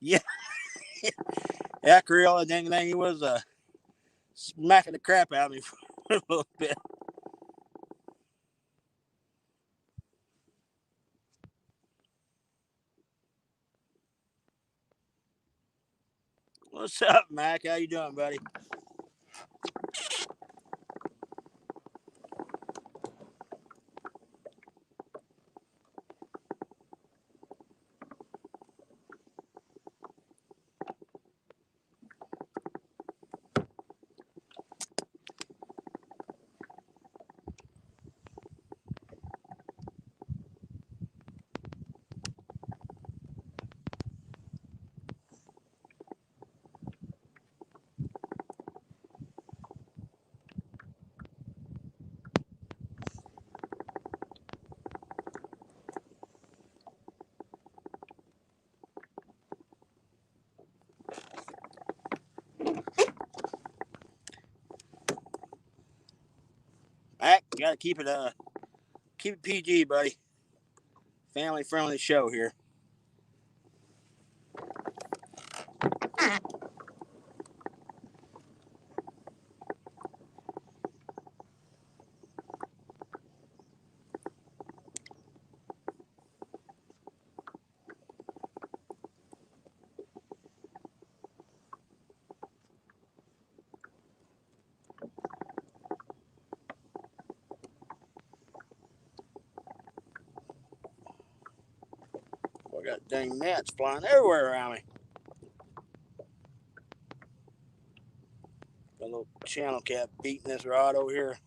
Yeah, yeah, Creel, I think he was smacking the crap out of me for a little bit. What's up, Mac? How you doing, buddy? Mac, you gotta keep it PG, buddy. Family friendly show here. I got dang gnats flying everywhere around me. Got a little channel cat beating this rod over here.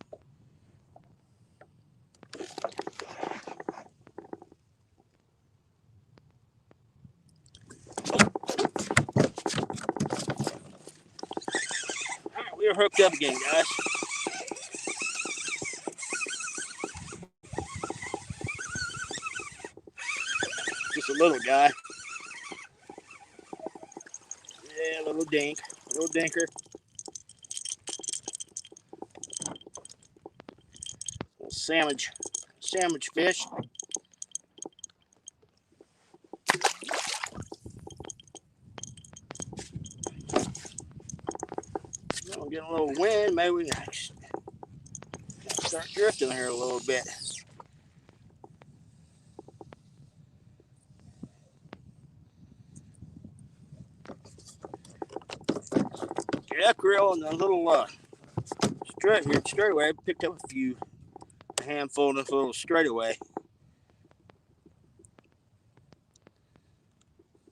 Alright, we're hooked up again, guys. Just a little guy. Yeah, little dinker. Little sandwich fish. I'm getting a little wind. Maybe we can start drifting here a little bit. Yeah, Krill and the little straightaway. I picked up a handful of this little straightaway.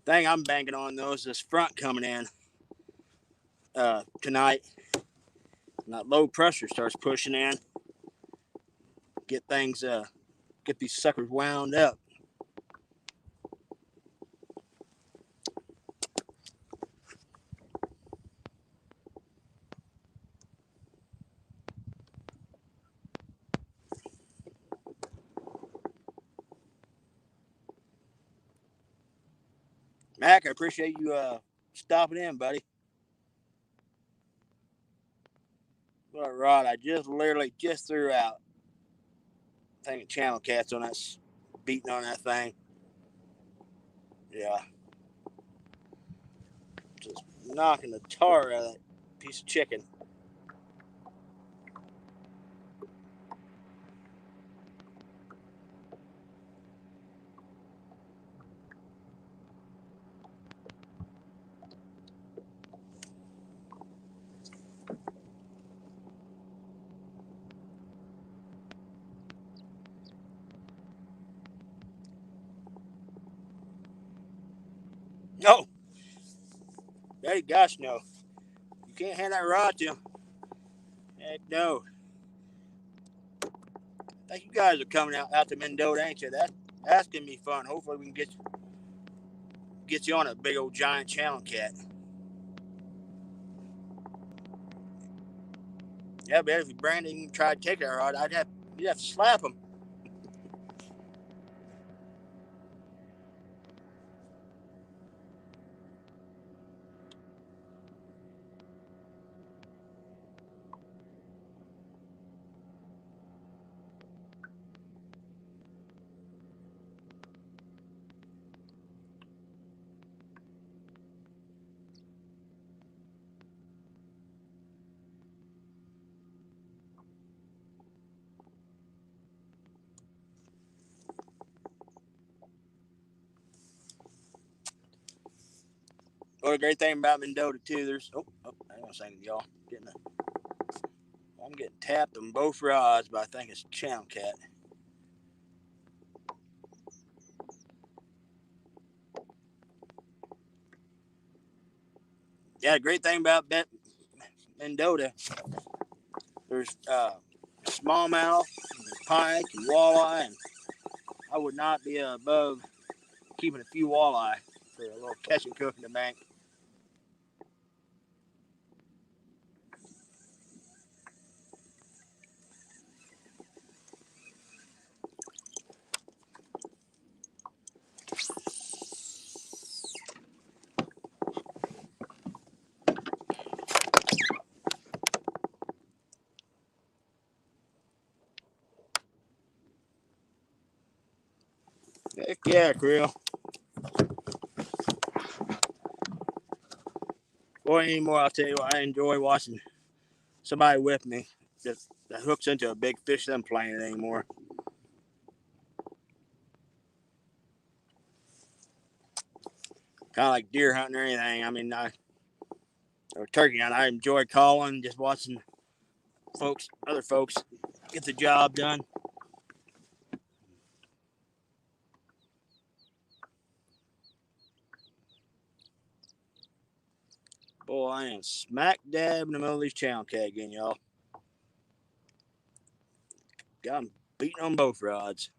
Thing I'm banking on though is this front coming in tonight. And that low pressure starts pushing in. Get things, get these suckers wound up. Mac, I appreciate you stopping in, buddy. What a rod I literally just threw out. I think channel cats on that, beating on that thing. Yeah. Just knocking the tar out of that piece of chicken. No. Daddy, gosh, no. You can't hand that rod to him. Heck no. I think you guys are coming out to Mendota, ain't you? That's gonna be fun. Hopefully we can get you on a big old giant channel cat. Yeah, but if Brandon tried to take that rod, you'd have to slap him. Or the great thing about Mendota too, there's hang on a second, y'all. I'm getting tapped on both rods, but I think it's a channel cat. Yeah, the great thing about Mendota, there's smallmouth, pike, and walleye, and I would not be above keeping a few walleye for a little catch and cook in the bank. Heck yeah, Creel. Boy, anymore, I'll tell you what, I enjoy watching somebody with me that hooks into a big fish that I'm playing it anymore. Kind of like deer hunting or anything. I mean, or turkey hunting. I enjoy calling, just watching other folks get the job done. Boy, I am smack dab in the middle of these channel cat again, y'all. Got them beating on both rods.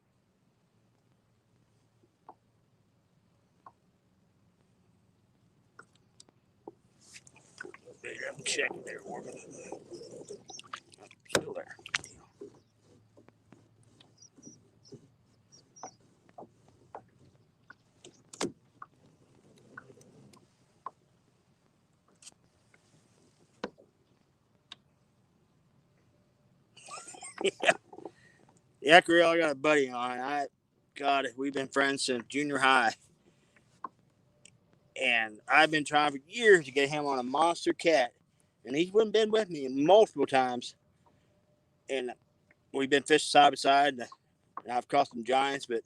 I'm checking there. Still there. Yeah, Creel, I got a buddy on. God, we've been friends since junior high. And I've been trying for years to get him on a monster cat. And he's been with me multiple times. And we've been fishing side by side. And I've caught some giants, but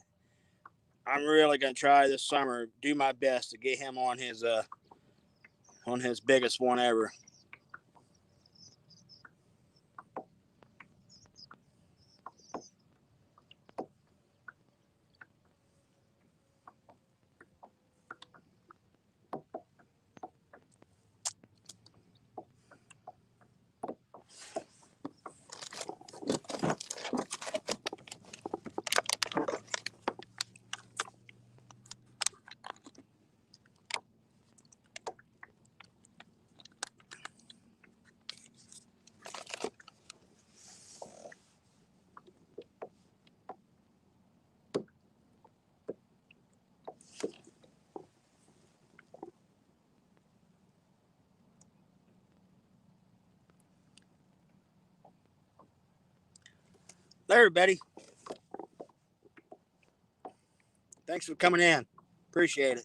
I'm really gonna try this summer, do my best to get him on his biggest one ever. Later, Betty. Thanks for coming in. Appreciate it.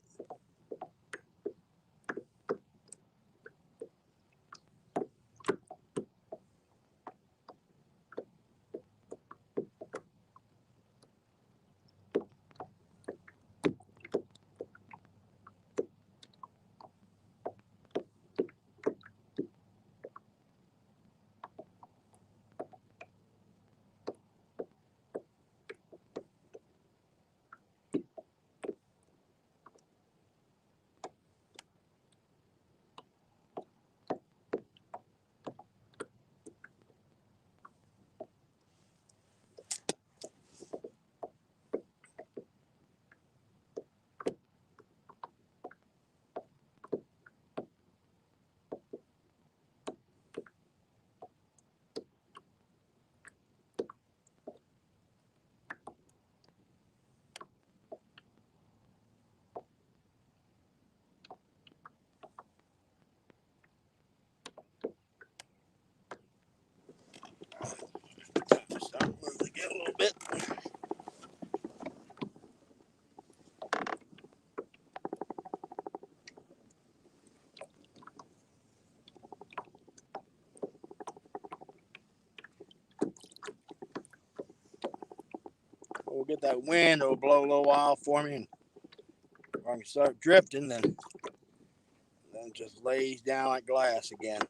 Start moving again a little bit. We'll get that wind. It'll blow a little while for me, and if I can start drifting, then it just lays down like glass again.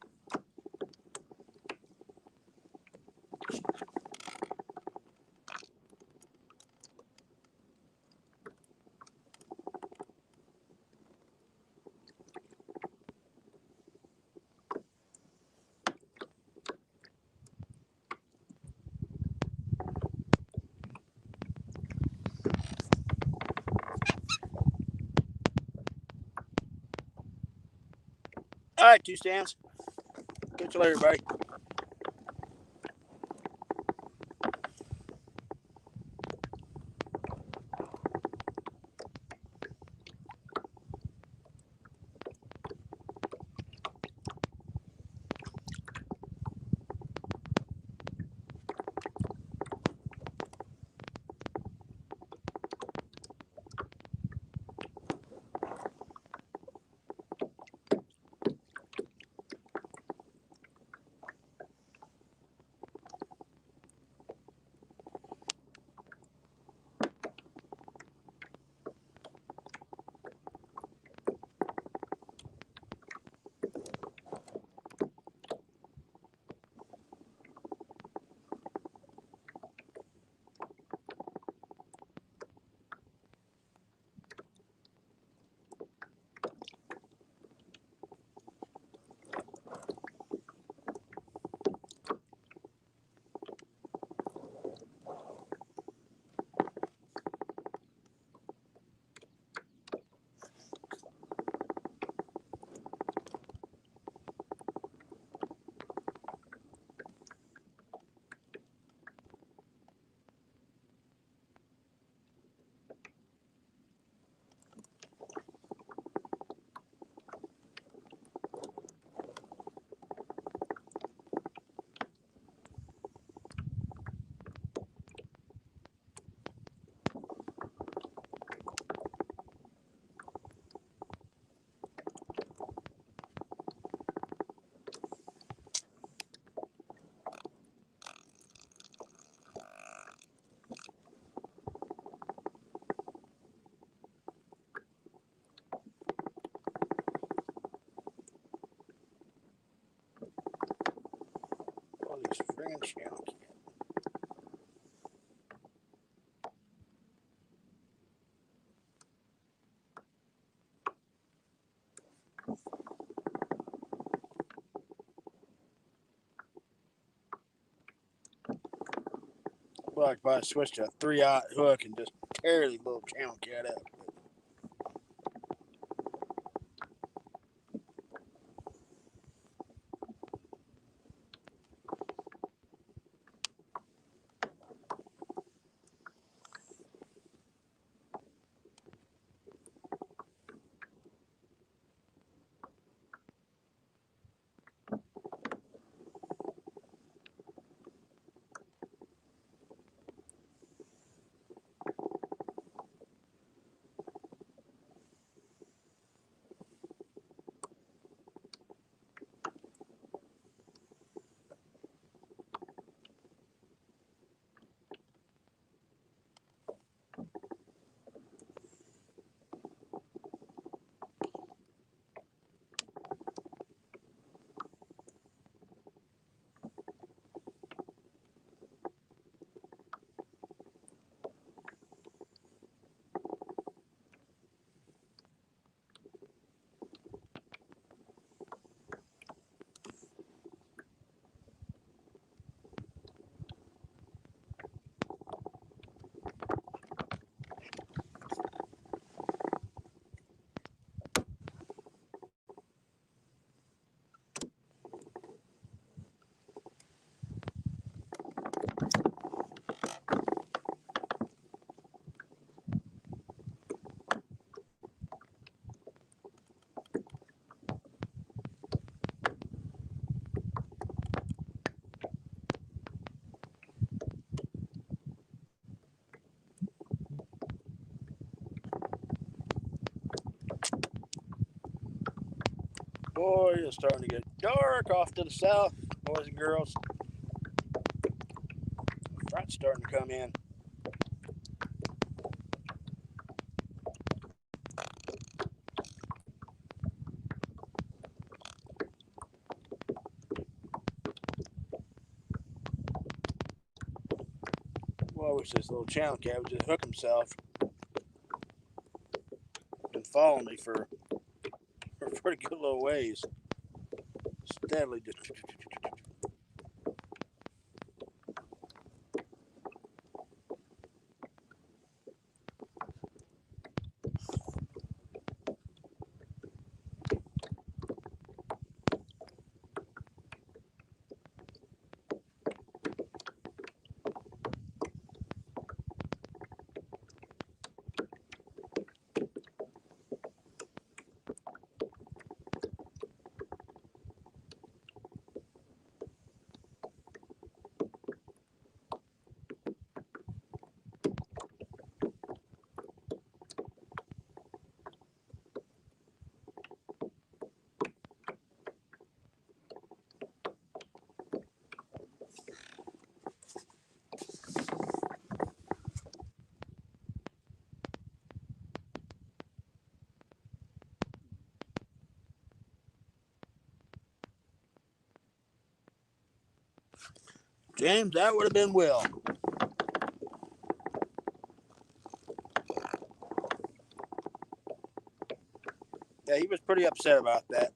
All right, two stands. Catch you later, buddy. All these friggin' channels. Well, I could probably switch to a 3/0 hook and just tear the little channel cat up. Boy, it's starting to get dark off to the south, boys and girls. The front's starting to come in. Well, I wish this little channel cat would just hook himself and follow me for a pretty good little ways. Steadily just. James, that would have been Will. Yeah, he was pretty upset about that.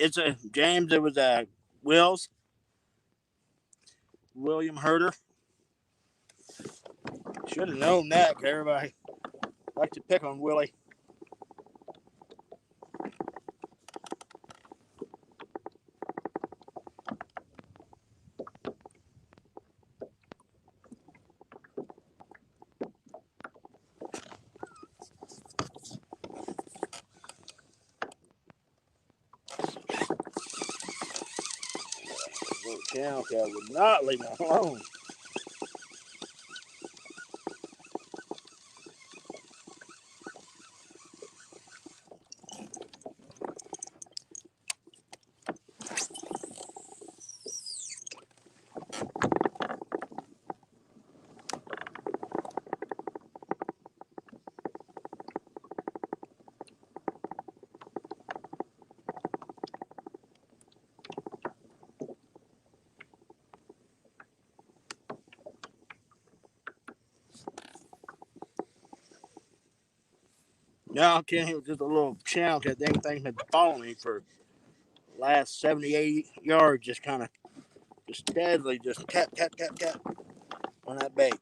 It's a James. It was a Will's William Herder. Should have known that. Everybody likes to pick on Willie. Little channel cat would not leave me alone. No, Kenny was just a little channel cat. That thing had followed me for the last 70, 80 yards, just kind of, just steadily, just tap, tap, tap, tap on that bait.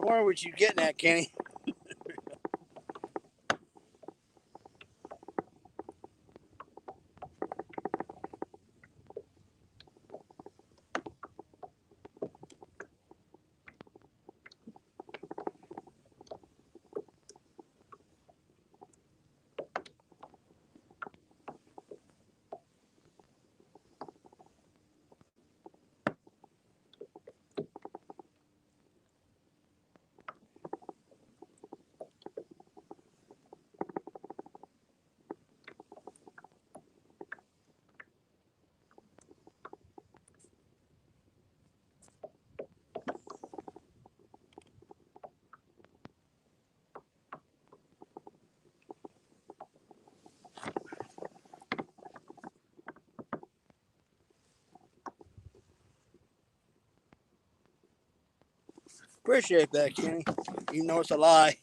wonder what you getting at, Kenny. Appreciate that, Kenny. Even though it's a lie.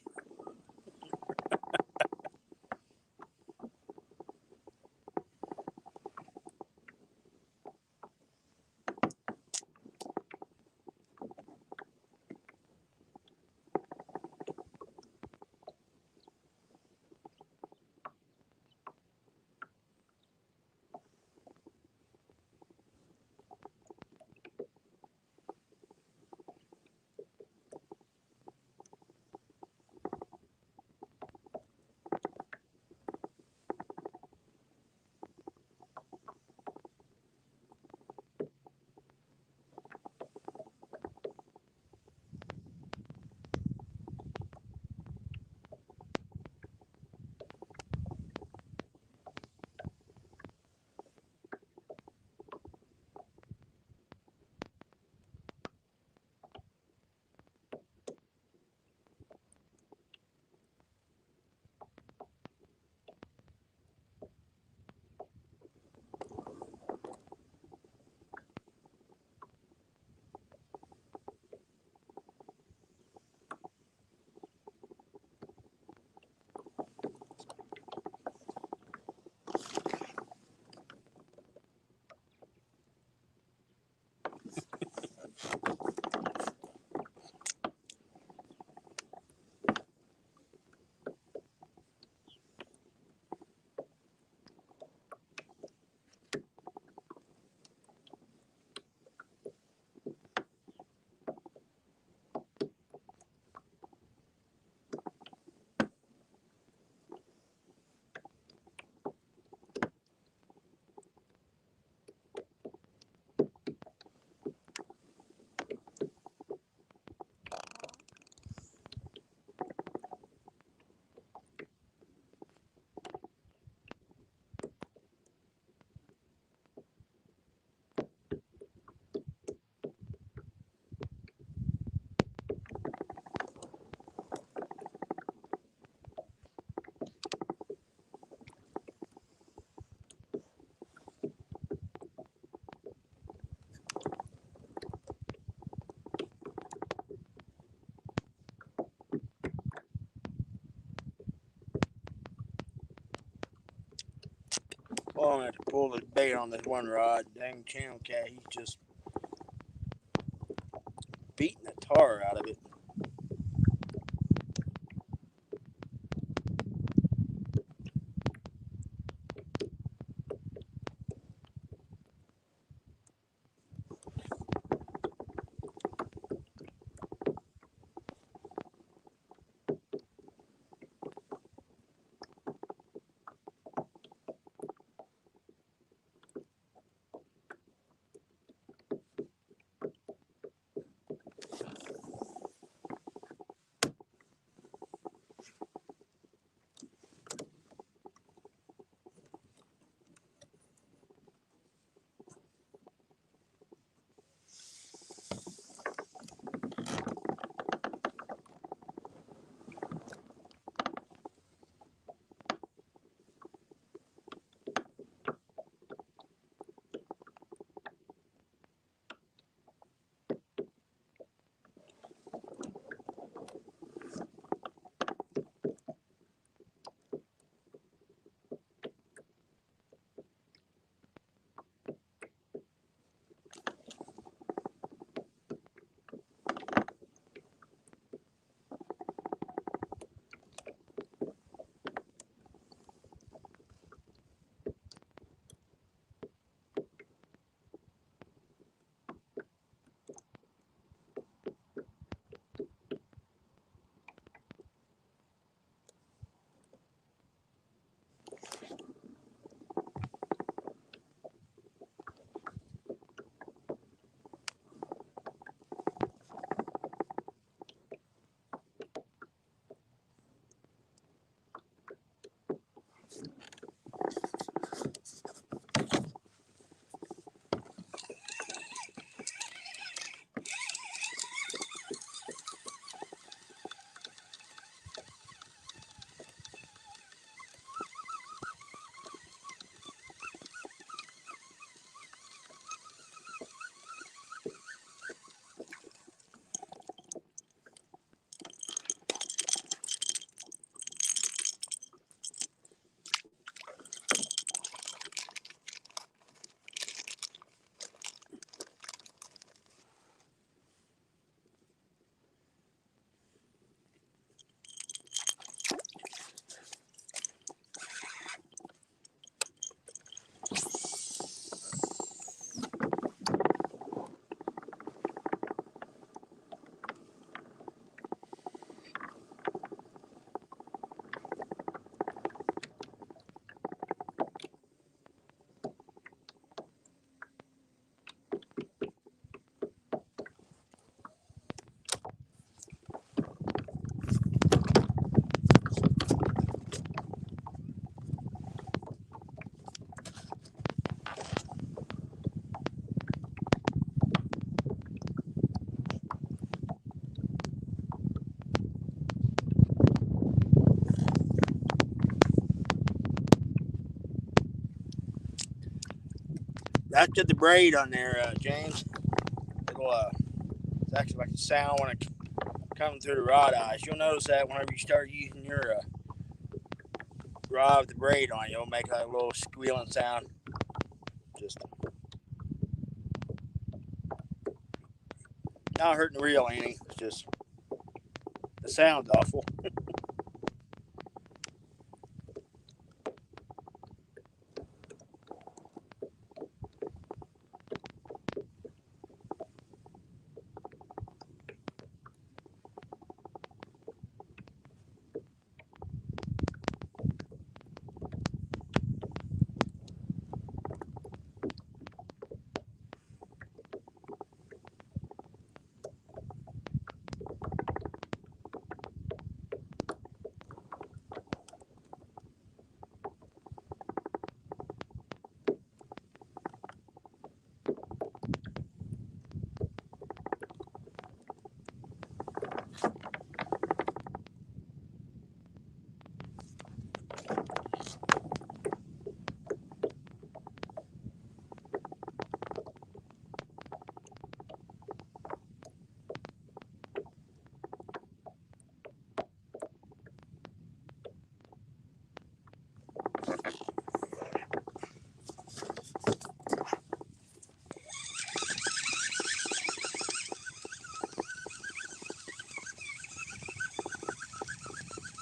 Oh, I'm gonna have to pull the bait on this one rod. Dang channel cat, he's just beating the tar out of it. After the braid on there, James, it'll it's actually like a sound when it comes through the rod eyes. You'll notice that whenever you start using your rod with the braid on, you'll make like a little squealing sound. Just not hurting the reel any. It's just the sound's awful.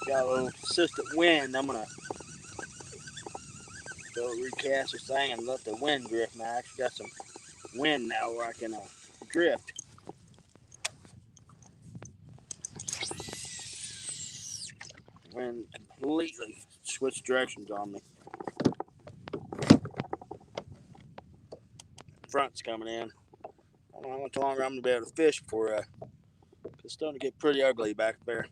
Got a little consistent wind. I'm gonna go recast this thing and let the wind drift. Now I actually got some wind now where I can drift. Wind completely switched directions on me. Front's coming in. I don't know how much longer I'm gonna be able to fish before it's starting to get pretty ugly back there.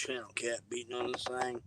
channel cat beating on this thing.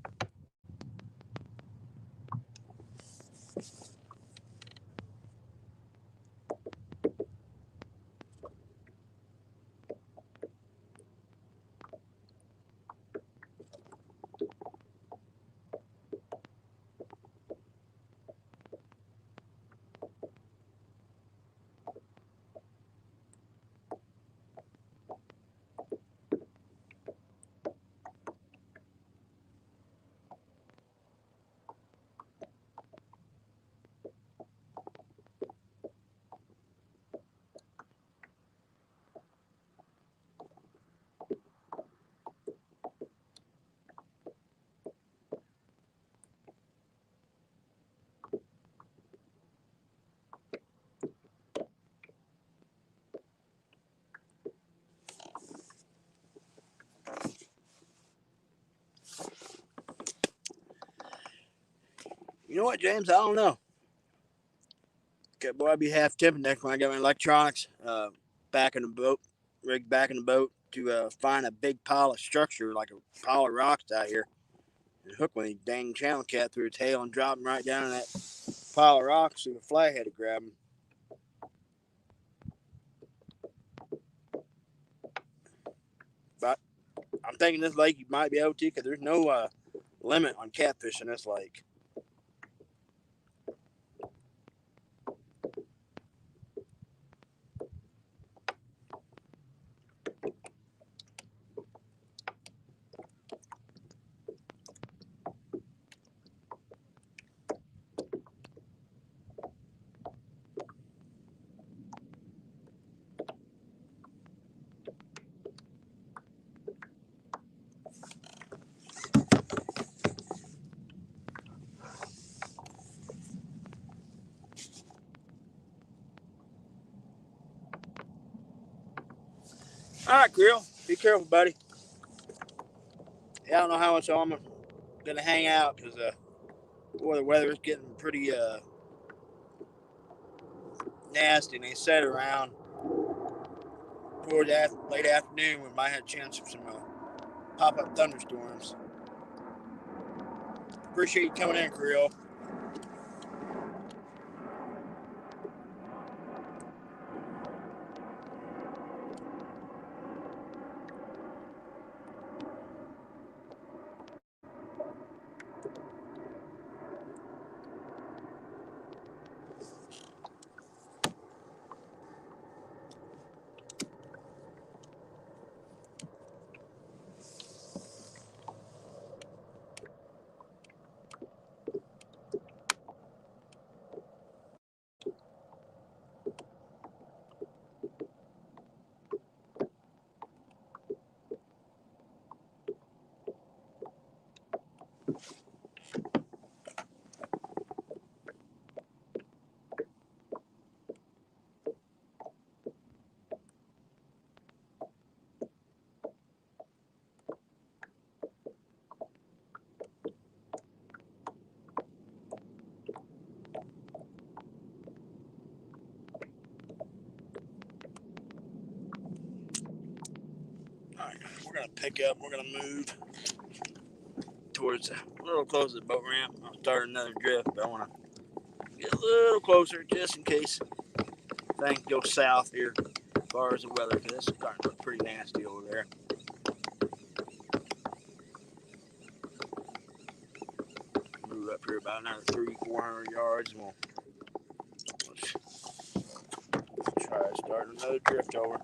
You know what, James? I don't know. Okay, boy, I'd be half tempted next when I get my electronics back in the boat, rigged back in the boat to find a big pile of structure, like a pile of rocks out here, and hook one of these dang channel cat through its tail and drop him right down in that pile of rocks so the flathead to grab him. But I'm thinking this lake you might be able to, because there's no limit on catfish in this lake. All right, Creel, be careful, buddy. Yeah, I don't know how much I'm gonna hang out because boy, the weather is getting pretty nasty, and they said around toward that late afternoon we might have a chance for some pop-up thunderstorms. Appreciate you coming in, Creel. All right, we're gonna pick up. We're gonna move towards a little closer to the boat ramp. I'll start another drift, but I want to get a little closer just in case things go south here as far as the weather, because it's starting to look pretty nasty over there. Move up here about another 300-400 yards, and we'll try to start another drift over.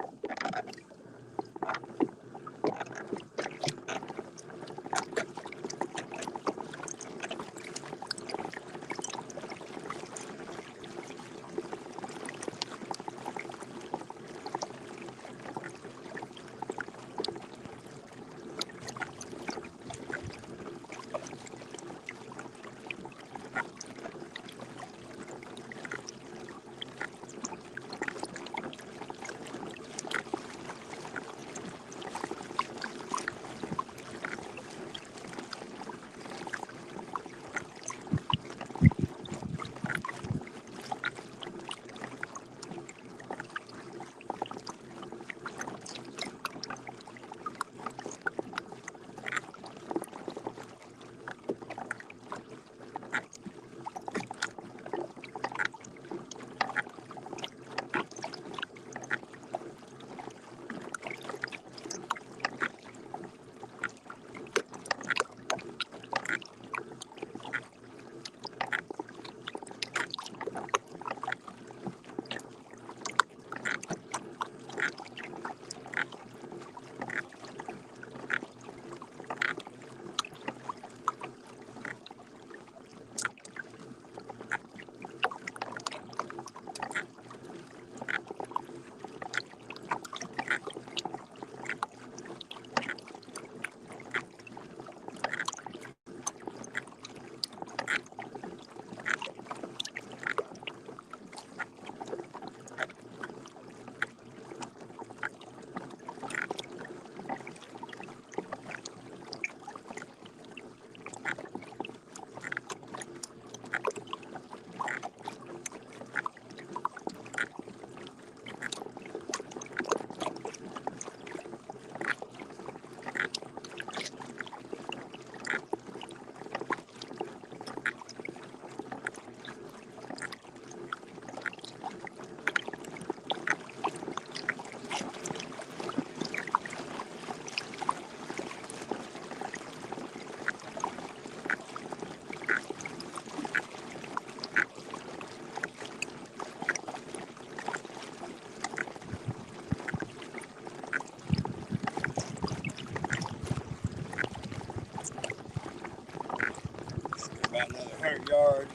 yard.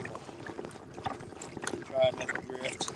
Try another drift.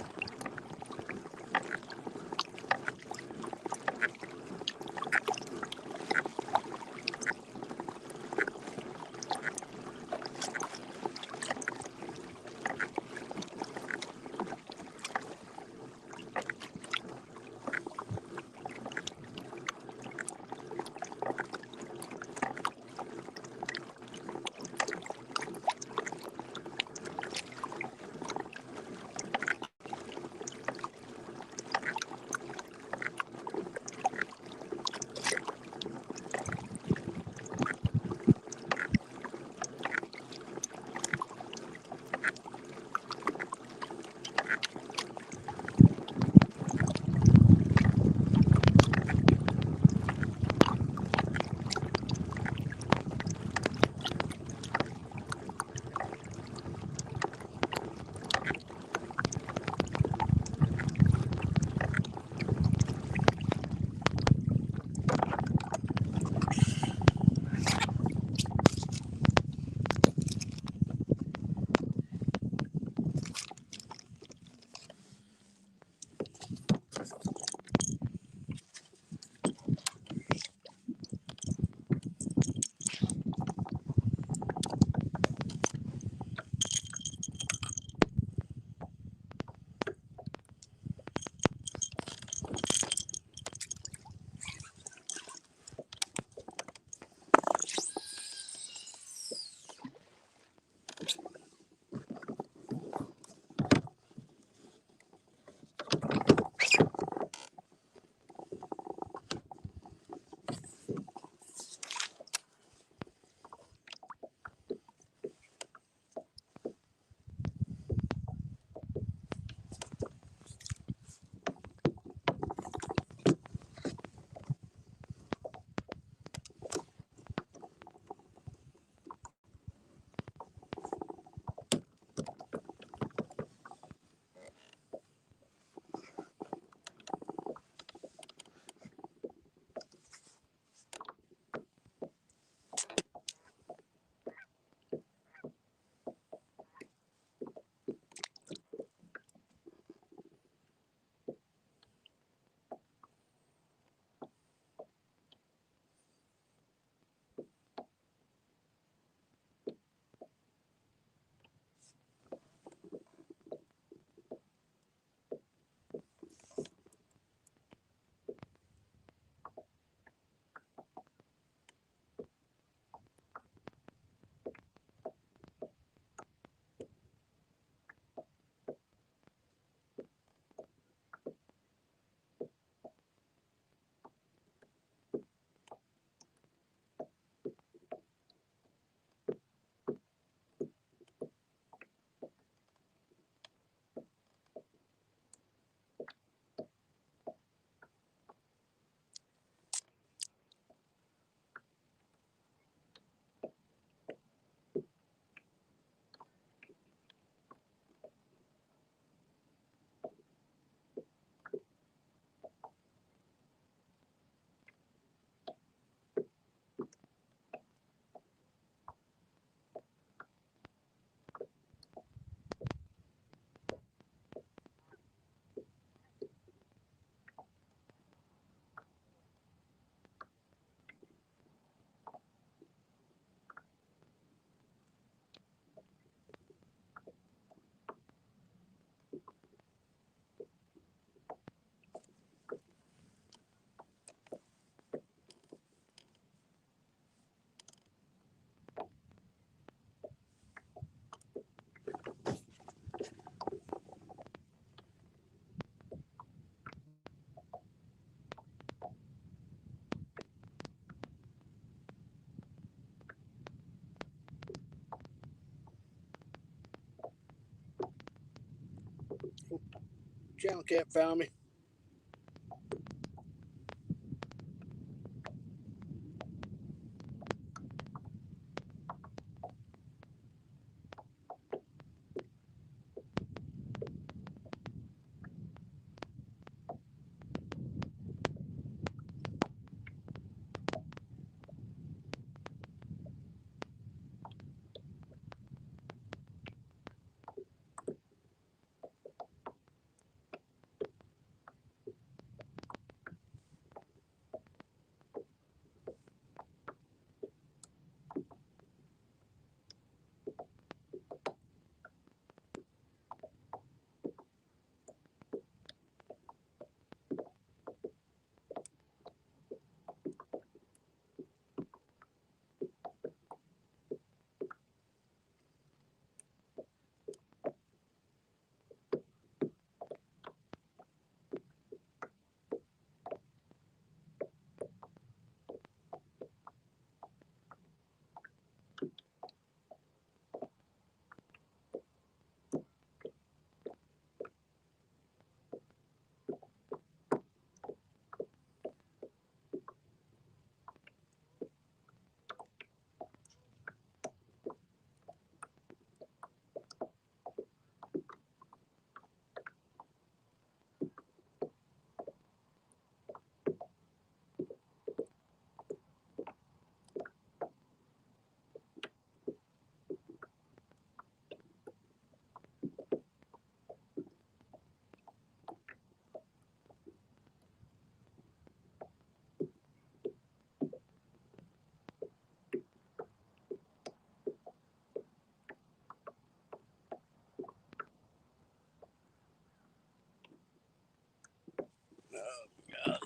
Channel cat found me.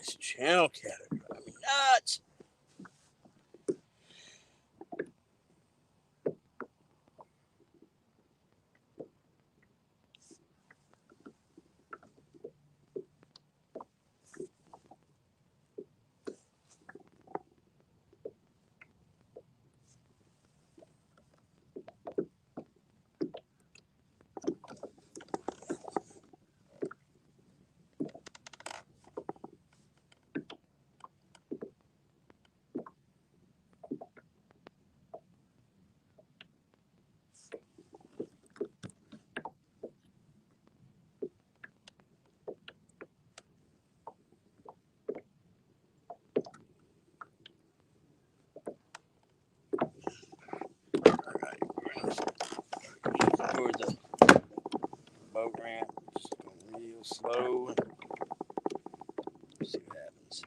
This channel cat is driving me nuts. Towards the boat ramp, just going real slow and see what happens.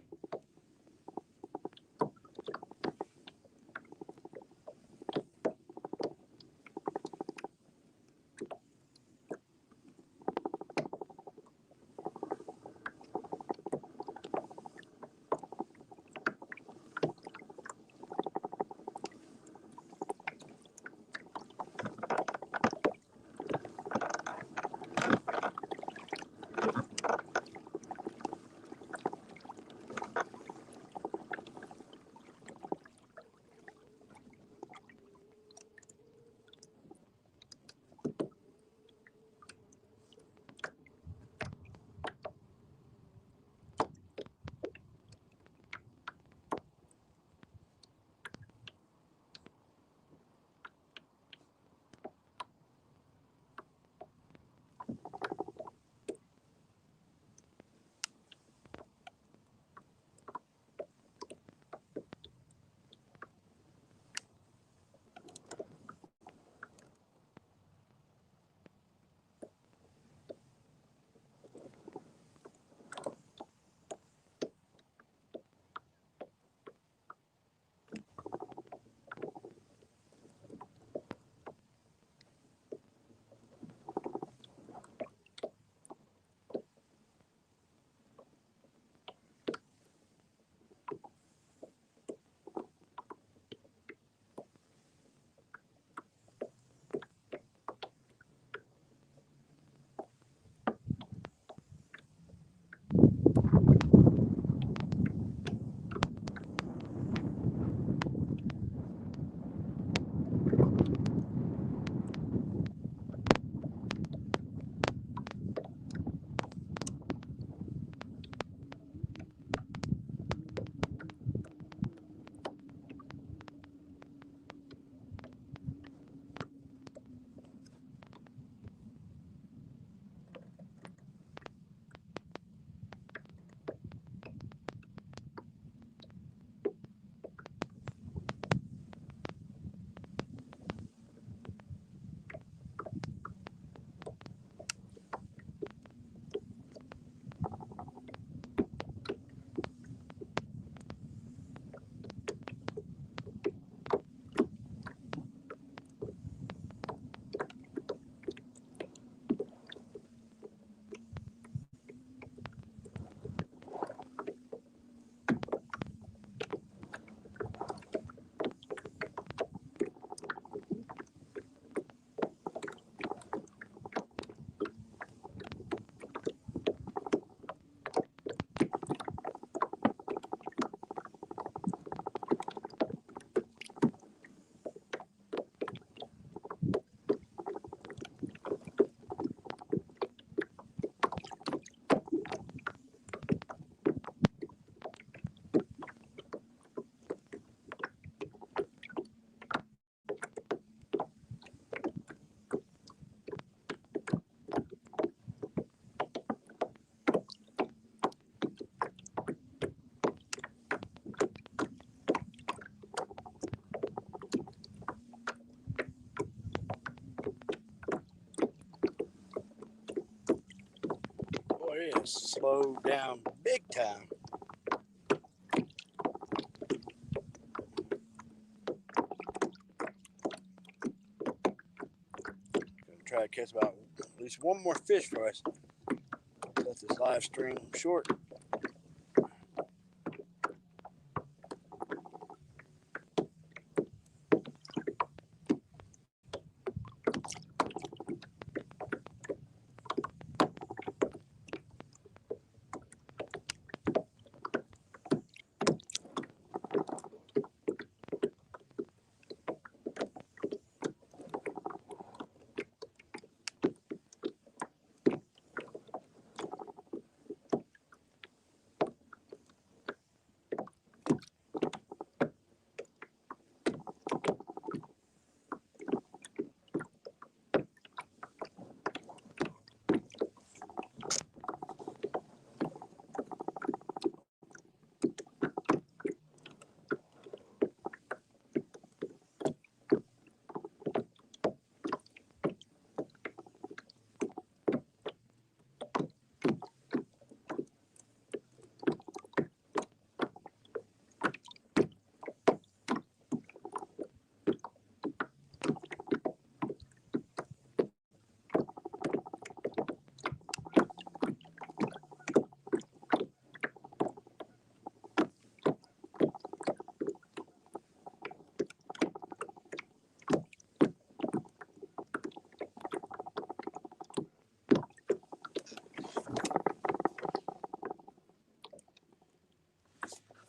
It is slowed down big time. Gonna try to catch about at least one more fish for us. Cut this live stream short.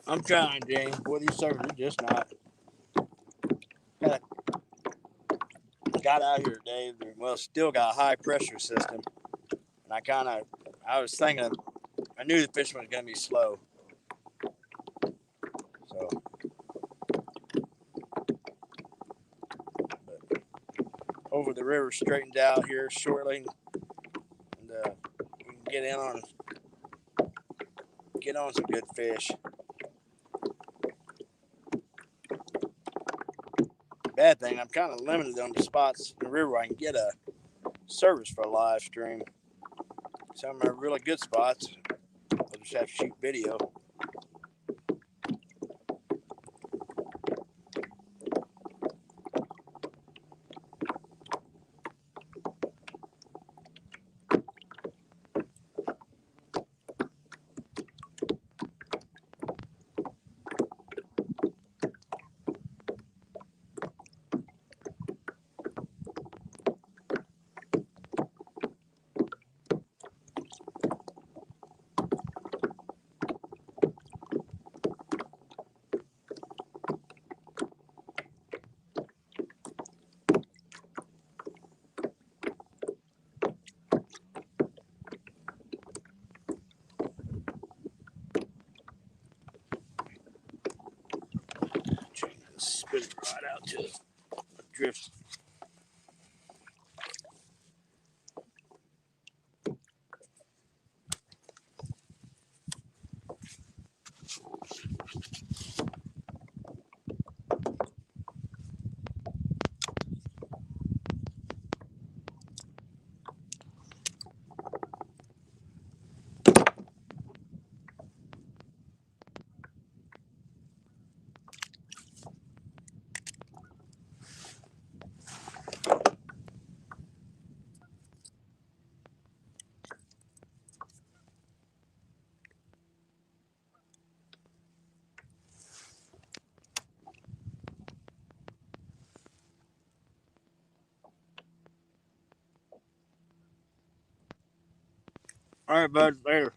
I'm trying, James. Boy, these servers are just not. Got out here today. Well, still got a high pressure system. And I was thinking, I knew the fishing was going to be slow. So, but hopefully the river straightened out here shortly. And we can get on some good fish. Bad thing, I'm kind of limited on the spots in the river where I can get a service for a live stream. Some of them are really good spots. I'll just have to shoot video. Spin it right out to it. Drift. All right, bud. Later.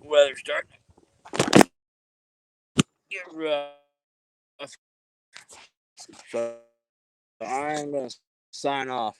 weather's starting to get rough. So I'm going to sign off.